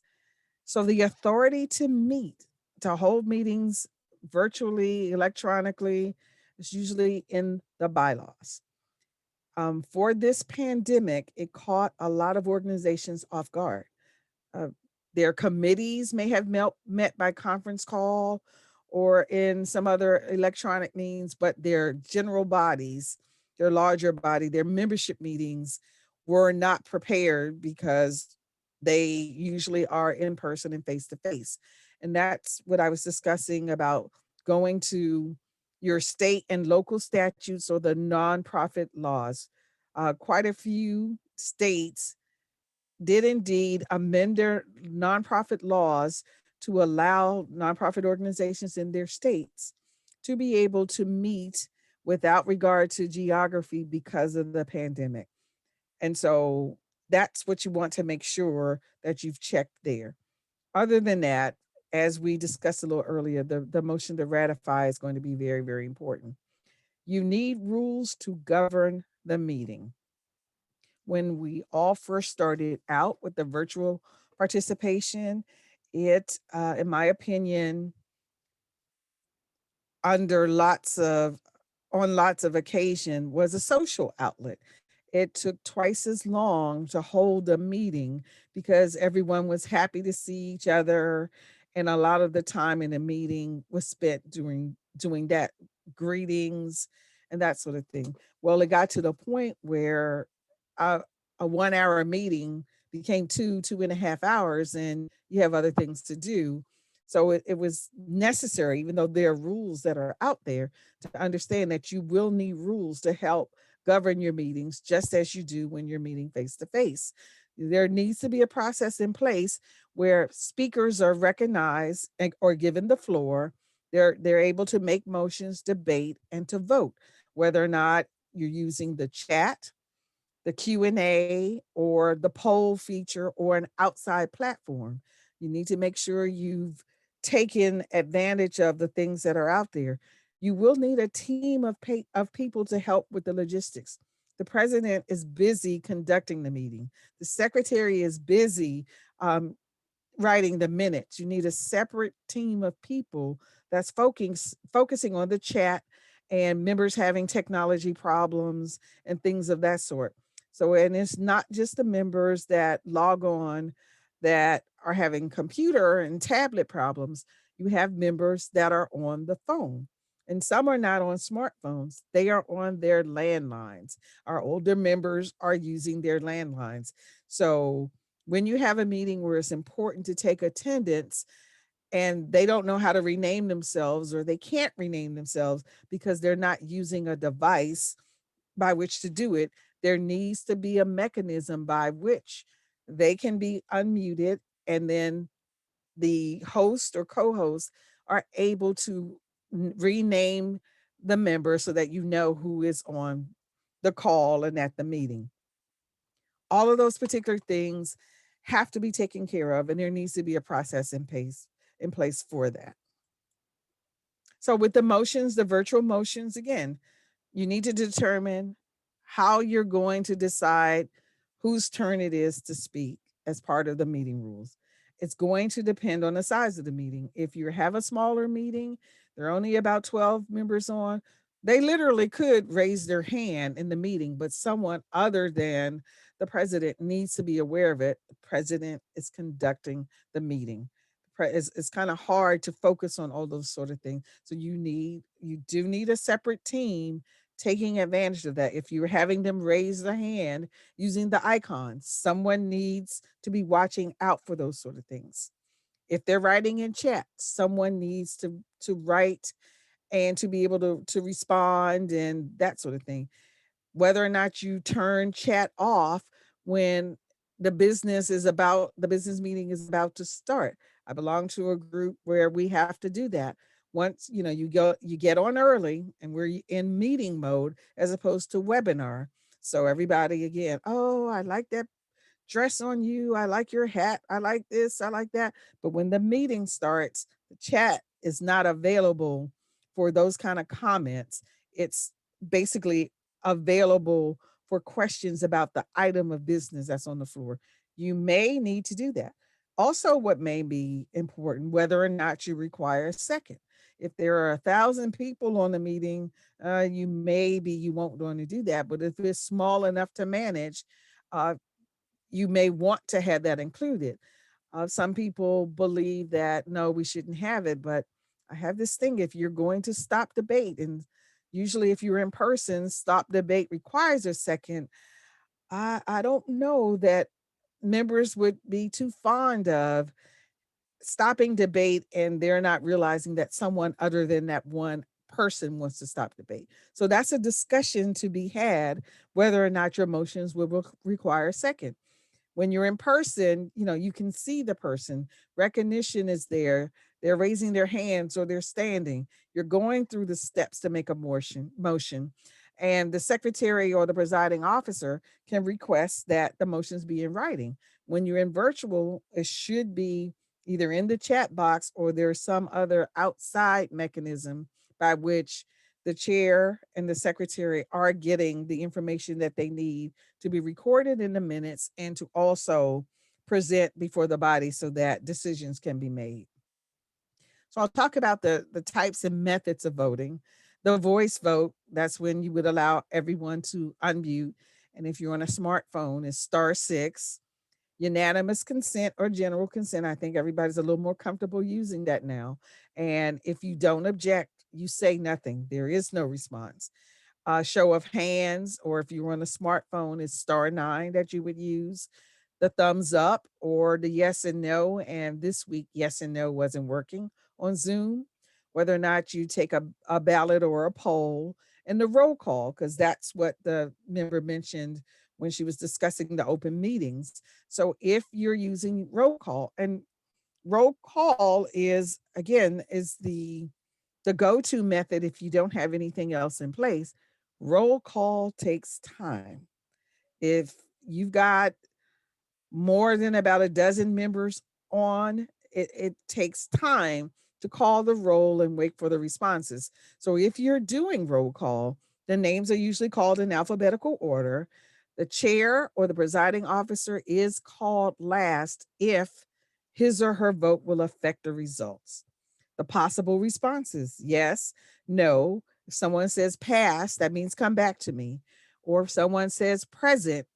So the authority to meet, to hold meetings virtually, electronically, is usually in the bylaws. For this pandemic, it caught a lot of organizations off guard. Their committees may have met by conference call or in some other electronic means, but their general bodies, their larger body, their membership meetings were not prepared, because they usually are in person and face to face. And that's what I was discussing about going to your state and local statutes or the nonprofit laws. Quite a few states did indeed amend their nonprofit laws to allow nonprofit organizations in their states to be able to meet without regard to geography because of the pandemic. And so that's what you want to make sure that you've checked there. Other than that, as we discussed a little earlier, the motion to ratify is going to be very, very important. You need rules to govern the meeting. When we all first started out with the virtual participation, it, in my opinion, under on lots of occasion was a social outlet. It took twice as long to hold a meeting because everyone was happy to see each other. And a lot of the time in a meeting was spent doing that, greetings and that sort of thing. Well, it got to the point where a, a 1 hour meeting became 2.5 hours, and you have other things to do. So it was necessary, even though there are rules that are out there, to understand that you will need rules to help govern your meetings, just as you do when you're meeting face to face. There needs to be a process in place where speakers are recognized or given the floor. They're able to make motions, debate, and to vote, whether or not you're using the chat, the Q&A, or the poll feature, or an outside platform. You need to make sure you've taken advantage of the things that are out there. You will need a team of people to help with the logistics. The president is busy conducting the meeting. The secretary is busy writing the minutes. You need a separate team of people that's focusing on the chat and members having technology problems and things of that sort. So, and it's not just the members that log on that are having computer and tablet problems. You have members that are on the phone. And some are not on smartphones, they are on their landlines. Our older members are using their landlines. So when you have a meeting where it's important to take attendance and they don't know how to rename themselves, or they can't rename themselves because they're not using a device by which to do it, there needs to be a mechanism by which they can be unmuted, and then the host or co-host are able to rename the member so that you know who is on the call and at the meeting. All of those particular things have to be taken care of, and there needs to be a process in place for that. So with the motions, the virtual motions, again, you need to determine how you're going to decide whose turn it is to speak as part of the meeting rules. It's going to depend on the size of the meeting. If you have a smaller meeting, there are only about 12 members on, they literally could raise their hand in the meeting, but someone other than the president needs to be aware of it. The president is conducting the meeting. It's kind of hard to focus on all those sort of things. So you do need a separate team taking advantage of that. If you're having them raise the hand using the icons, someone needs to be watching out for those sort of things. If they're writing in chat, someone needs to write and to be able to respond and that sort of thing. Whether or not you turn chat off when the business meeting is about to start. I belong to a group where we have to do that. Once you get on early, and we're in meeting mode as opposed to webinar. So everybody, again, oh, I like that dress on you, I like your hat, I like this, I like that. But when the meeting starts, the chat is not available for those kind of comments. It's basically available for questions about the item of business that's on the floor. You may need to do that. Also, what may be important, whether or not you require a second. If there are 1,000 people on the meeting, you won't want to do that. But if it's small enough to manage, you may want to have that included. Some people believe that no, we shouldn't have it, but I have this thing: if you're going to stop debate, and usually if you're in person, stop debate requires a second. I don't know that members would be too fond of stopping debate and they're not realizing that someone other than that one person wants to stop debate. So that's a discussion to be had, whether or not your motions will require a second. When you're in person, you can see the person. Recognition is there. They're raising their hands or they're standing. You're going through the steps to make a motion. And the secretary or the presiding officer can request that the motions be in writing. When you're in virtual, it should be either in the chat box or there's some other outside mechanism by which the chair and the secretary are getting the information that they need to be recorded in the minutes and to also present before the body so that decisions can be made. So I'll talk about the types and methods of voting. The voice vote, that's when you would allow everyone to unmute. And if you're on a smartphone, it's *6. Unanimous consent or general consent. I think everybody's a little more comfortable using that now. And if you don't object, you say nothing. There is no response. Show of hands, or if you're on a smartphone, it's *9 that you would use. The thumbs up or the yes and no. And this week, yes and no wasn't working on Zoom. Whether or not you take a ballot or a poll, and the roll call, because that's what the member mentioned when she was discussing the open meetings. So if you're using roll call, and roll call is, again, is the go-to method if you don't have anything else in place. Roll call takes time. If you've got more than about a dozen members on, it takes time to call the roll and wait for the responses. So if you're doing roll call, the names are usually called in alphabetical order. The chair or the presiding officer is called last if his or her vote will affect the results. The possible responses: yes, no. If someone says pass, that means come back to me. Or if someone says present,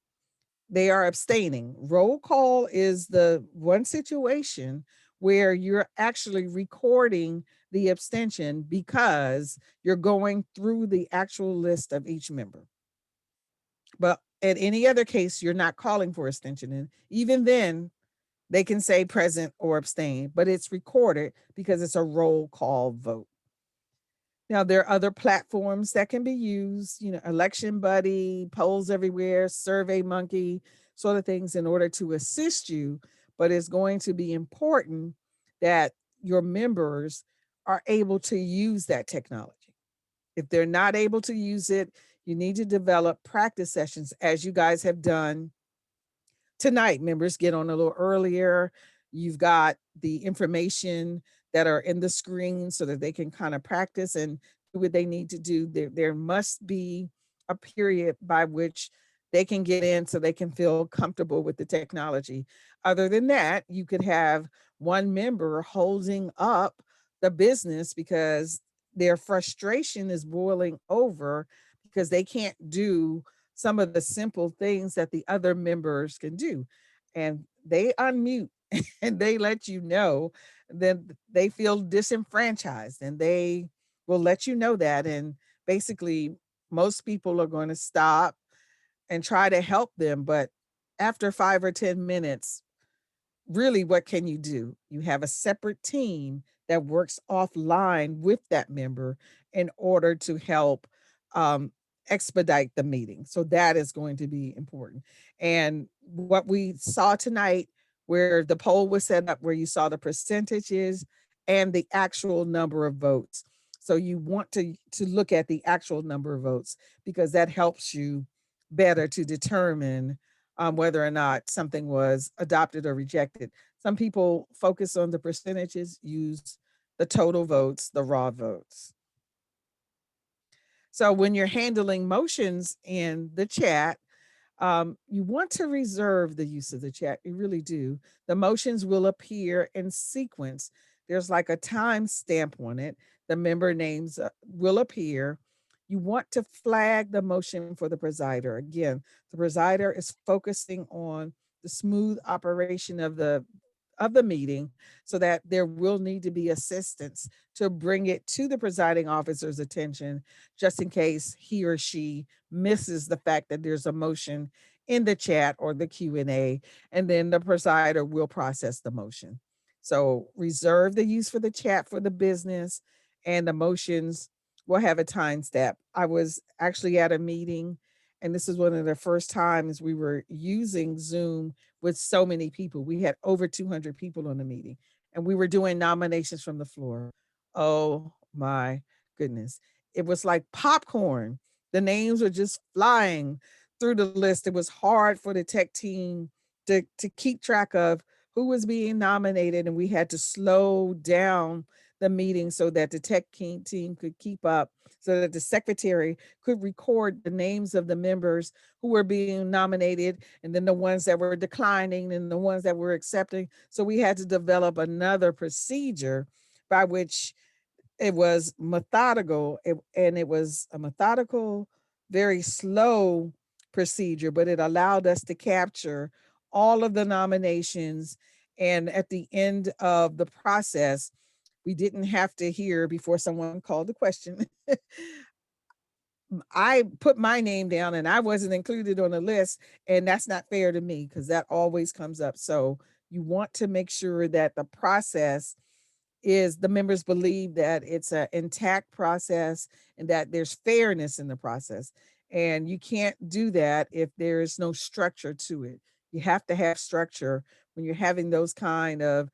they are abstaining. Roll call is the one situation where you're actually recording the abstention because you're going through the actual list of each member. But in any other case, you're not calling for abstention. And even then, they can say present or abstain, but it's recorded because it's a roll call vote. Now, there are other platforms that can be used, Election Buddy, Polls Everywhere, Survey Monkey, sort of things in order to assist you. But it's going to be important that your members are able to use that technology. If they're not able to use it, you need to develop practice sessions, as you guys have done tonight. Members get on a little earlier. You've got the information that are in the screen so that they can kind of practice and do what they need to do. There must be a period by which they can get in so they can feel comfortable with the technology. Other than that, you could have one member holding up the business because their frustration is boiling over because they can't do some of the simple things that the other members can do. And they unmute and they let you know that they feel disenfranchised, and they will let you know that. And basically, most people are going to stop and try to help them. But after 5 or 10 minutes, really, what can you do? You have a separate team that works offline with that member in order to help expedite the meeting. So that is going to be important. And what we saw tonight, where the poll was set up, where you saw the percentages and the actual number of votes. So you want to look at the actual number of votes because that helps you better to determine whether or not something was adopted or rejected. Some people focus on the percentages, use the total votes, the raw votes. So when you're handling motions in the chat, you want to reserve the use of the chat. You really do. The motions will appear in sequence. There's like a time stamp on it. The member names will appear. You want to flag the motion for the presider. Again, the presider is focusing on the smooth operation of the meeting, so that there will need to be assistance to bring it to the presiding officer's attention, just in case he or she misses the fact that there's a motion in the chat or the Q&A, and then the presider will process the motion. So reserve the use for the chat for the business, and the motions will have a time stamp. I was actually at a meeting, and this is one of the first times we were using Zoom with so many people. We had over 200 people on the meeting, and we were doing nominations from the floor. Oh my goodness. It was like popcorn. The names were just flying through the list. It was hard for the tech team to keep track of who was being nominated, and we had to slow down the meeting so that the tech team could keep up, so that the secretary could record the names of the members who were being nominated, and then the ones that were declining and the ones that were accepting. So we had to develop another procedure by which it was methodical, and it was a methodical, very slow procedure, but it allowed us to capture all of the nominations. And at the end of the process, we didn't have to hear before someone called the question. I put my name down and I wasn't included on the list, and that's not fair to me because that always comes up. So you want to make sure that the process is, the members believe that it's an intact process and that there's fairness in the process. And you can't do that if there is no structure to it. You have to have structure when you're having those kind of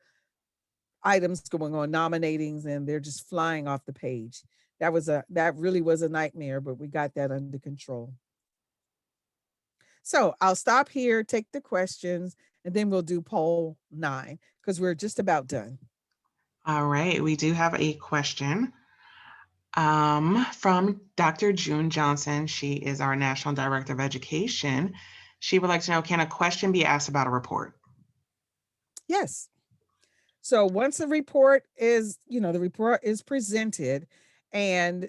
items going on, nominatings, and they're just flying off the page. That really was a nightmare, but we got that under control. So I'll stop here, take the questions, and then we'll do poll 9 because we're just about done. All right, we do have a question from Dr. June Johnson. She is our National Director of Education. She would like to know, can a question be asked about a report? Yes. So once the report is, the report is presented, and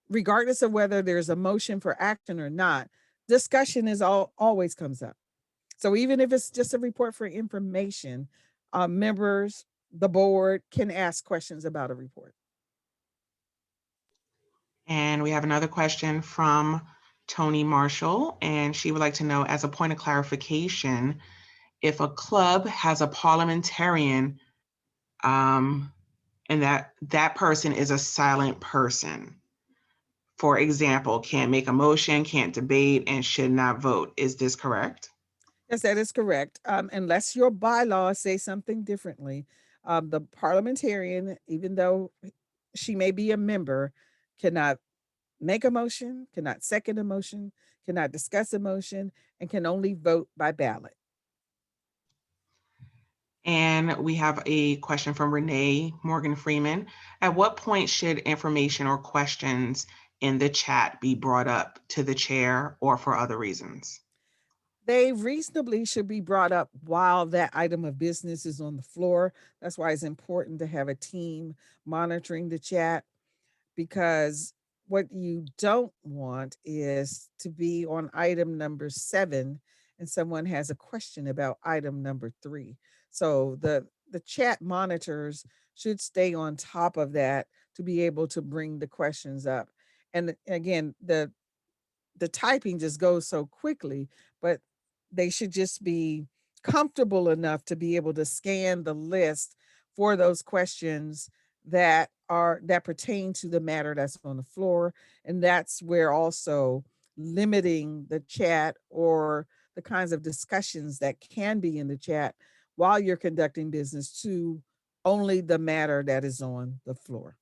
regardless of whether there's a motion for action or not, discussion always comes up. So even if it's just a report for information, members, the board can ask questions about a report. And we have another question from Tony Marshall, and she would like to know, as a point of clarification, if a club has a parliamentarian, and that person is a silent person, for example, can't make a motion, can't debate, and should not vote. Is this correct? Yes, that is correct. Unless your bylaws say something differently, the parliamentarian, even though she may be a member, cannot make a motion, cannot second a motion, cannot discuss a motion, and can only vote by ballot. And we have a question from Renee Morgan Freeman. At what point should information or questions in the chat be brought up to the chair or for other reasons? They reasonably should be brought up while that item of business is on the floor. That's why it's important to have a team monitoring the chat, because what you don't want is to be on item number 7 and someone has a question about item number 3. So the chat monitors should stay on top of that to be able to bring the questions up. And again, the typing just goes so quickly, but they should just be comfortable enough to be able to scan the list for those questions that pertain to the matter that's on the floor. And that's where also limiting the chat or the kinds of discussions that can be in the chat while you're conducting business to only the matter that is on the floor.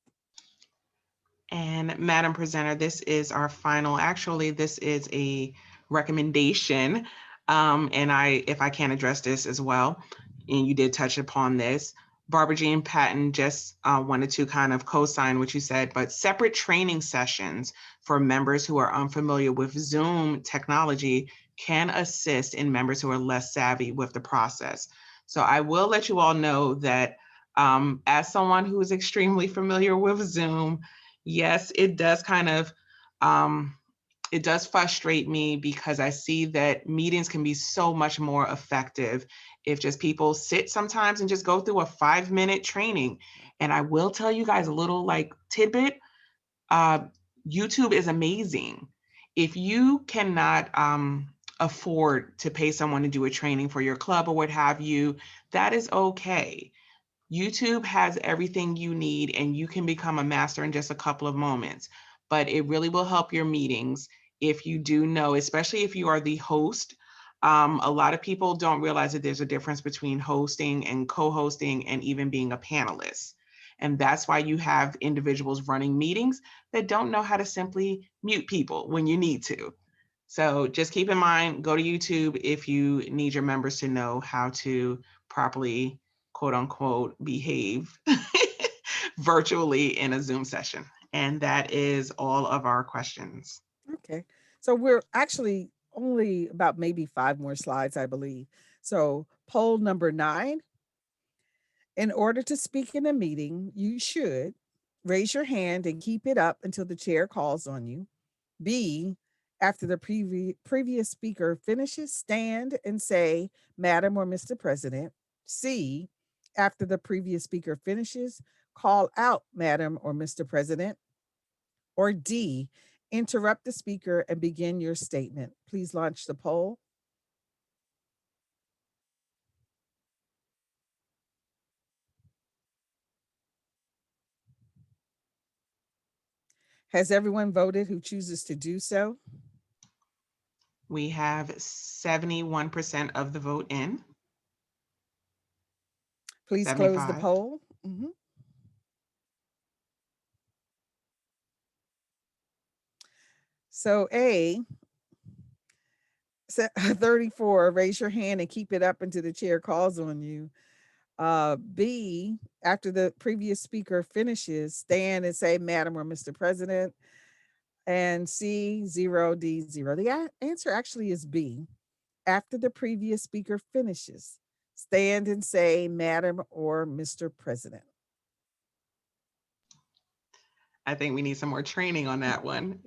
And Madam Presenter, this is our final, actually, this is a recommendation. And if I can address this as well, and you did touch upon this, Barbara Jean Patton just wanted to kind of co-sign what you said, but separate training sessions for members who are unfamiliar with Zoom technology can assist in members who are less savvy with the process. So I will let you all know that as someone who is extremely familiar with Zoom, yes, it does kind of, it does frustrate me because I see that meetings can be so much more effective if just people sit sometimes and just go through a 5-minute training. And I will tell you guys a little tidbit, YouTube is amazing. If you cannot afford to pay someone to do a training for your club or what have you, that is okay. YouTube has everything you need and you can become a master in just a couple of moments, but it really will help your meetings if you do know, especially if you are the host. A lot of people don't realize that there's a difference between hosting and co-hosting and even being a panelist. And that's why you have individuals running meetings that don't know how to simply mute people when you need to. So just keep in mind, go to YouTube if you need your members to know how to properly, quote unquote, behave virtually in a Zoom session. And that is all of our questions. Okay, so we're actually only about maybe 5 more slides, I believe. So poll number 9, in order to speak in a meeting, you should raise your hand and keep it up until the chair calls on you. B, after the previous speaker finishes, stand and say, Madam or Mr. President. C, after the previous speaker finishes, call out Madam or Mr. President. Or D, interrupt the speaker and begin your statement. Please launch the poll. Has everyone voted who chooses to do so? We have 71% of the vote in. Please close the 75. poll. Mhm. So A, 34, raise your hand and keep it up until the chair calls on you. B, after the previous speaker finishes, stand and say, Madam or Mr. President. And C, 0, D, 0. The answer actually is B. After the previous speaker finishes, stand and say, Madam or Mr. President. I think we need some more training on that one.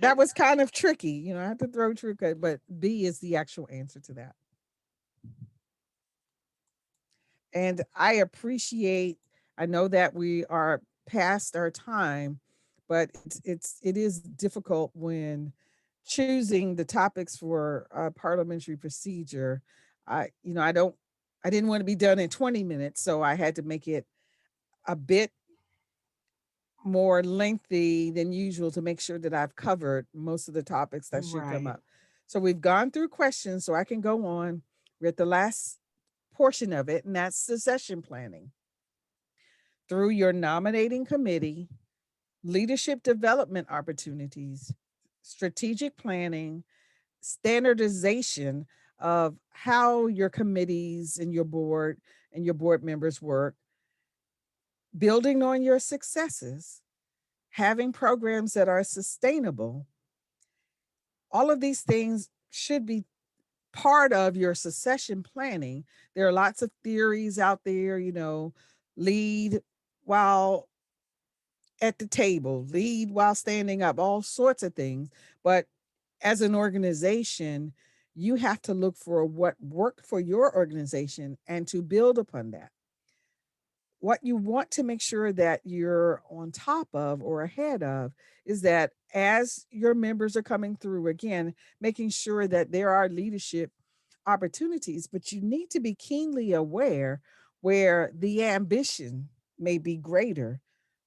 That was kind of tricky. You know, I had to throw trick, but B is the actual answer to that. And I appreciate, I know that we are past our time, but it is difficult when choosing the topics for parliamentary procedure. I didn't want to be done in 20 minutes, so I had to make it a bit more lengthy than usual to make sure that I've covered most of the topics that should come Right. up. So we've gone through questions, so I can go on. We're at the last portion of it, and that's succession planning. Through your nominating committee, leadership development opportunities, strategic planning, standardization of how your committees and your board members work, building on your successes, having programs that are sustainable. All of these things should be part of your succession planning. There are lots of theories out there, lead while at the table, lead while standing up, all sorts of things. But as an organization, you have to look for what worked for your organization and to build upon that. What you want to make sure that you're on top of or ahead of is that as your members are coming through, again, making sure that there are leadership opportunities, but you need to be keenly aware where the ambition may be greater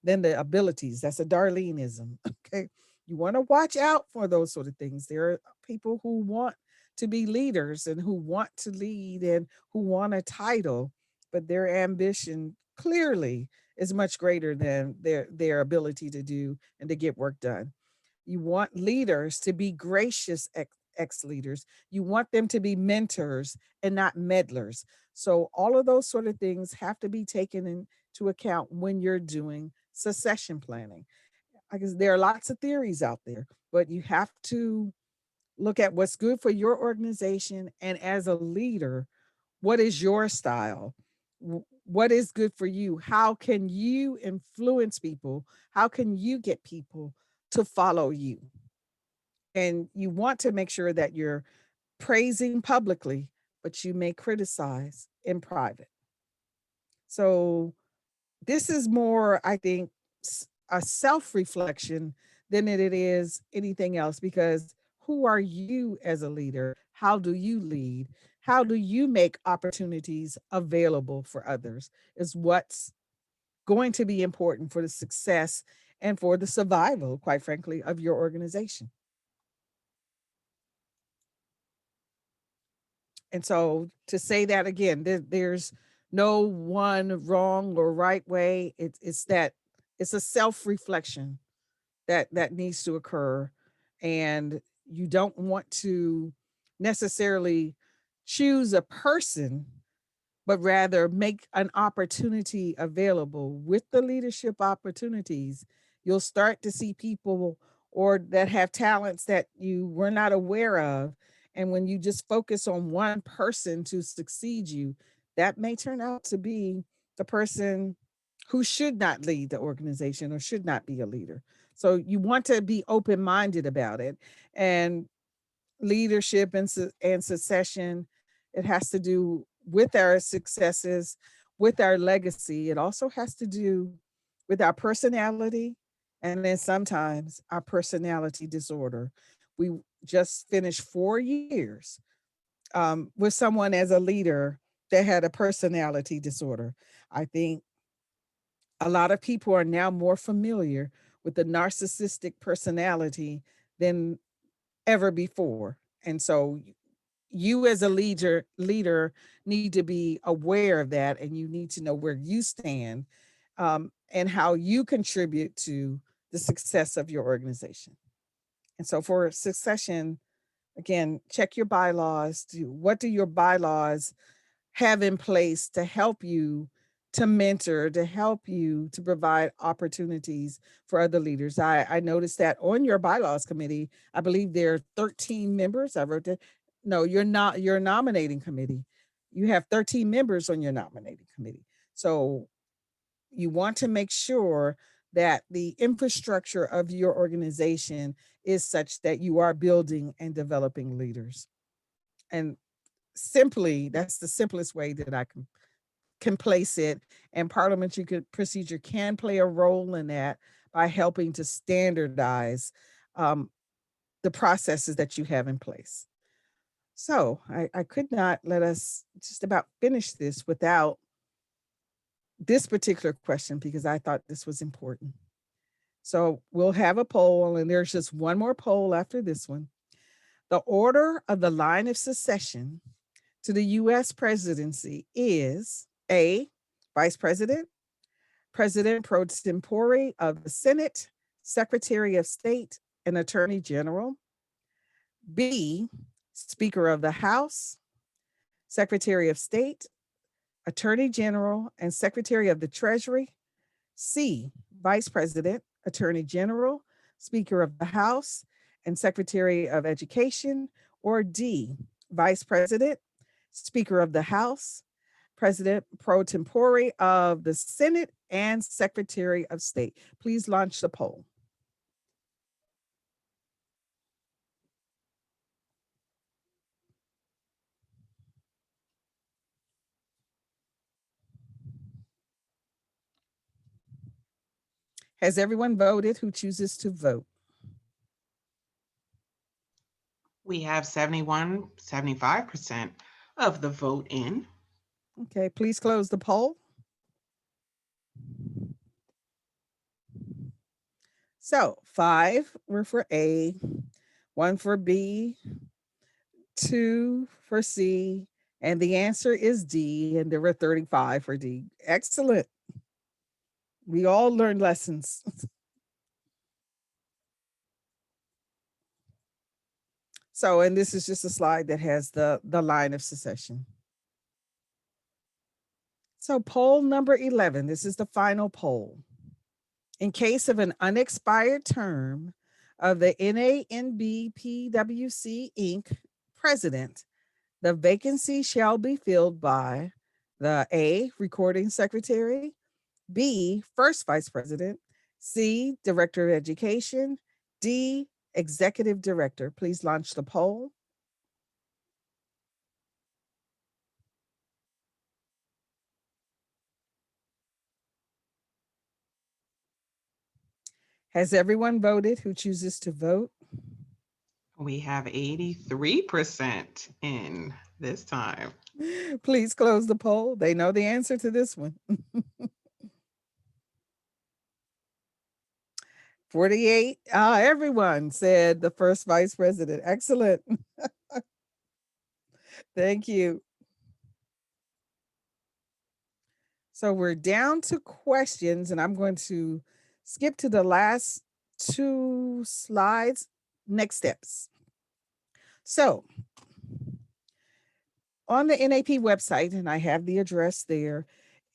than the abilities. That's a Darleneism. Okay. You want to watch out for those sort of things. There are people who want to be leaders and who want to lead and who want a title, but their ambition clearly is much greater than their ability to do and to get work done. You want leaders to be gracious ex-leaders. You want them to be mentors and not meddlers. So all of those sort of things have to be taken into account when you're doing succession planning. Because there are lots of theories out there, but you have to look at what's good for your organization. And as a leader, what is your style? What is good for you? How can you influence people? How can you get people to follow you? And you want to make sure that you're praising publicly, but you may criticize in private. So this is more, I think, a self-reflection than it is anything else, because who are you as a leader? How do you lead? How do you make opportunities available for others is what's going to be important for the success and for the survival, quite frankly, of your organization. And so to say that again, there's no one wrong or right way. It's that it's a self-reflection that needs to occur. And you don't want to necessarily choose a person but rather make an opportunity available. With the leadership opportunities, you'll start to see people or that have talents that you were not aware of. And when you just focus on one person to succeed you, that may turn out to be the person who should not lead the organization or should not be a leader. So you want to be open-minded about it. And leadership and succession, it has to do with our successes, with our legacy. It also has to do with our personality, and then sometimes our personality disorder. We just finished 4 years with someone as a leader that had a personality disorder. I think a lot of people are now more familiar with the narcissistic personality than ever before. And so you as a leader need to be aware of that, and you need to know where you stand and how you contribute to the success of your organization. And so for succession, again, check your bylaws. What do your bylaws have in place to help you to mentor, to help you to provide opportunities for other leaders? I noticed that on your bylaws committee, I believe there are 13 members. I wrote that. No, you're not your nominating committee. You have 13 members on your nominating committee. So you want to make sure that the infrastructure of your organization is such that you are building and developing leaders. And simply, that's the simplest way that I can place it. And parliamentary procedure can play a role in that by helping to standardize the processes that you have in place. So I could not let us just about finish this without this particular question, because I thought this was important. So we'll have a poll, and there's just one more poll after this one. The order of the line of succession to the U.S. presidency is A, Vice President, President pro tempore of the Senate, Secretary of State, and Attorney General. B, Speaker of the House, Secretary of State, Attorney General, and Secretary of the Treasury. C, Vice President, Attorney General, Speaker of the House, and Secretary of Education. Or D, Vice President, Speaker of the House, President pro tempore of the Senate, and Secretary of State. Please launch the poll. Has everyone voted who chooses to vote? We have 75% of the vote in. Okay, please close the poll. So 5 were for A, 1 for B, 2 for C, and the answer is D, and there were 35 for D. Excellent. We all learned lessons. So, and this is just a slide that has the line of succession. So poll number 11, this is the final poll. In case of an unexpired term of the NANBPWC Inc. president, the vacancy shall be filled by the A, recording secretary, B, first vice president, C, director of education, D, executive director. Please launch the poll. Has everyone voted who chooses to vote? We have 83% in this time. Please close the poll. They know the answer to this one. 48, everyone said the first vice president. Excellent. Thank you. So we're down to questions, and I'm going to skip to the last 2 slides. Next steps. So on the NAP website, and I have the address there,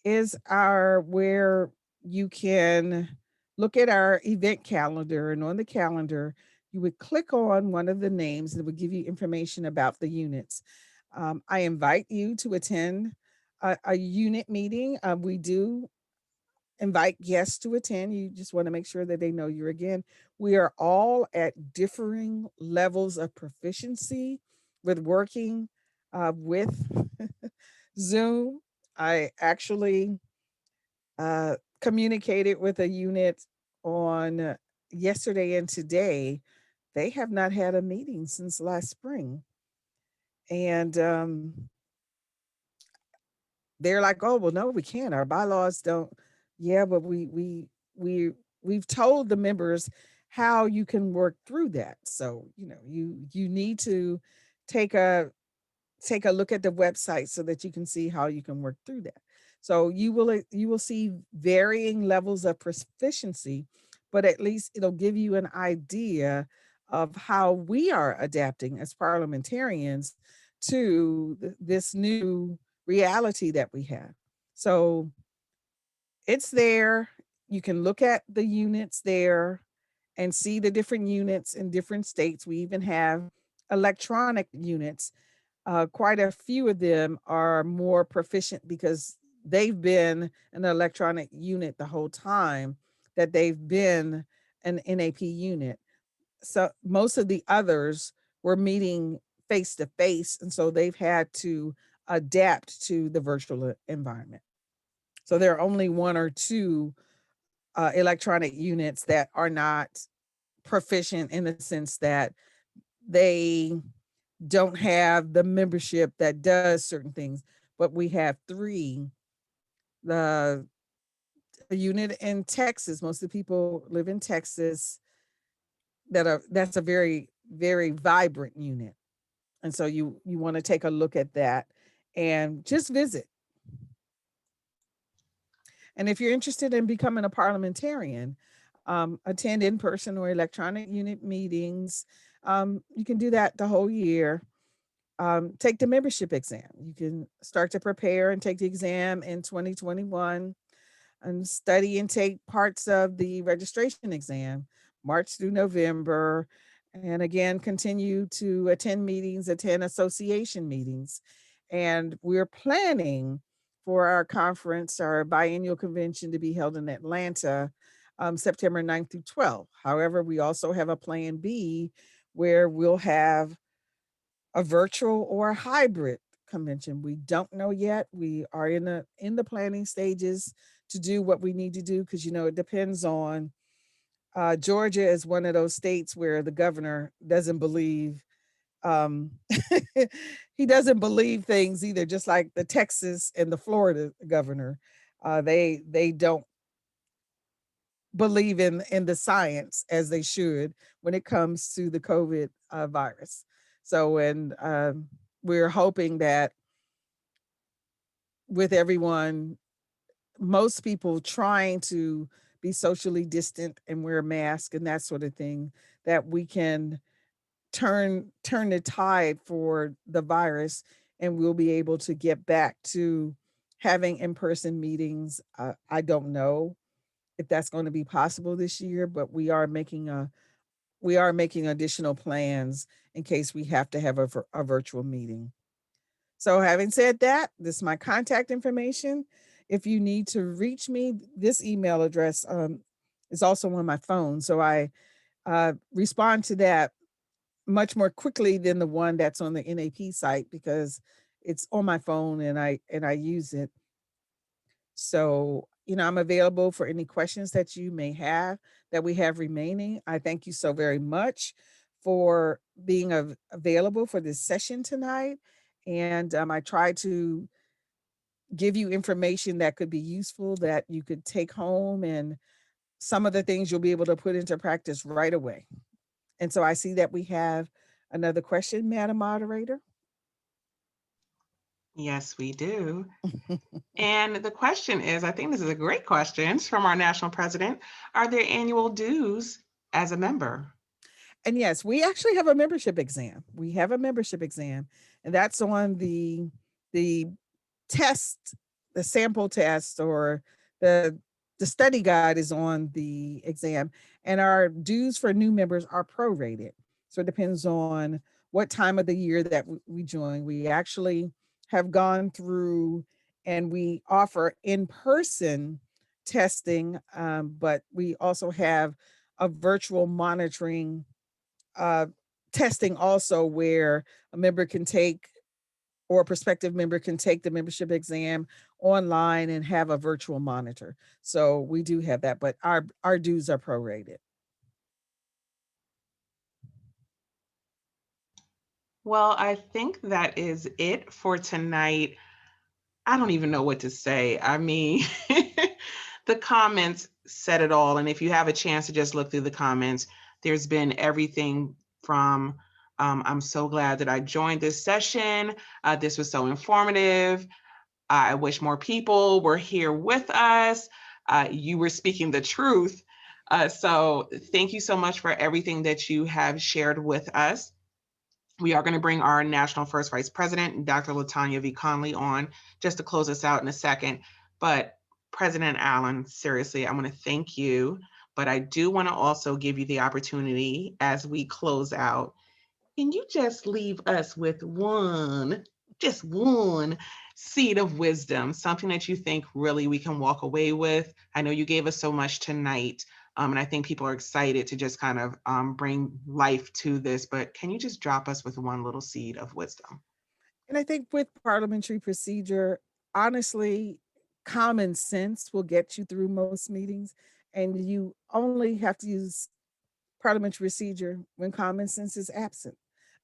is where you can look at our event calendar, and on the calendar, you would click on one of the names that would give you information about the units. I invite you to attend a unit meeting. We do invite guests to attend. You just want to make sure that they know you're again. We are all at differing levels of proficiency with working with Zoom. I actually communicated with a unit on yesterday and today. They have not had a meeting since last spring. And they're like, oh, well, no, we can't. Our bylaws don't. Yeah, but we've told the members how you can work through that. So, you need to take a look at the website so that you can see how you can work through that. So you will see varying levels of proficiency, but at least it'll give you an idea of how we are adapting as parliamentarians to this new reality that we have. So it's there. You can look at the units there and see the different units in different states. We even have electronic units. Quite a few of them are more proficient because they've been an electronic unit the whole time that they've been an NAP unit. So most of the others were meeting face to face, and so they've had to adapt to the virtual environment. So there are only one or two electronic units that are not proficient in the sense that they don't have the membership that does certain things, but we have three. The unit in Texas, most of the people live in Texas that's a very, very vibrant unit. And so you want to take a look at that and just visit. And if you're interested in becoming a parliamentarian, attend in-person or electronic unit meetings. You can do that the whole year. Take the membership exam. You can start to prepare and take the exam in 2021 and study and take parts of the registration exam, March through November. And again, continue to attend meetings, attend association meetings. And we're planning for our conference, our biennial convention, to be held in Atlanta, September 9th through 12th. However, we also have a plan B where we'll have a virtual or a hybrid convention. We don't know yet. We are in the planning stages to do what we need to do because it depends on Georgia is one of those states where the governor doesn't believe he doesn't believe things either, just like the Texas and the Florida governor. They don't believe in the science as they should when it comes to the COVID virus. So, and we're hoping that with everyone, most people trying to be socially distant and wear a mask and that sort of thing, that we can turn the tide for the virus and we'll be able to get back to having in-person meetings. I don't know if that's going to be possible this year, but we are making additional plans in case we have to have a virtual meeting. So having said that, this is my contact information. If you need to reach me, this email address is also on my phone. So I respond to that much more quickly than the one that's on the NAP site because it's on my phone and I use it. So, I'm available for any questions that you may have that we have remaining. I thank you so very much for being available for this session tonight. And I try to give you information that could be useful that you could take home, and some of the things you'll be able to put into practice right away. And so I see that we have another question, Madam Moderator. Yes, we do. And the question is, I think this is a great question. It's from our national president. Are there annual dues as a member? And yes, we actually have a membership exam. We have a membership exam, and that's on the the test, the sample test, or the study guide is on the exam, and our dues for new members are prorated. So it depends on what time of the year that we join. We actually have gone through and we offer in-person testing, but we also have a virtual monitoring testing also, where a member can take, or a prospective member can take the membership exam online and have a virtual monitor. So we do have that, but our dues are prorated. Well, I think that is it for tonight. I don't even know what to say. I mean, the comments said it all. And if you have a chance to just look through the comments, there's been everything from, I'm so glad that I joined this session. This was so informative. I wish more people were here with us. You were speaking the truth. So thank you so much for everything that you have shared with us. We are going to bring our National First Vice President, Dr. LaTanya V. Conley, on just to close us out in a second. But President Allen, seriously, I want to thank you. But I do want to also give you the opportunity as we close out. Can you just leave us with just one seed of wisdom, something that you think really we can walk away with? I know you gave us so much tonight. And I think people are excited to just kind of bring life to this, but can you just drop us with one little seed of wisdom? And I think with parliamentary procedure, honestly, common sense will get you through most meetings. And you only have to use parliamentary procedure when common sense is absent.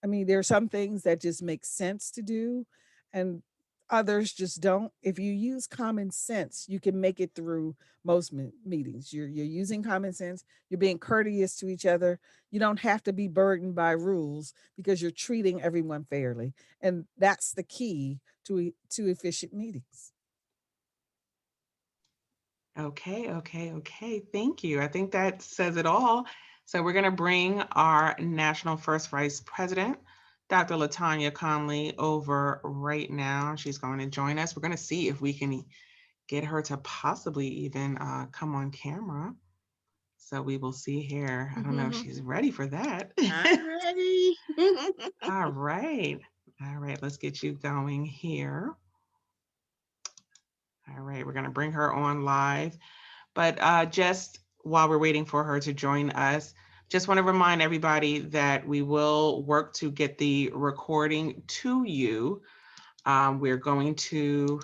I mean, there are some things that just make sense to do, and others just don't. If you use common sense, you can make it through most meetings. You're using common sense. You're being courteous to each other. You don't have to be burdened by rules because you're treating everyone fairly, and that's the key to efficient meetings. Okay. Thank you. I think that says it all. So we're going to bring our National First Vice President, Dr. LaTanya Conley, over right now. She's going to join us. We're going to see if we can get her to possibly even come on camera. So we will see here. I don't know if she's ready for that. I'm ready. All right. Let's get you going here. All right. We're going to bring her on live. But just while we're waiting for her to join us, just want to remind everybody that we will work to get the recording to you. We're going to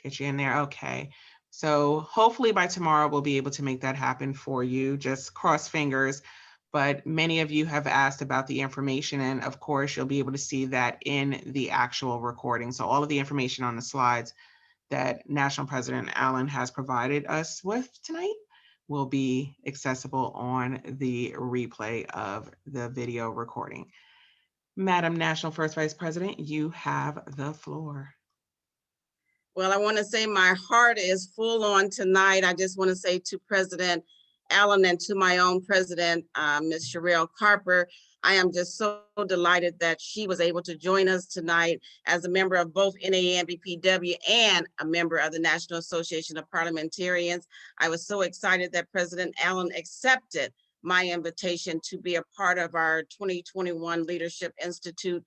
get you in there. Okay. So hopefully by tomorrow, we'll be able to make that happen for you. Just cross fingers. But many of you have asked about the information. And of course, you'll be able to see that in the actual recording. So all of the information on the slides that National President Allen has provided us with tonight will be accessible on the replay of the video recording. Madam National First Vice President, you have the floor. Well, I want to say my heart is full on tonight. I just want to say to President Allen and to my own president, Ms. Sherelle Carper, I am just so delighted that she was able to join us tonight as a member of both NANBPW and a member of the National Association of Parliamentarians. I was so excited that President Allen accepted my invitation to be a part of our 2021 Leadership Institute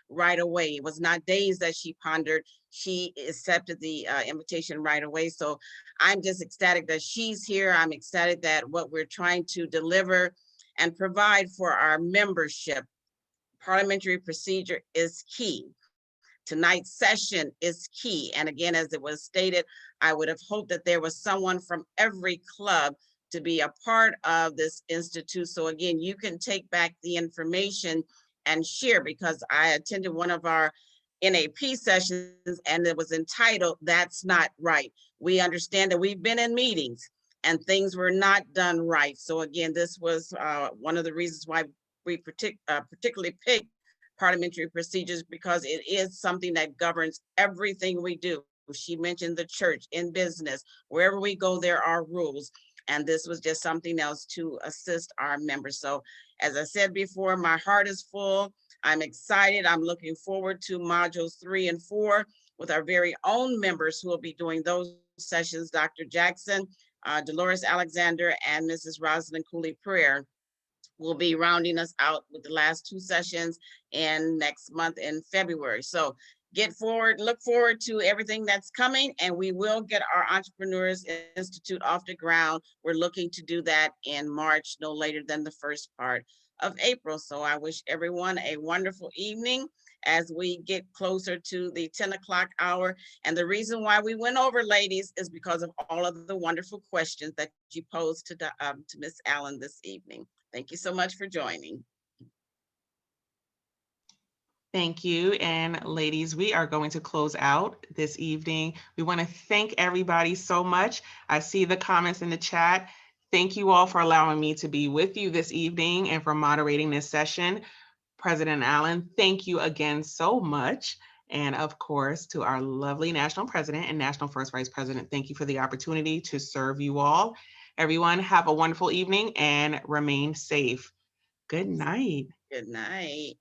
right away. It was not days that she pondered. She accepted the invitation right away. So I'm just ecstatic that she's here. I'm ecstatic that what we're trying to deliver and provide for our membership. Parliamentary procedure is key. Tonight's session is key. And again, as it was stated, I would have hoped that there was someone from every club to be a part of this institute. So again, you can take back the information and share, because I attended one of our NAP sessions and it was entitled, "That's Not Right." We understand that we've been in meetings and things were not done right. So again, this was one of the reasons why we particularly picked parliamentary procedures, because it is something that governs everything we do. She mentioned the church, in business, wherever we go, there are rules. And this was just something else to assist our members. So as I said before, my heart is full. I'm excited. I'm looking forward to modules 3 and 4 with our very own members who will be doing those sessions, Dr. Jackson, Dolores Alexander, and Mrs. Rosalind Cooley Prayer will be rounding us out with the last 2 sessions and next month in February. So look forward to everything that's coming, and we will get our Entrepreneurs Institute off the ground. We're looking to do that in March, no later than the first part of April. So I wish everyone a wonderful evening as we get closer to the 10 o'clock hour. And the reason why we went over, ladies, is because of all of the wonderful questions that you posed to Ms. Allen this evening. Thank you so much for joining. Thank you. And ladies, we are going to close out this evening. We want to thank everybody so much. I see the comments in the chat. Thank you all for allowing me to be with you this evening and for moderating this session. President Allen, thank you again so much. And of course, to our lovely National President and National First Vice President, thank you for the opportunity to serve you all. Everyone, have a wonderful evening and remain safe. Good night. Good night.